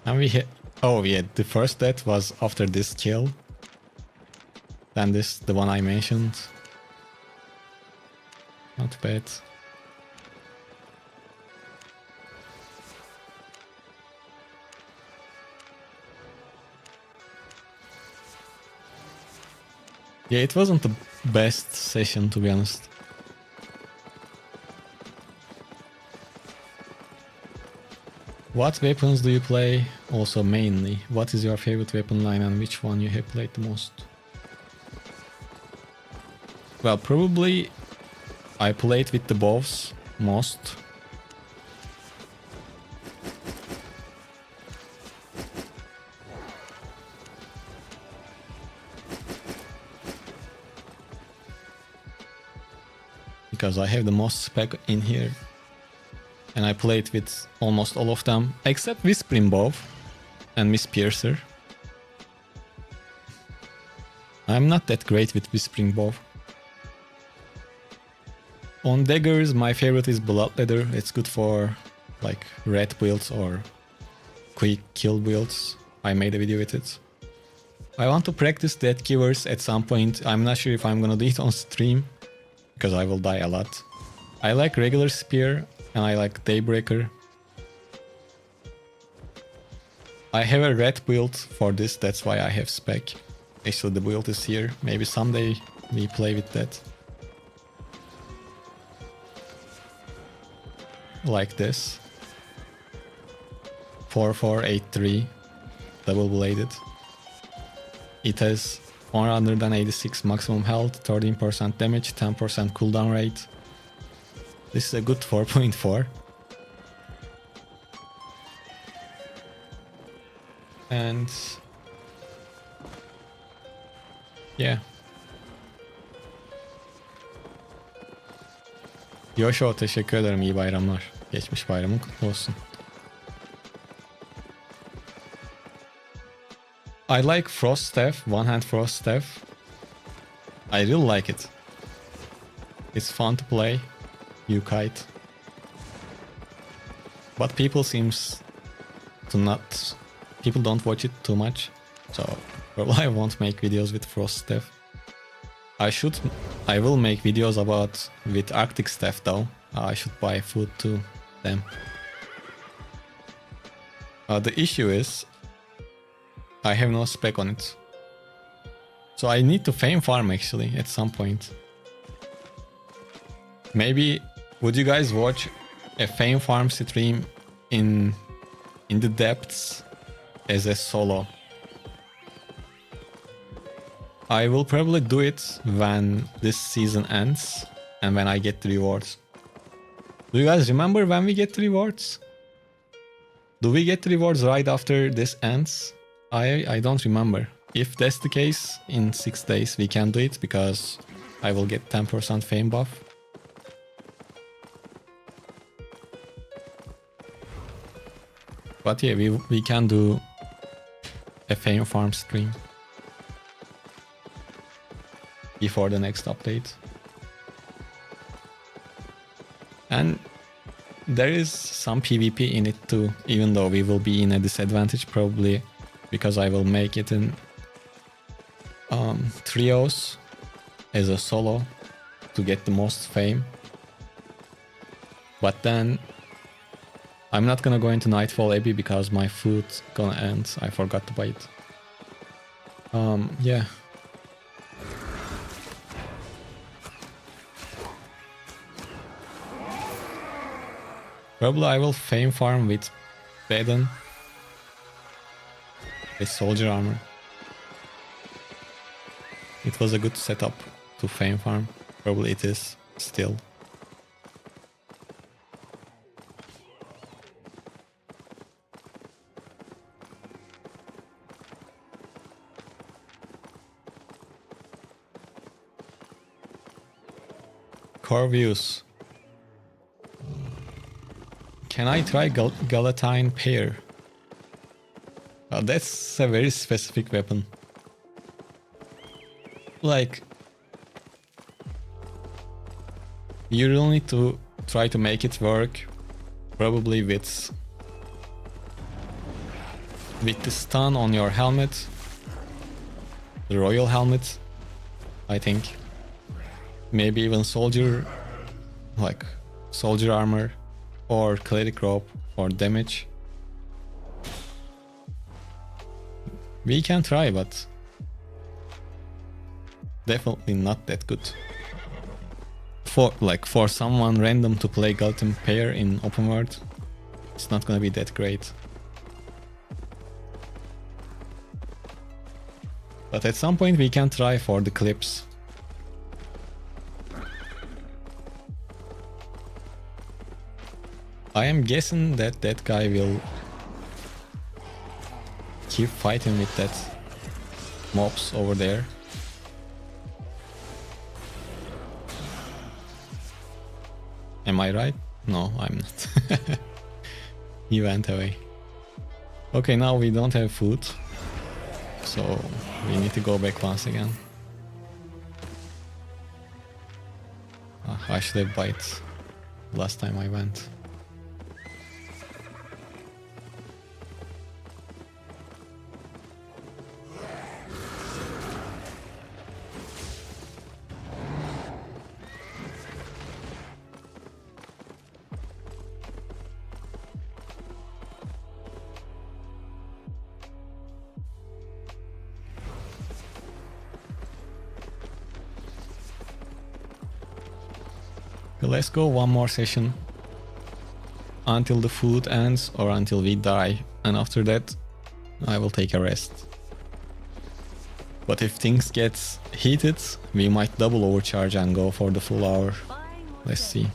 And we hit... Oh yeah, the first death was after this kill. Then this, the one I mentioned. Not bad. Yeah, it wasn't the best session, to be honest. What weapons do you play? Also mainly, what is your favorite weapon line and which one you have played the most? Well, probably I played with the bows most. Because I have the most spec in here. And I played with almost all of them, except Whispering Bow and Miss Piercer. I'm not that great with Whispering Bow. On daggers, my favorite is Bloodleather. It's good for like red builds or quick kill builds. I made a video with it. I want to practice Death Givers at some point. I'm not sure if I'm gonna do it on stream, because I will die a lot. I like regular spear and I like Daybreaker. I have a red build for this, that's why I have spec. Actually the build is here. Maybe someday we play with that. Like this. 4483 double bladed. It has 186 maximum health, 13% damage, 10% cooldown rate. This is a good 4.4. And yeah. Yoşo, teşekkür ederim, iyi bayramlar. Geçmiş bayramın kutlu olsun. I like Frost Staff, one hand Frost Staff. I really like it. It's fun to play. You kite. But people seems to not... People don't watch it too much. So probably I won't make videos with Frost Staff. I will make videos about with Arctic Staff though. I should buy food to them. The issue is I have no spec on it. So I need to fame farm actually at some point. Maybe would you guys watch a fame farm stream in the depths as a solo? I will probably do it when this season ends and when I get the rewards. Do you guys remember when we get the rewards? Do we get the rewards right after this ends? I don't remember. If that's the case, in 6 days we can do it because I will get 10% fame buff. But yeah, we can do a fame farm stream before the next update. And there is some PvP in it too, even though we will be in a disadvantage probably because I will make it in trios as a solo to get the most fame. But then I'm not gonna go into Nightfall Abbey because my food's gonna end. I forgot to buy it. Yeah. Probably I will fame farm with Baden. With soldier armor. It was a good setup to fame farm. Probably it is still. Core views. Can I try Galatine Pair? That's a very specific weapon. Like, you really need to try to make it work, probably with the stun on your helmet, the royal helmet, I think. Maybe even soldier, like soldier armor, or cleric robe, or damage. We can try, but definitely not that good. For someone random to play Gultim pair in open world, it's not gonna be that great. But at some point we can try for the clips. I am guessing that that guy will keep fighting with that mobs over there. Am I right? No, I'm not. He went away. Okay, now we don't have food. So we need to go back once again. I should have bite last time I went. Let's go one more session until the food ends or until we die, and after that I will take a rest. But if things get heated, we might double overcharge and go for the full hour. Let's see.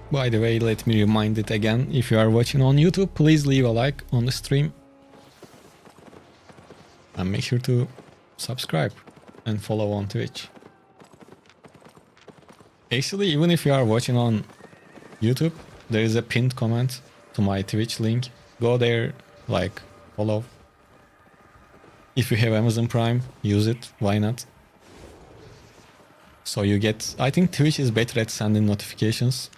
By the way, let me remind it again, if you are watching on YouTube, please leave a like on the stream. And make sure to subscribe and follow on Twitch. Actually, even if you are watching on YouTube, there is a pinned comment to my Twitch link. Go there, like, follow. If you have Amazon Prime, use it, why not? So you get... I think Twitch is better at sending notifications,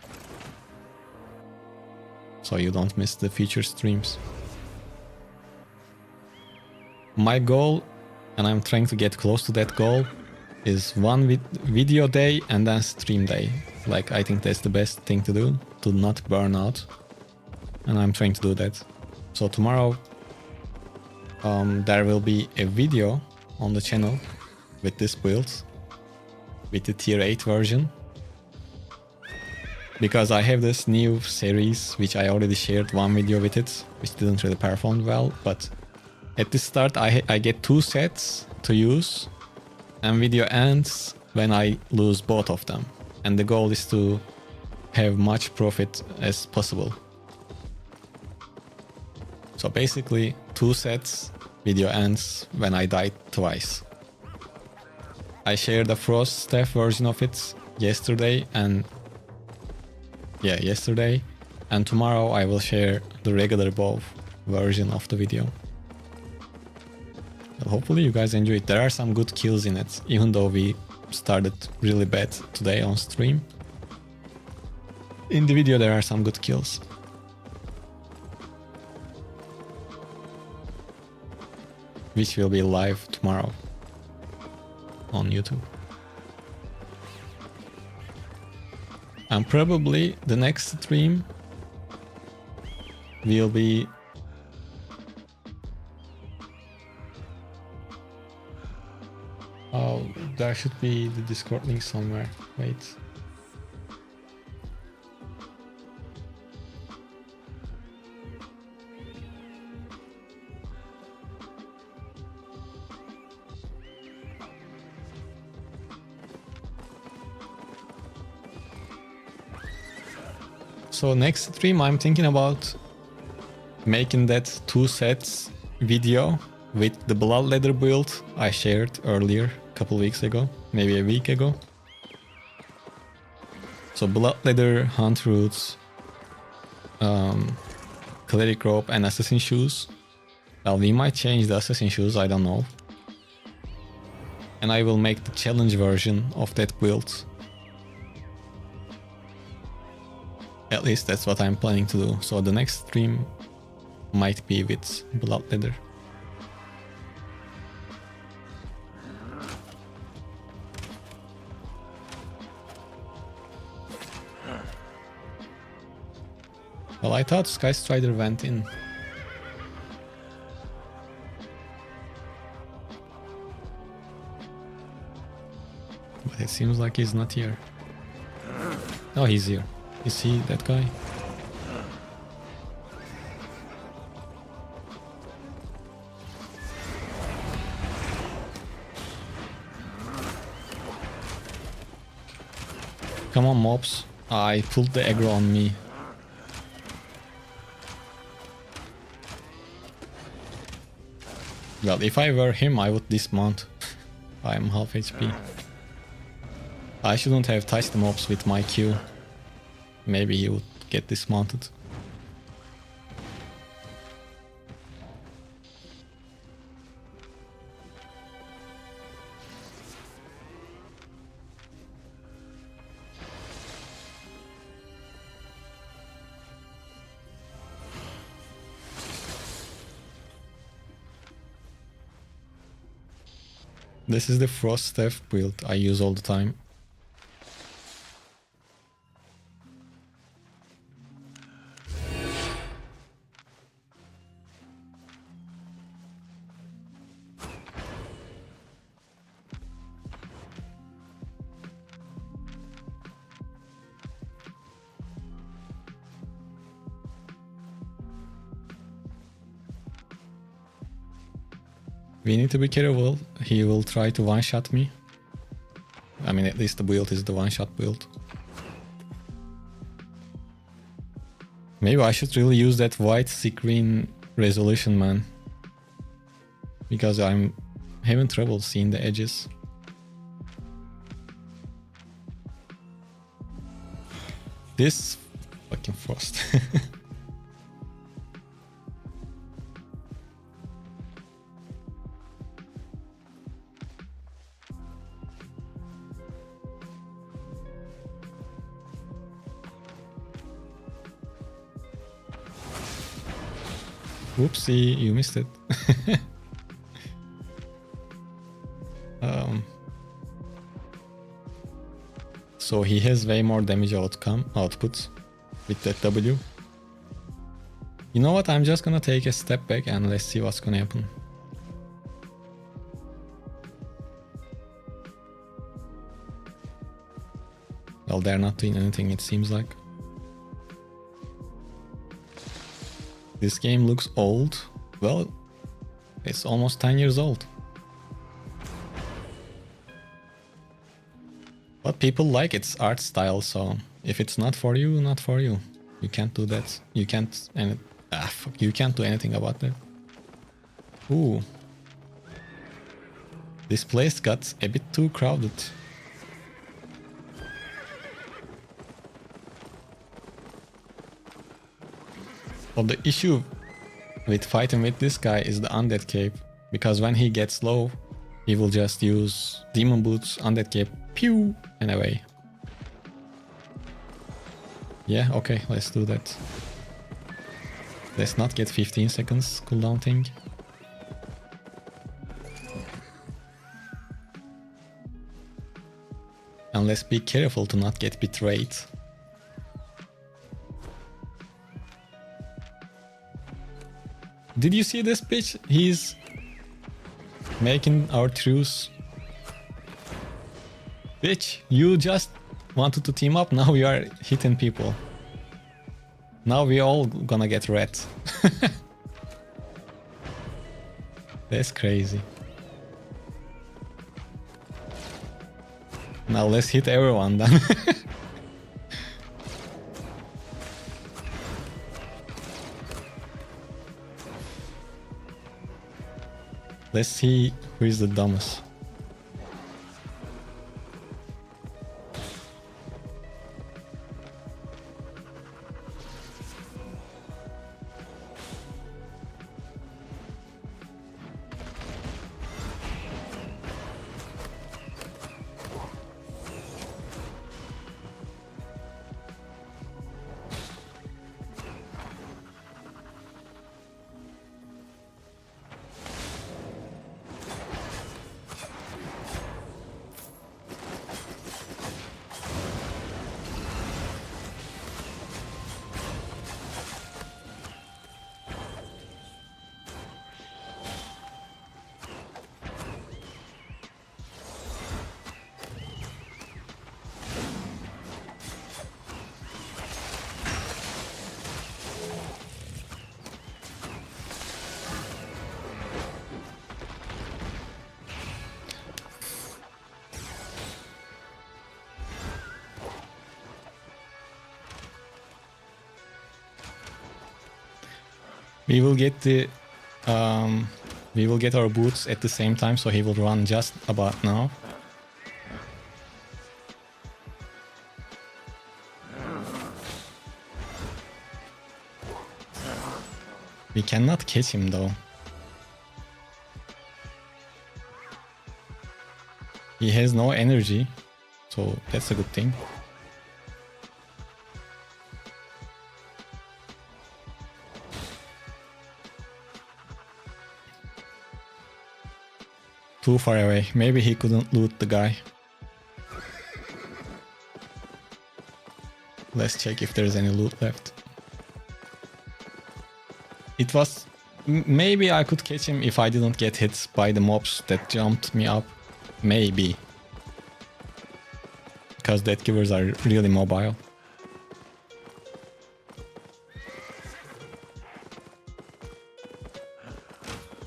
so you don't miss the future streams. My goal, and I'm trying to get close to that goal, is one video day and then stream day. Like, I think that's the best thing to do, to not burn out. And I'm trying to do that. So tomorrow there will be a video on the channel with this build, with the tier 8 version. Because I have this new series, which I already shared one video with it, which didn't really perform well, but at the start I get 2 sets to use, and video ends when I lose both of them. And the goal is to have much profit as possible. So basically 2 sets, video ends when I died twice. I shared the Frost Staff version of it yesterday, and and tomorrow I will share the regular bow version of the video. But hopefully you guys enjoy it. There are some good kills in it, even though we started really bad today on stream. In the video there are some good kills. Which will be live tomorrow on YouTube. And probably the next stream will be there should be the Discord link somewhere. Wait. So next stream I'm thinking about making that 2 sets video with the Blood Leather build I shared earlier, a couple weeks ago, maybe a week ago. So Blood Leather, Hunt Roots, Cleric Robe and Assassin Shoes. Well, we might change the Assassin Shoes, I don't know. And I will make the challenge version of that build. At least that's what I'm planning to do. So the next stream might be with Blood Leather. Well, I thought Sky Strider went in. But it seems like he's not here. Oh, he's here. Is he that guy? Come on, mobs. I pulled the aggro on me. Well, if I were him, I would dismount. I am half HP. I shouldn't have touched the mobs with my Q. Maybe he would get dismounted. This is the Frost Staff build I use all the time. We need to be careful, he will try to one-shot me. I mean, at least the build is the one-shot build. Maybe I should really use that white screen resolution, man. Because I'm having trouble seeing the edges. This fucking Frost. Whoopsie, you missed it. So he has way more damage output with that W. You know what, I'm just gonna take a step back and let's see what's gonna happen. Well, they're not doing anything, it seems like. This game looks old. Well, it's almost 10 years old. But people like its art style, so if it's not for you, not for you. You can't do that. You can't you can't do anything about that. Ooh. This place got a bit too crowded. Well, the issue with fighting with this guy is the undead cape, because when he gets low, he will just use demon boots, undead cape, pew, and away. Yeah, okay, let's do that. Let's not get 15 seconds cooldown thing. And let's be careful to not get betrayed. Did you see this bitch? He's making our truce. Bitch, you just wanted to team up, now you are hitting people. Now we all gonna get red. That's crazy. Now let's hit everyone then. Let's see who is the dumbest. We will get the we will get our boots at the same time, so he will run just about now. We cannot catch him though. He has no energy, so that's a good thing. Too far away. Maybe he couldn't loot the guy. Let's check if there's any loot left. It was... Maybe I could catch him if I didn't get hit by the mobs that jumped me up. Maybe. Because death givers are really mobile.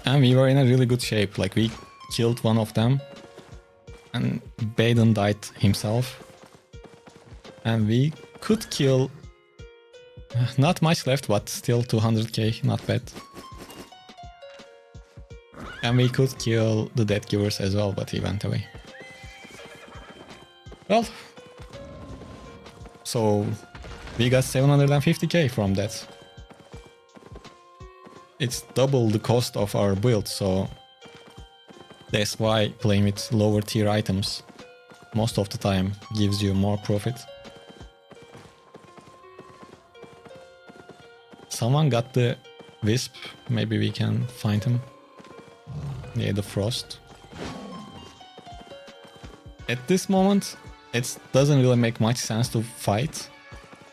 And we were in a really good shape. Like, we killed one of them. And Baden died himself. And we could kill... Not much left, but still 200k, not bad. And we could kill the death givers as well, but he went away. Well... So... We got 750k from that. It's double the cost of our build, so... That's why playing with lower tier items most of the time gives you more profit. Someone got the wisp, maybe we can find him. Yeah, the frost. At this moment, it doesn't really make much sense to fight,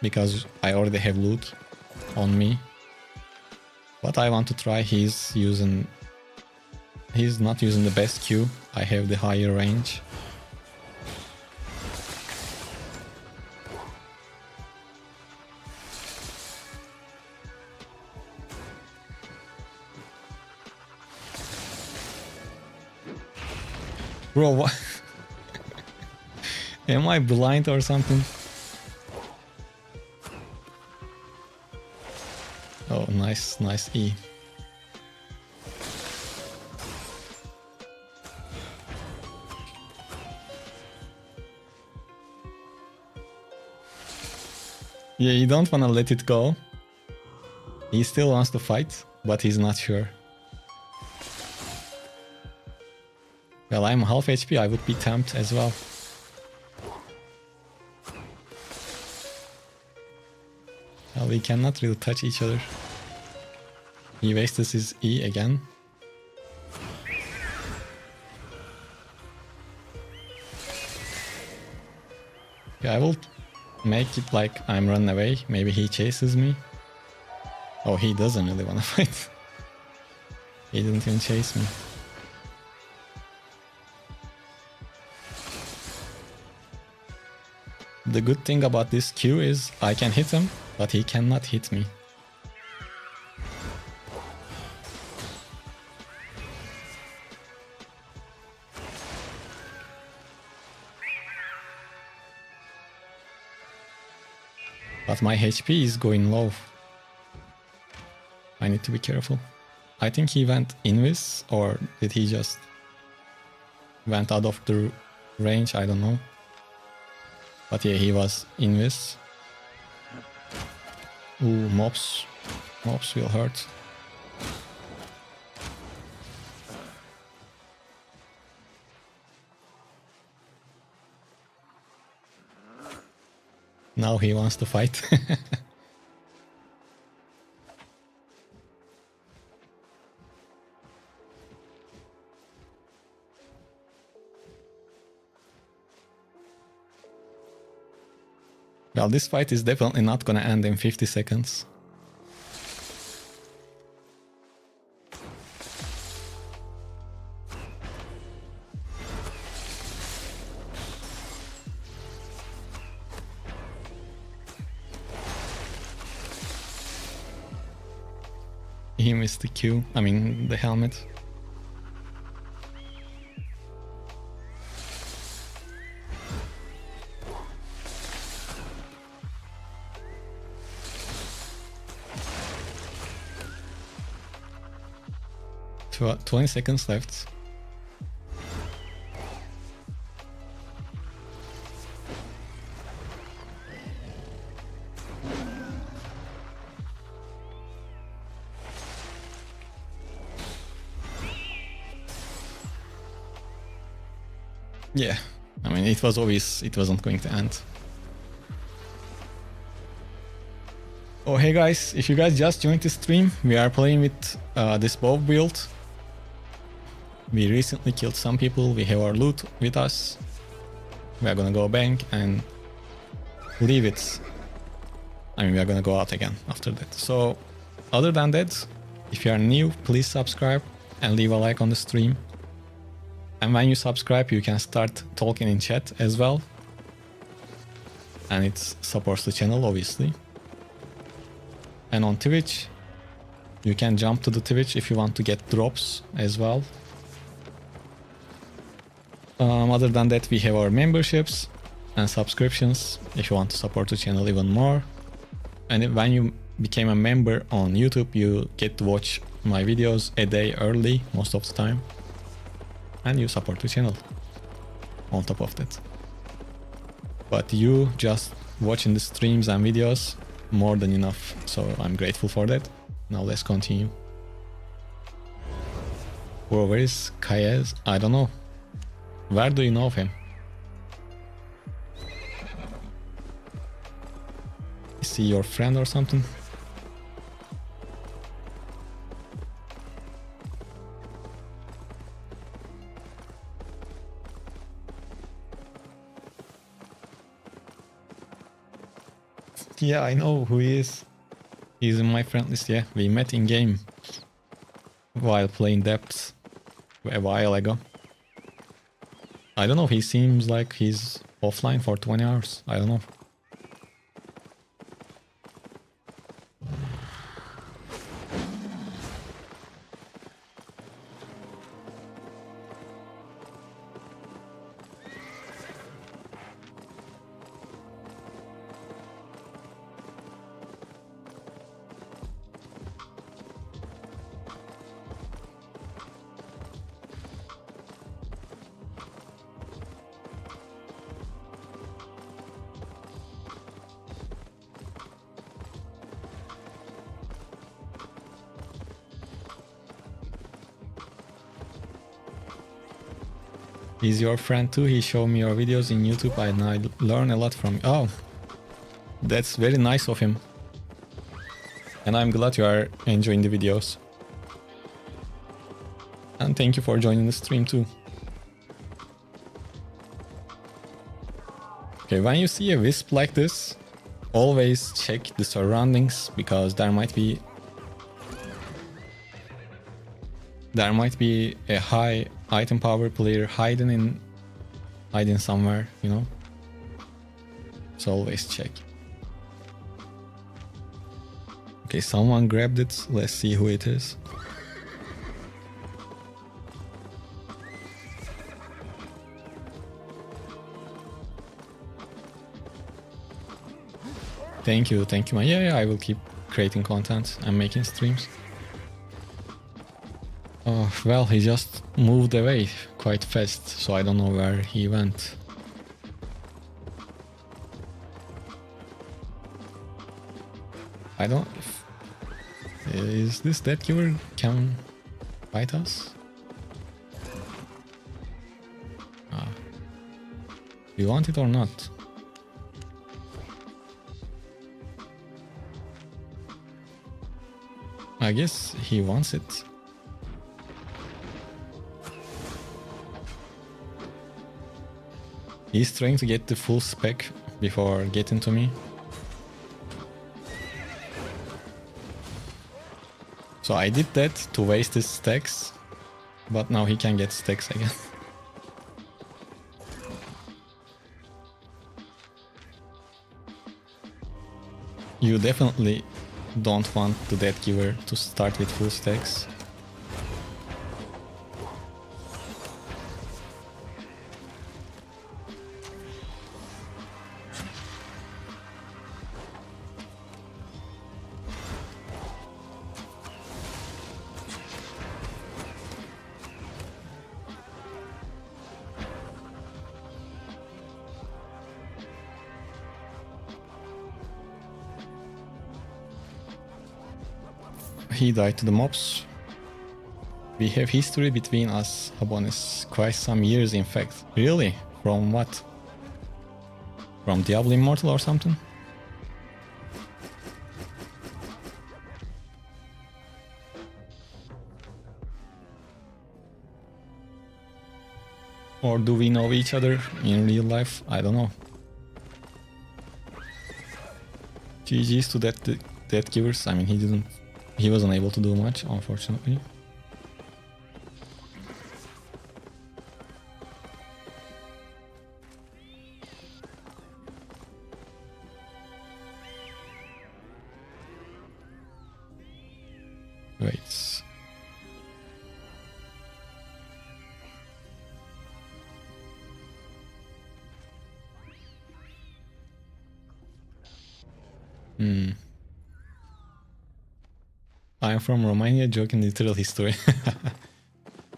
because I already have loot on me. But I want to try. He's not using the best Q. I have the higher range. Bro, what? Am I blind or something? Oh, nice E. Yeah, you don't wanna let it go. He still wants to fight, but he's not sure. Well, I'm half HP, I would be tempted as well. Well, we cannot really touch each other. He wasted his E again. Yeah, I will make it like I'm running away. Maybe he chases me. Oh, he doesn't really want to fight. He didn't even chase me. The good thing about this Q is I can hit him, but he cannot hit me. But my HP is going low. I need to be careful. I think he went invis, or did he just went out of the range? I don't know. But yeah, he was invis. Ooh, mobs. Mobs will hurt. Now he wants to fight. Well, this fight is definitely not gonna end in 50 seconds. He missed the Q, I mean the helmet. 20 seconds left. Yeah, I mean, it was obvious it wasn't going to end. Oh, hey guys, if you guys just joined the stream, we are playing with this bow build. We recently killed some people, we have our loot with us. We are gonna go bank and leave it. I mean, we are gonna go out again after that. So, other than that, if you are new, please subscribe and leave a like on the stream. And when you subscribe, you can start talking in chat as well. And it supports the channel, obviously. And on Twitch, you can jump to the Twitch if you want to get drops as well. Other than that, we have our memberships and subscriptions if you want to support the channel even more. And when you became a member on YouTube, you get to watch my videos a day early most of the time. And you support the channel on top of that. But you just watching the streams and videos, more than enough, so I'm grateful for that. Now let's continue. Bro, where is Kaez? I don't know. Where do you know of him? Is he your friend or something? Yeah, I know who he is. He's in my friend list, yeah. We met in game while playing Depths a while ago. I don't know, he seems like he's offline for 20 hours. I don't know. He's your friend too. He showed me your videos in YouTube and I learn a lot from you. Oh, that's very nice of him. And I'm glad you are enjoying the videos. And thank you for joining the stream too. Okay, when you see a wisp like this, always check the surroundings because there might be a high item power player hiding somewhere, you know. So always check. Okay, someone grabbed it. Let's see who it is. Thank you, man. Yeah, I will keep creating content and making streams. Oh, well, he just moved away quite fast, so I don't know where he went. I don't... Is this dead killer can fight us? Do you want it or not? I guess he wants it. He's trying to get the full spec before getting to me. So I did that to waste his stacks, but now he can get stacks again. You definitely don't want the dead giver to start with full stacks. he died to the mobs. We have history between us, Habonis. Quite some years, in fact. Really? From what? From Diablo Immortal or something? Or do we know each other in real life? I don't know. GG's to that givers. I mean, he wasn't able to do much, unfortunately. Wait. I'm from Romania, joking literal history.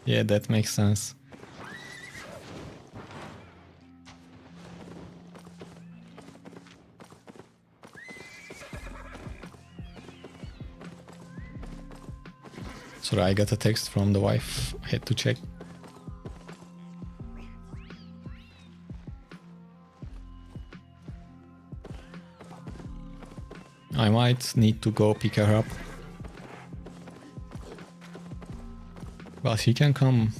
Yeah, that makes sense. Sorry, I got a text from the wife. I had to check. I might need to go pick her up. Well, she can come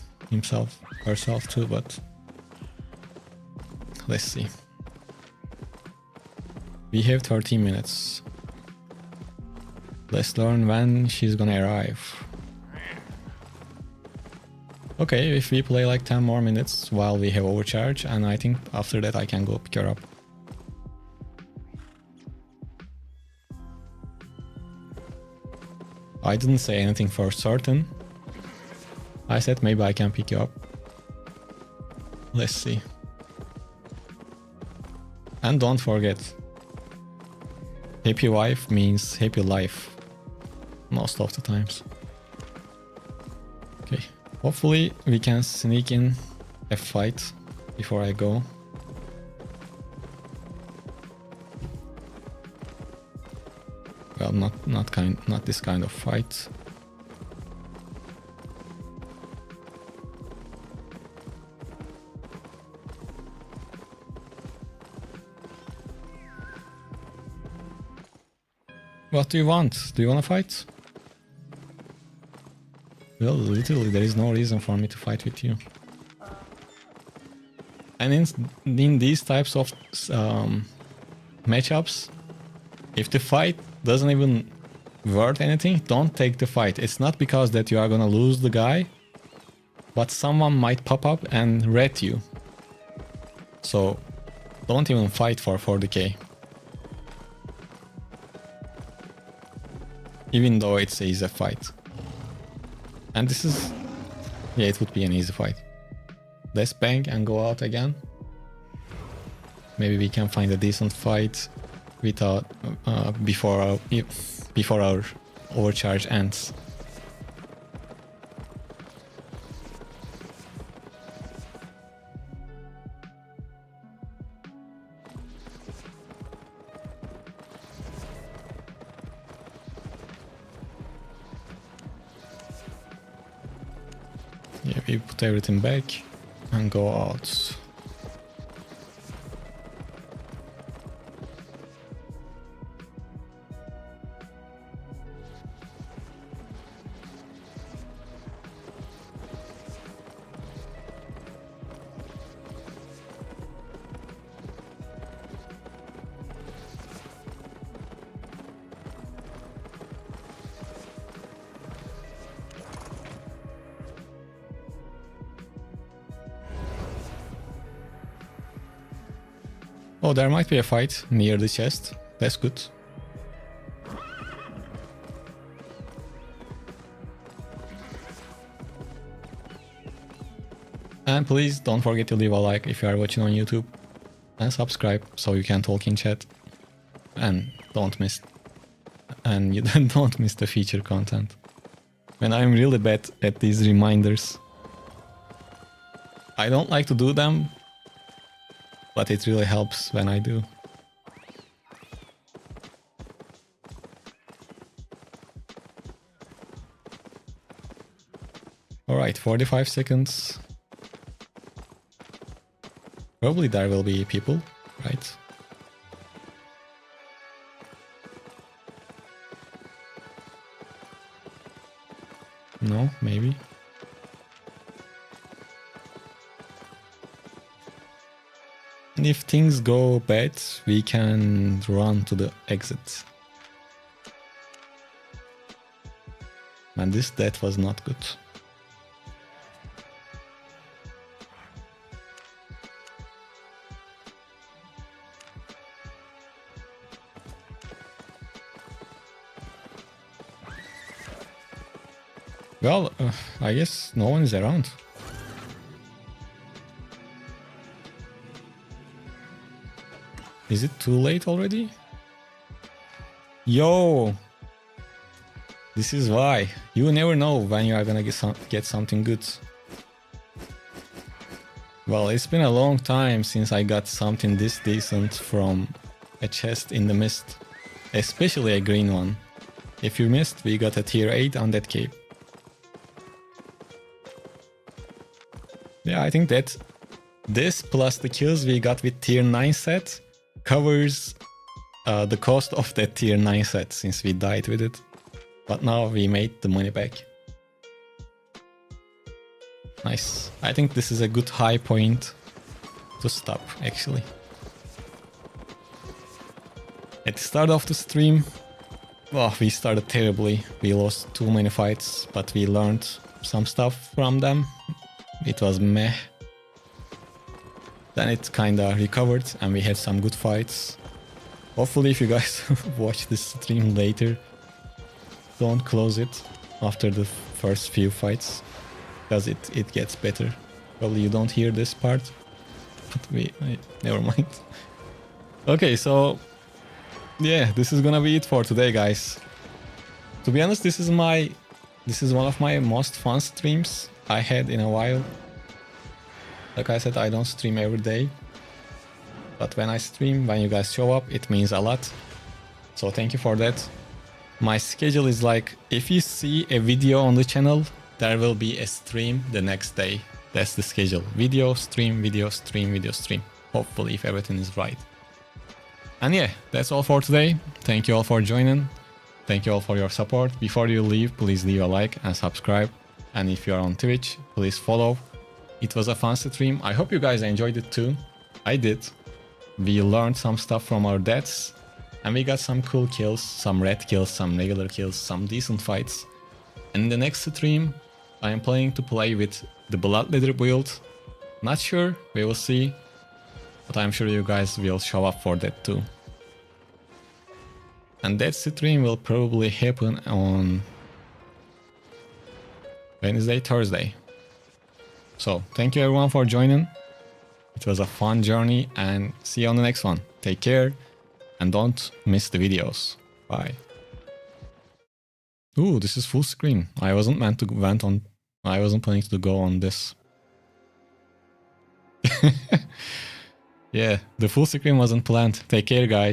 herself too, but let's see. We have 13 minutes. Let's learn when she's gonna arrive. Okay, if we play like 10 more minutes while we have overcharge, and I think after that I can go pick her up. I didn't say anything for certain. I said maybe I can pick you up. Let's see. And don't forget, happy wife means happy life. Most of the times. Okay. Hopefully we can sneak in a fight before I go. Well, not this kind of fight. What do you want? Do you want to fight? Well, literally, there is no reason for me to fight with you. And in these types of matchups, if the fight doesn't even worth anything, don't take the fight. It's not because that you are gonna lose the guy, but someone might pop up and rat you. So don't even fight for 40k. Even though it's an easy fight. And this is... yeah, it would be an easy fight. Let's bang and go out again. Maybe we can find a decent fight without before our overcharge ends. Yeah, we put everything back and go out. Oh, there might be a fight near the chest. That's good. And please don't forget to leave a like if you are watching on YouTube. And subscribe so you can talk in chat. And don't miss the feature content. And I'm really bad at these reminders. I don't like to do them, but it really helps when I do. Alright, 45 seconds. Probably there will be people, right? No, maybe. And if things go bad, we can run to the exit. And this death was not good. Well, I guess no one is around. Is it too late already? Yo! This is why. You never know when you are gonna get something good. Well, it's been a long time since I got something this decent from a chest in the mist. Especially a green one. If you missed, we got a tier 8 on that cape. Yeah, I think that this plus the kills we got with tier 9 set covers the cost of that tier 9 set since we died with it. But now we made the money back. Nice. I think this is a good high point to stop actually. At the start of the stream, well, we started terribly. We lost too many fights, but we learned some stuff from them. It was meh. Then it kinda recovered and we had some good fights. Hopefully if you guys watch this stream later, don't close it after the first few fights, because it gets better. Probably you don't hear this part, but never mind. Okay, so yeah, this is gonna be it for today, guys. To be honest, this is one of my most fun streams I had in a while. Like I said, I don't stream every day, but when I stream, when you guys show up, it means a lot. So thank you for that. My schedule is like, if you see a video on the channel, there will be a stream the next day. That's the schedule. Video, stream, video, stream, video, stream. Hopefully, if everything is right. And yeah, that's all for today. Thank you all for joining. Thank you all for your support. Before you leave, please leave a like and subscribe. And if you are on Twitch, please follow. It was a fun stream. I hope you guys enjoyed it too. I did. We learned some stuff from our deaths. And we got some cool kills, some red kills, some regular kills, some decent fights. And in the next stream, I am planning to play with the Blood Leather build. Not sure, we will see. But I'm sure you guys will show up for that too. And that stream will probably happen on Wednesday, Thursday. So, thank you everyone for joining. It was a fun journey and see you on the next one. Take care and don't miss the videos. Bye. Ooh, this is full screen. I wasn't planning to go on this. Yeah, the full screen wasn't planned. Take care, guys.